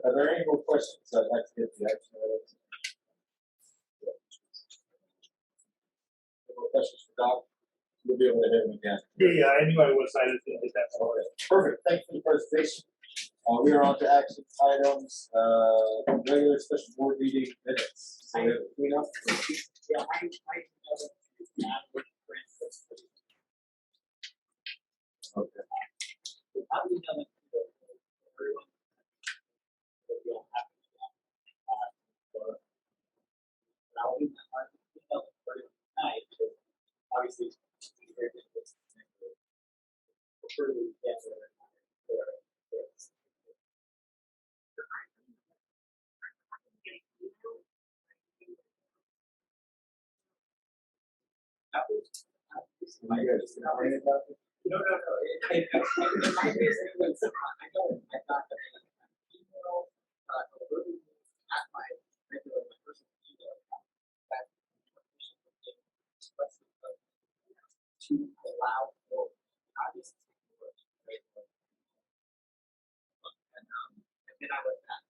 are there any more questions? I'd like to get the action items. Any more questions for Doc? We'll be able to hit him again. Yeah, I knew I was. I just didn't get that far. Perfect. Thank you for the presentation. We are on to action items. Regular special board meeting minutes. So we have a cleanup. Yeah, I Okay. how do we know that everyone we don't have to do that? I'll leave that part for tonight, because obviously it's very difficult to truly get where that was my No. In my case, it was, I know, I thought that email, alerted me at my regular, my personal email account, that information was being expressed to allow for obviously work, right? And then I went back.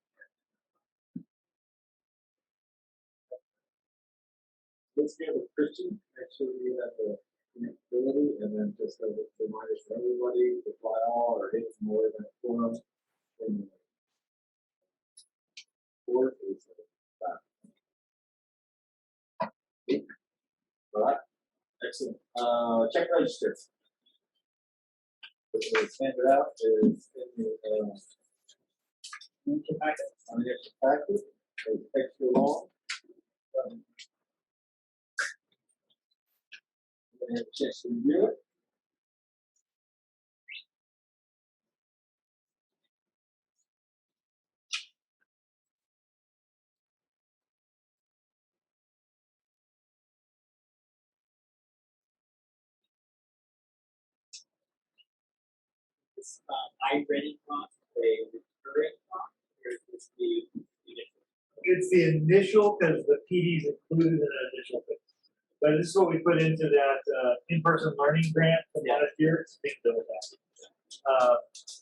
Let's get with Christian, make sure we have the connectivity, and then just a reminder for everybody, to fly all or hit more than a forum. And fourth is all right. excellent. Check register. Stand it out is in the, extra packet, on the extra packet, it's extra long. Have a chance to review it. This, I-ready cost, a recurring cost, or is this the initial? It's the initial, because the PD is included in the initial fee. But this is what we put into that, in-person learning grant from last year, it's big deal with that.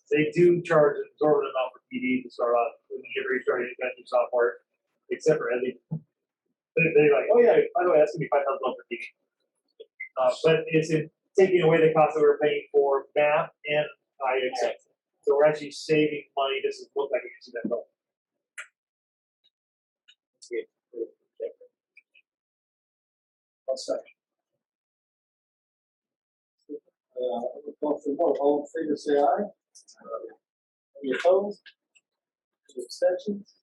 They do charge an exorbitant amount for PD to start off, when you get restarted, you got new software, except for Eddie. They're like, oh yeah, by the way, that's gonna be $5,000 for PD. But it's in taking away the cost that we're paying for math and IXA. So we're actually saving money, this is look like a using that bill. One second. Call for vote. All in favor, say aye. Any opposed? Any abstentions?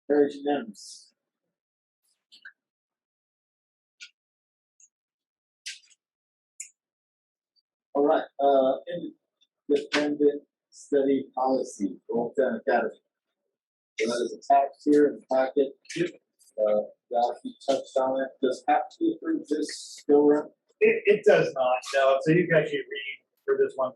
Carries unanimous. All right, independent study policy, Oakland Academy. So that is attached here in the packet. Ralph, you touched on it. Does have to be approved this go around? It does not, no, so you can actually read for this one.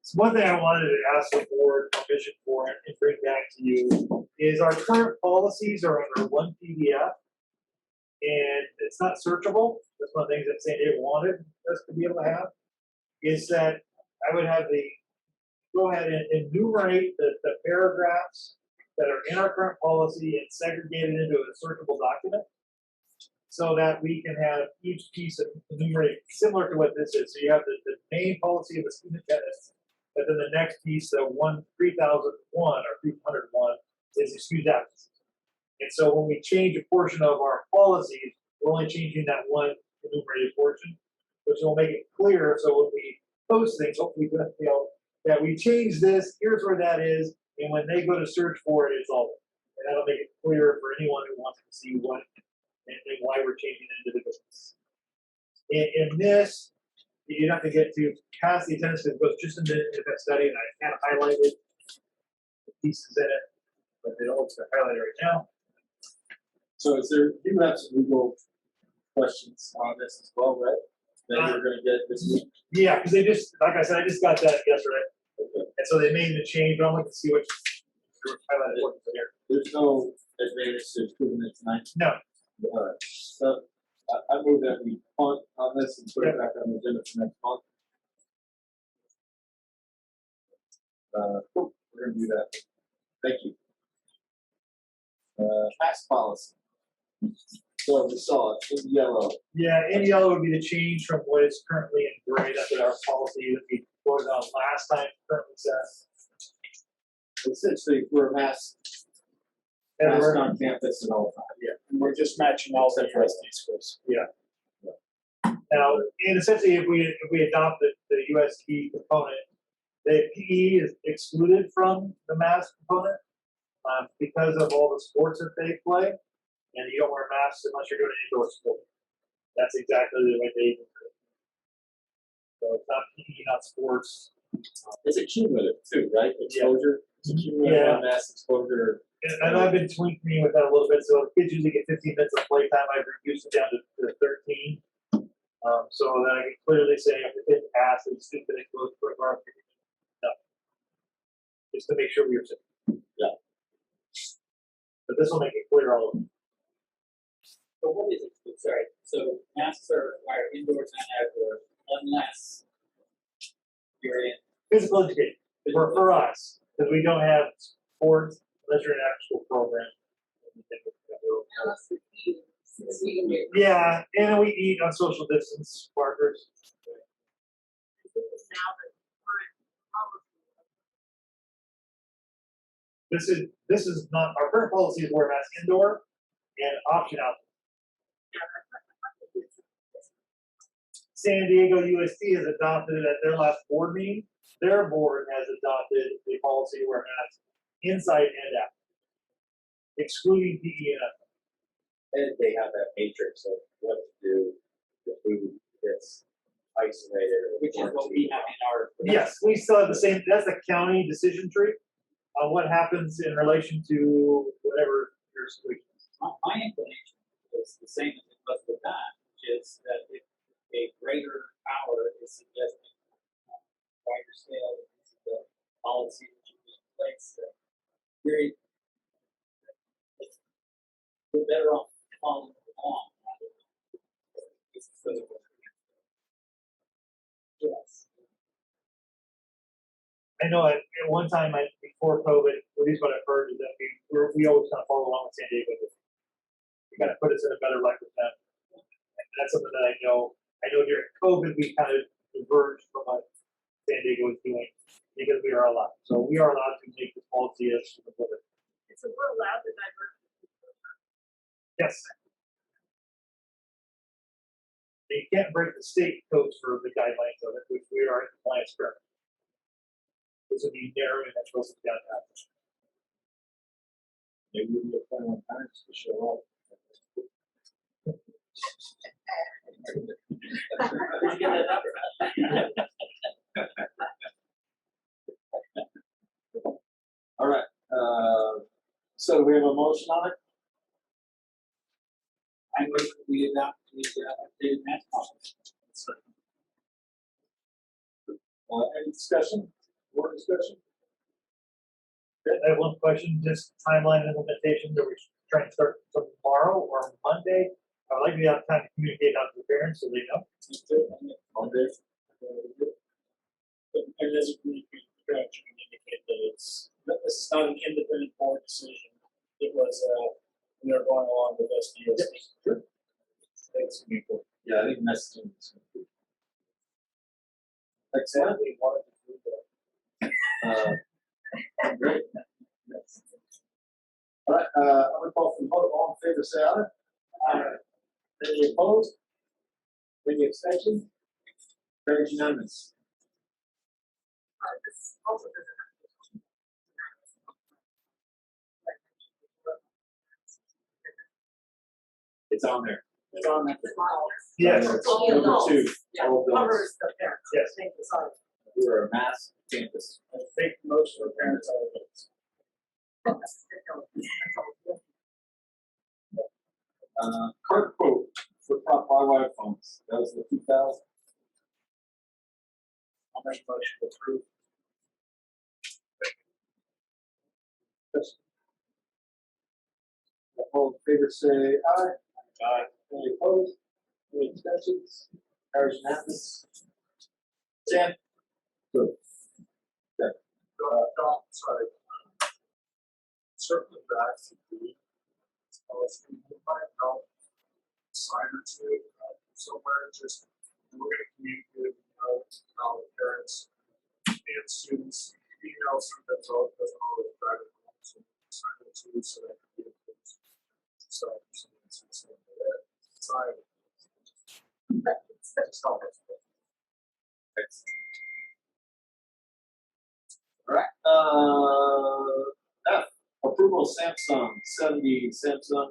It's one thing I wanted to ask the board permission for and bring back to you is our current policies are under one PDF. And it's not searchable. That's one of the things that San Diego wanted us to be able to have. Is that I would have the go ahead and enumerate the paragraphs that are in our current policy and segregate it into a searchable document so that we can have each piece enumerated similar to what this is. So you have the main policy of the student tennis, but then the next piece, the 3001 or 301 is excused absence. And so when we change a portion of our policies, we're only changing that one enumerated portion, which will make it clear. So when we post things, hopefully, that we change this, here's where that is, and when they go to search for it, it's all there. And that'll make it clear for anyone who wants to see what and why we're changing it into the business. In this, you have to get to pass the attendance because it goes just into that study, and I kind of highlighted the pieces in it, but they don't look to highlight it right now. So is there, you have some legal questions on this as well, right? That you're gonna get this week? Yeah, because they just, like I said, I just got that yesterday. Okay. And so they made the change, but I'm looking to see which highlighted what's in here. There's no advantage to approving it tonight? No. All right, so I move that we punt on this and put it back on the agenda for next month. Cool, we're gonna do that. Thank you. Tax policy. So we saw it in yellow. Yeah, in yellow would be the change from what is currently in gray. That's what our policy that we voted on last time currently says. Essentially, we're mask on campus at all times. Yeah, and we're just matching all the USD schools. Yeah. Now, and essentially, if we adopt the USD component, the PE is excluded from the mask component because of all the sports that they play, and you don't wear masks unless you're doing an indoor sport. That's exactly the way they do it. So it's not PE, not sports. It's a cumulative too, right? Exposure. It's a cumulative on mask exposure. And I've been tweaking with that a little bit. So kids usually get 15 minutes of playtime. I've reduced it down to 13. So that I can clearly say if the kid passed, it's stupid, it goes for a bar. No. Just to make sure we are safe. Yeah. But this will make it clear all over. So what is it? Sorry. So masks are required indoors and outdoors unless you're in Physical education for us, because we don't have sports unless you're in an actual program. Unless it's you, since we can do. Yeah, and we eat on social distance markers. This is now the current policy. This is not our current policy is wear mask indoor and option out. San Diego USD has adopted it at their last board meeting. Their board has adopted a policy where masks inside and out, excluding PE and F. And they have that matrix of what to do if who gets isolated. Which is what we have in our. Yes, we still have the same, that's the county decision tree on what happens in relation to whatever your situation is. My inclination is the same as it was with that, which is that if a greater power is suggesting wider scale, this is the policy that should be in place, that you're better off following along. Rather than this is sort of what yes. I know at one time, before COVID, at least what I've heard is that we always kind of follow along with San Diego. We kind of put us in a better light with them. And that's something that I know during COVID, we kind of diverged from what San Diego is doing because we are allowed. So we are allowed to make this policy as supported. So we're allowed to divert. Yes. You can't break the state codes for the guidelines of it, which we are in compliance currently. This would be narrowing that close to downtown. Maybe we will plan on parents to show up. All right, so we have a motion on it? I move that we adopt the updated math policy. Any discussion? More discussion? I have one question, just timeline implementation, are we trying to start tomorrow or Monday? I'd like to have time to communicate out to the parents so they know. Monday. And as a group, we can indicate that this is not an independent board decision. It was, we are going along with SDS. Sure. Thanks, people. Yeah, I think messaging is good. Excellent. We wanted to do that. Great. All right, I'm gonna call for the vote. All in favor, say aye. Aye. Any opposed? Any abstentions? Carries unanimous. This also doesn't. It's on there. It's on that. Yes. It's All the number adults. 2. Yeah, all adults. covers the parents. Yes. Thank you, sorry. We are a mass campus. I think most of our parents are adults. Card quote for prop Wi-Fi phones. That was the 2000. I'll make a motion to approve. All in favor, say aye. Aye. Any opposed? Any abstentions? Carries unanimous. Sam? Good. Sorry. Circling back to the policy, you might know, sign or two, somewhere, just, we're gonna communicate, how the parents and students, emails, that's all, doesn't always drive it home, so sign or two, so that can be approved. So, sign. Just help us. All right, F, approval of Samsung 70 Samsung,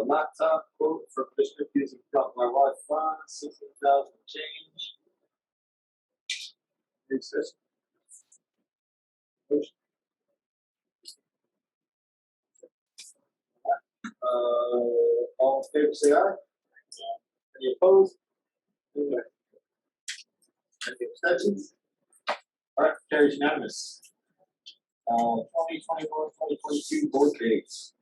laptop quote for district using Drop My Wi-Fi, 16,000 change. Exists. Motion. All in favor, say aye. Any opposed? Any abstentions? All right, carries unanimous. 2021, 2022 board dates.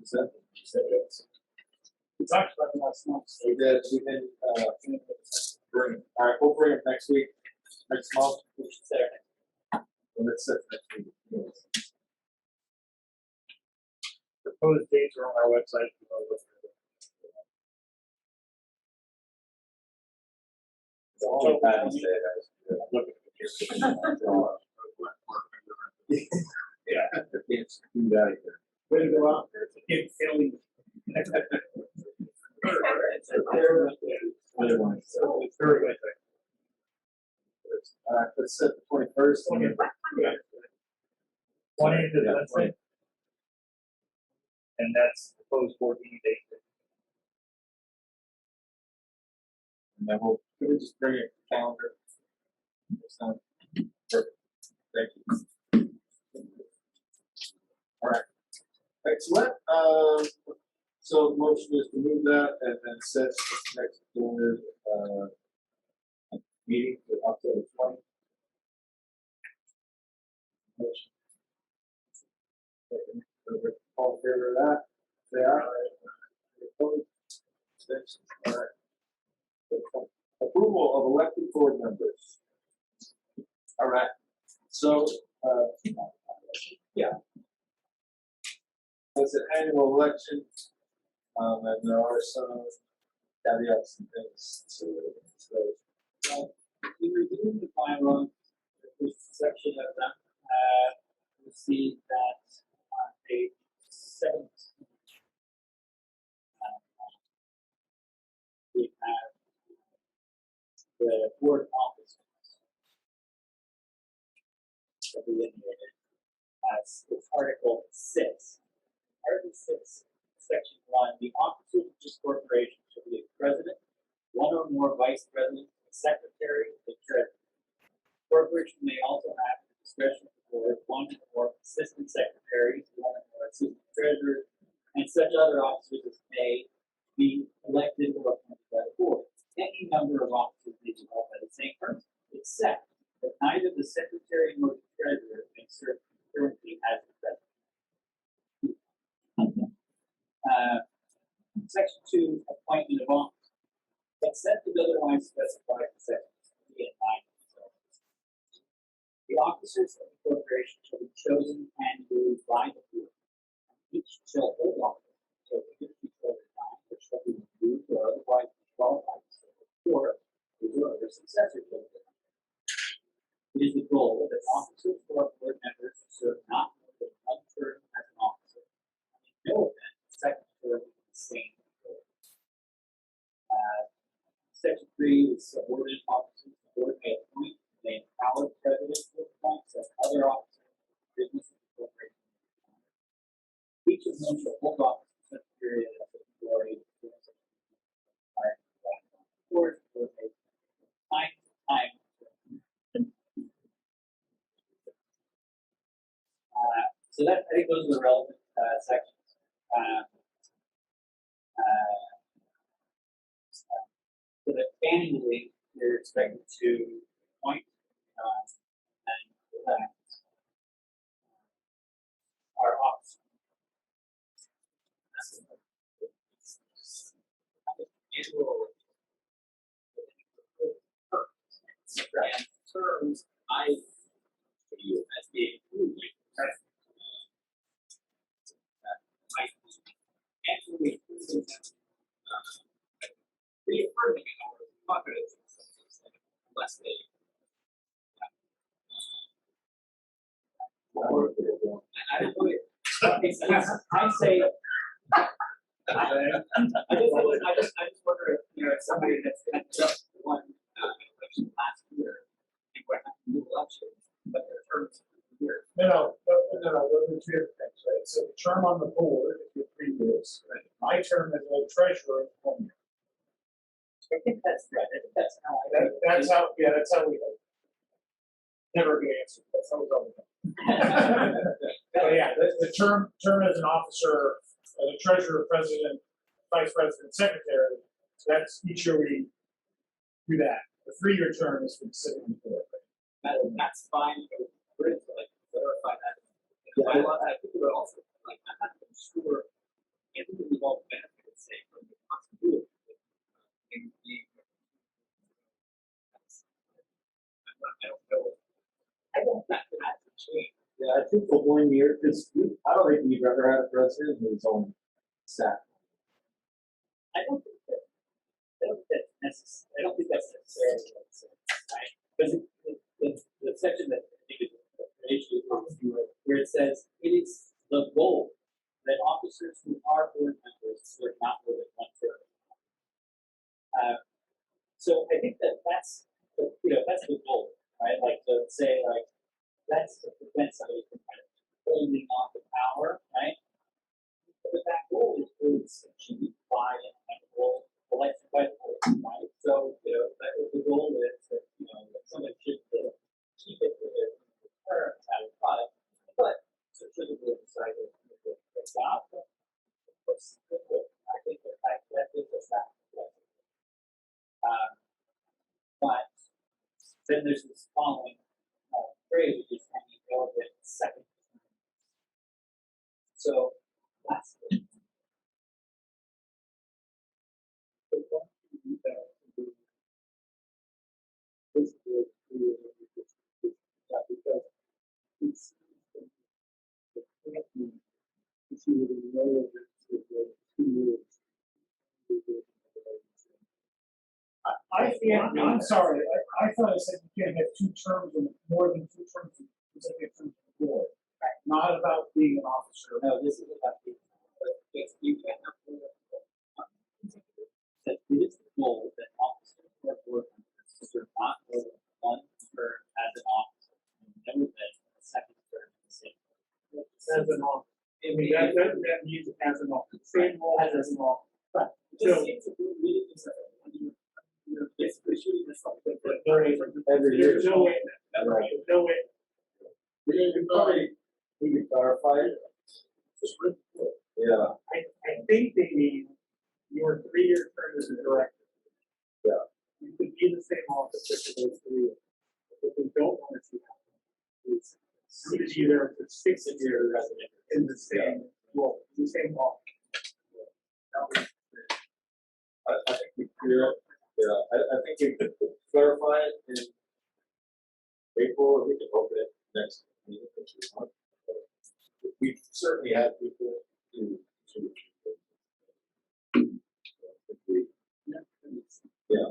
Is that? We talked about it last month. We did, we've been, bring, all right, we'll bring it next week, next month, we should say. And that's it, next week. Proposed dates are on our website. The only Patty's Day, that's good. Yeah, it's do that again. Way to go out there, to keep feeling. Other ones. So it's very good. Let's set the 21st. 20th is Yeah, Wednesday. And that's proposed board meeting date. And then can we just bring it calendar? It's not- Perfect. Thank you. All right. Excellent. So the motion is to move that and then set next board, meeting for October 20th. Motion. Second. Perfect. All in favor of that? Say aye. Opposed? Abstentions? All right. Approval of elected board members. All right. So, yeah. It's an annual election, and there are some caveats and things to. We reviewed the bylaw, the first section of them, we see that on page 17. We have the board office delineated as it's Article 6. Article 6, Section 1, the officers of this corporation shall be a president, one or more vice presidents, a secretary, and treasurer. Corporation may also have at the discretion of the board one or more assistant secretaries, one or more assistant treasurers, and such other officers as may be elected or appointed by the board. Any number of officers may be held by the same person, except that neither the secretary nor the treasurer may serve concurrently as the president. Section 2, appointment of officers. Except as otherwise specified in sections 3 and 9. The officers of the corporation shall be chosen annually by the board. Each shall hold office until the 50th time, which shall be removed or otherwise disqualified, or his or her successor shall be elected. It is the goal that officers or board members serve not more than one term as an officer, and in no event the second term is the same. Section 3 is subordinate officers. The board may appoint, may empower the president to appoint such other officers in the business of the corporation. Each of them shall hold office for such period as the majority of the required by the board for a time to time. So that I think those are the relevant sections. So that annually you're expected to appoint and elect our office. Annual and terms I view as being actually reaffirming our confidence in something unless they I don't know I say I just wonder if if somebody that's had just one election last year and what happened in the election, but their terms here. No, those are two different things, right? So the term on the board, if you're 3 years, right? My term as a treasurer is 1 year. I think that's right. I think that's how That's how we go. Never a good answer, that's how we go. But yeah, the term as an officer, the treasurer, president, vice president, secretary, that's each year we do that. The 3-year term is for the sitting on the board. That's fine. We're going to like verify that. I think it would also like I'm not even sure. I think it would all benefit say from the possibility. I don't think that to change. Yeah, I think for 1 year, because I don't think we've ever had a president who's on staff. I don't think that's necessary. I don't think that's necessarily right? Because the section that I think is issue where it says it is the goal that officers who are board members serve not more than one term. So I think that that's, you know, that's the goal, right? Like to say like, that's to prevent somebody from kind of holding on to power, right? But that goal is really achieved by an equitable election by the board, right? So, you know, that is the goal is that, you know, that somebody should keep it with their current status product, but so should the board decide to do a job, what's the goal? I think that gives us that. But then there's this following phrase, which is any relevant second. So that's it. I can't, I'm sorry, I thought it said you can't have two terms and more than two terms in specific terms of the board. Not about being an officer. No, this is about the, but it's, you can't have more than that it is the goal that officers or board members serve not more than one term as an officer, and never than a second term in the same. As an officer. I mean, that means as an officer, same role as an officer. Right. Just seems to be really you're basically shooting yourself with the Every year. There's no way. Right. No way. We can probably, we can clarify it. Yeah. I think they mean your 3-year term as a director. Yeah. You could be the same officer for those 3 years. What they don't want to see happen is you could be there for 6 years in the same role, the same office. I think we clear it. Yeah, I think we could clarify it in April, or we can open it next meeting if we want. We certainly have people to. Yeah,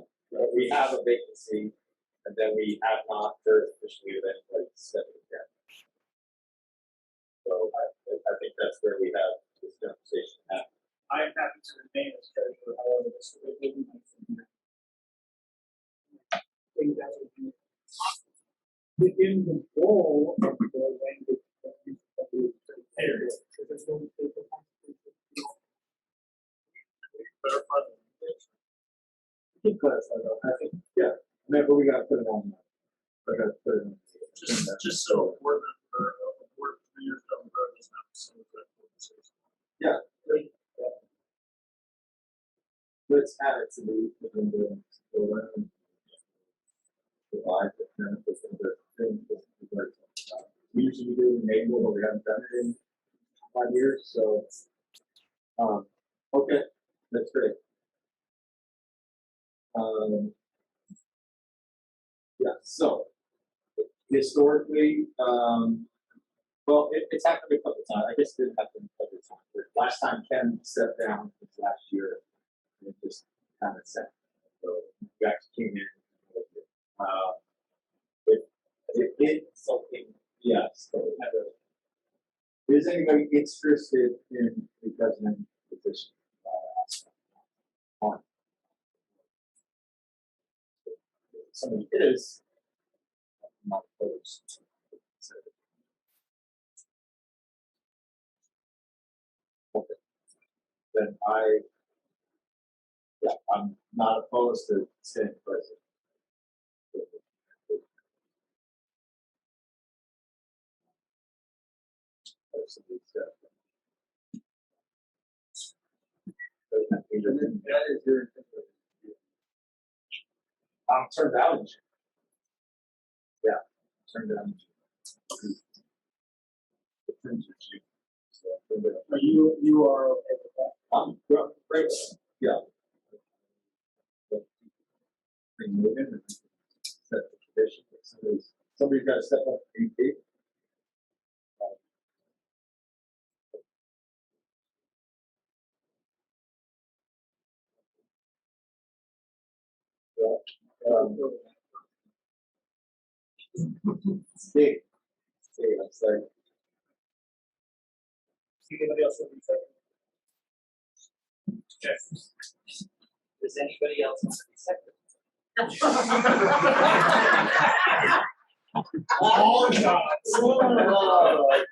we have a vacancy, and then we have not heard officially of anybody stepping down. So I think that's where we have this conversation happening. I am happy to remain as treasurer, however, this will be my thing. I think that would be within the goal of the language that we prepared. There's no Clarify the language. We can clarify that. I think, yeah, maybe we gotta put it on. We gotta put it on. Just so a board member, a board 3 years down the road doesn't have to say that conversation. Yeah. Let's add it to the program. Provide the benefits of the things that we were talking about. We usually do in April, but we haven't done it in 5 years, so. Okay, that's great. Yeah, so historically, well, it's happened a couple times. I guess it didn't happen a couple times. But last time Ken stepped down was last year, and it just kind of set. So you actually came in. It did something, yes. So is anybody interested in the president position? On. Somebody is, I'm not opposed. Okay. Then I'm not opposed to staying president. That is your. I'm turned down. Yeah, turned down. Are you are okay with that? Great. Yeah. Moving and set the tradition. Somebody's got to step up and be. Big. It's like. Anybody else want to say? Does anybody else want to be second? All shots. Oh, my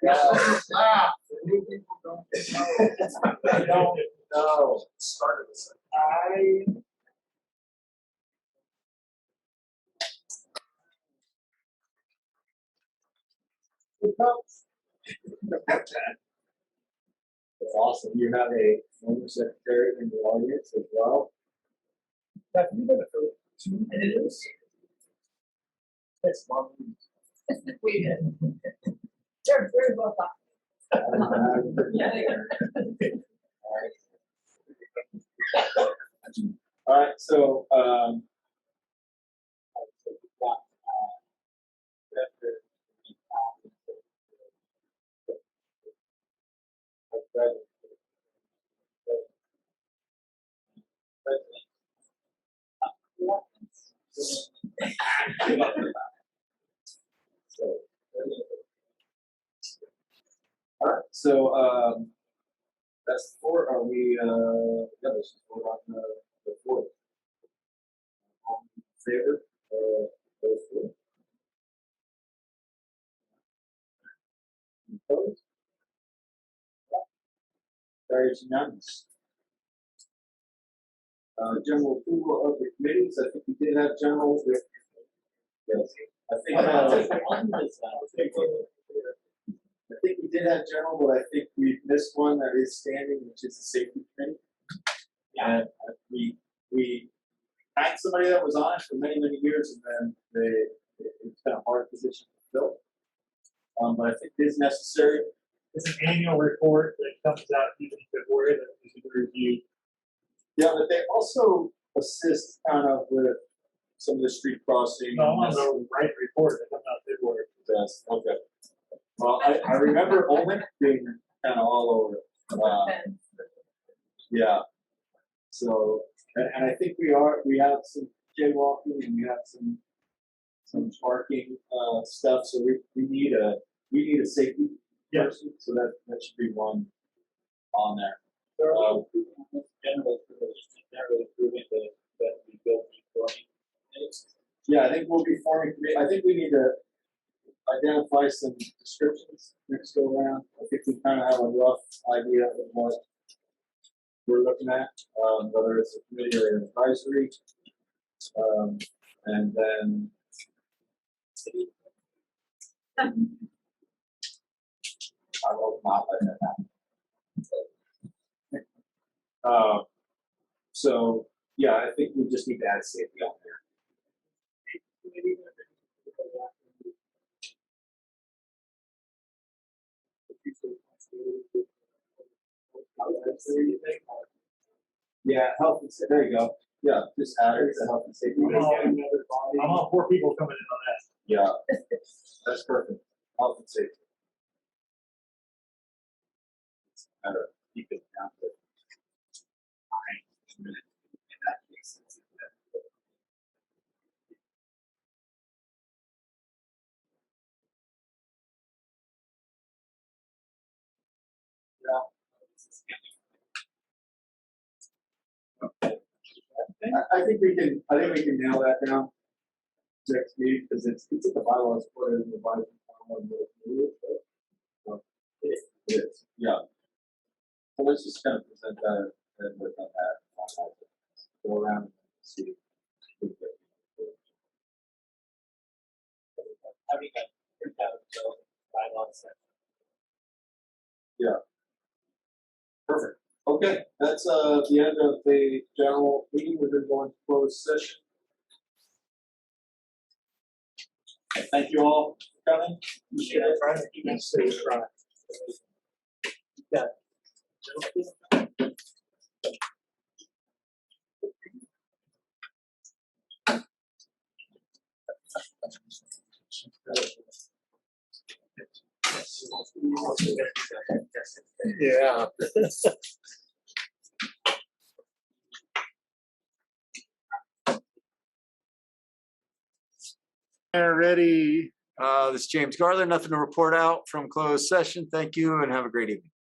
God. Ah, the new people don't know. They don't know. Started this. That's awesome. You have a former secretary in the audience as well. Have you been for 2 years? That's long. We did. They're very well done. Yeah, they are. All right, so, all right, so, that's four. Are we, yeah, this is four on the fourth. All in favor, those four? Opposed? Carries unanimous. General approval of the committees, I think we did have general with. Yes, I think, I think we did have general, but I think we missed one that is standing, which is the safety committee. And we had somebody that was on it for many, many years, and then it's been a hard position to fill. But I think it is necessary. It's an annual report that comes out even in February that we should review. Yeah, but they also assist kind of with some of the street crossing. No, I'm on the right report that comes out in February. Yes, okay. Well, I remember Owen being kind of all over. Yeah. So, and I think we have some jaywalking and we have some parking stuff. So we need a safety person. So that should be one on there. General improvement that we built before. Yeah, I think we'll be forming. I think we need to identify some descriptions next go around. I think we kind of have a rough idea of what we're looking at, whether it's a committee or an advisory, and then. I will not let that happen. So yeah, I think we just need to add safety on there. Yeah, health and safety. There you go. Yeah, just add it to health and safety. I'm all 4 people coming in on that. Yeah, that's perfect. Health and safety. It's better. Keep it down to 9 minutes in that case. I think we can nail that down next meeting because it's in the bylaws, put it in the bylaws. It is, yeah. So let's just kind of present that and work on that. Go around and see. Having a print out the bylaws section. Yeah. Perfect. Okay, that's the end of the general meeting. We're going to go into closed session. Thank you all for coming. Appreciate it. Trying to keep it safe, right? Yeah. Yeah. Ready. This is James Garland. Nothing to report out from closed session. Thank you and have a great evening.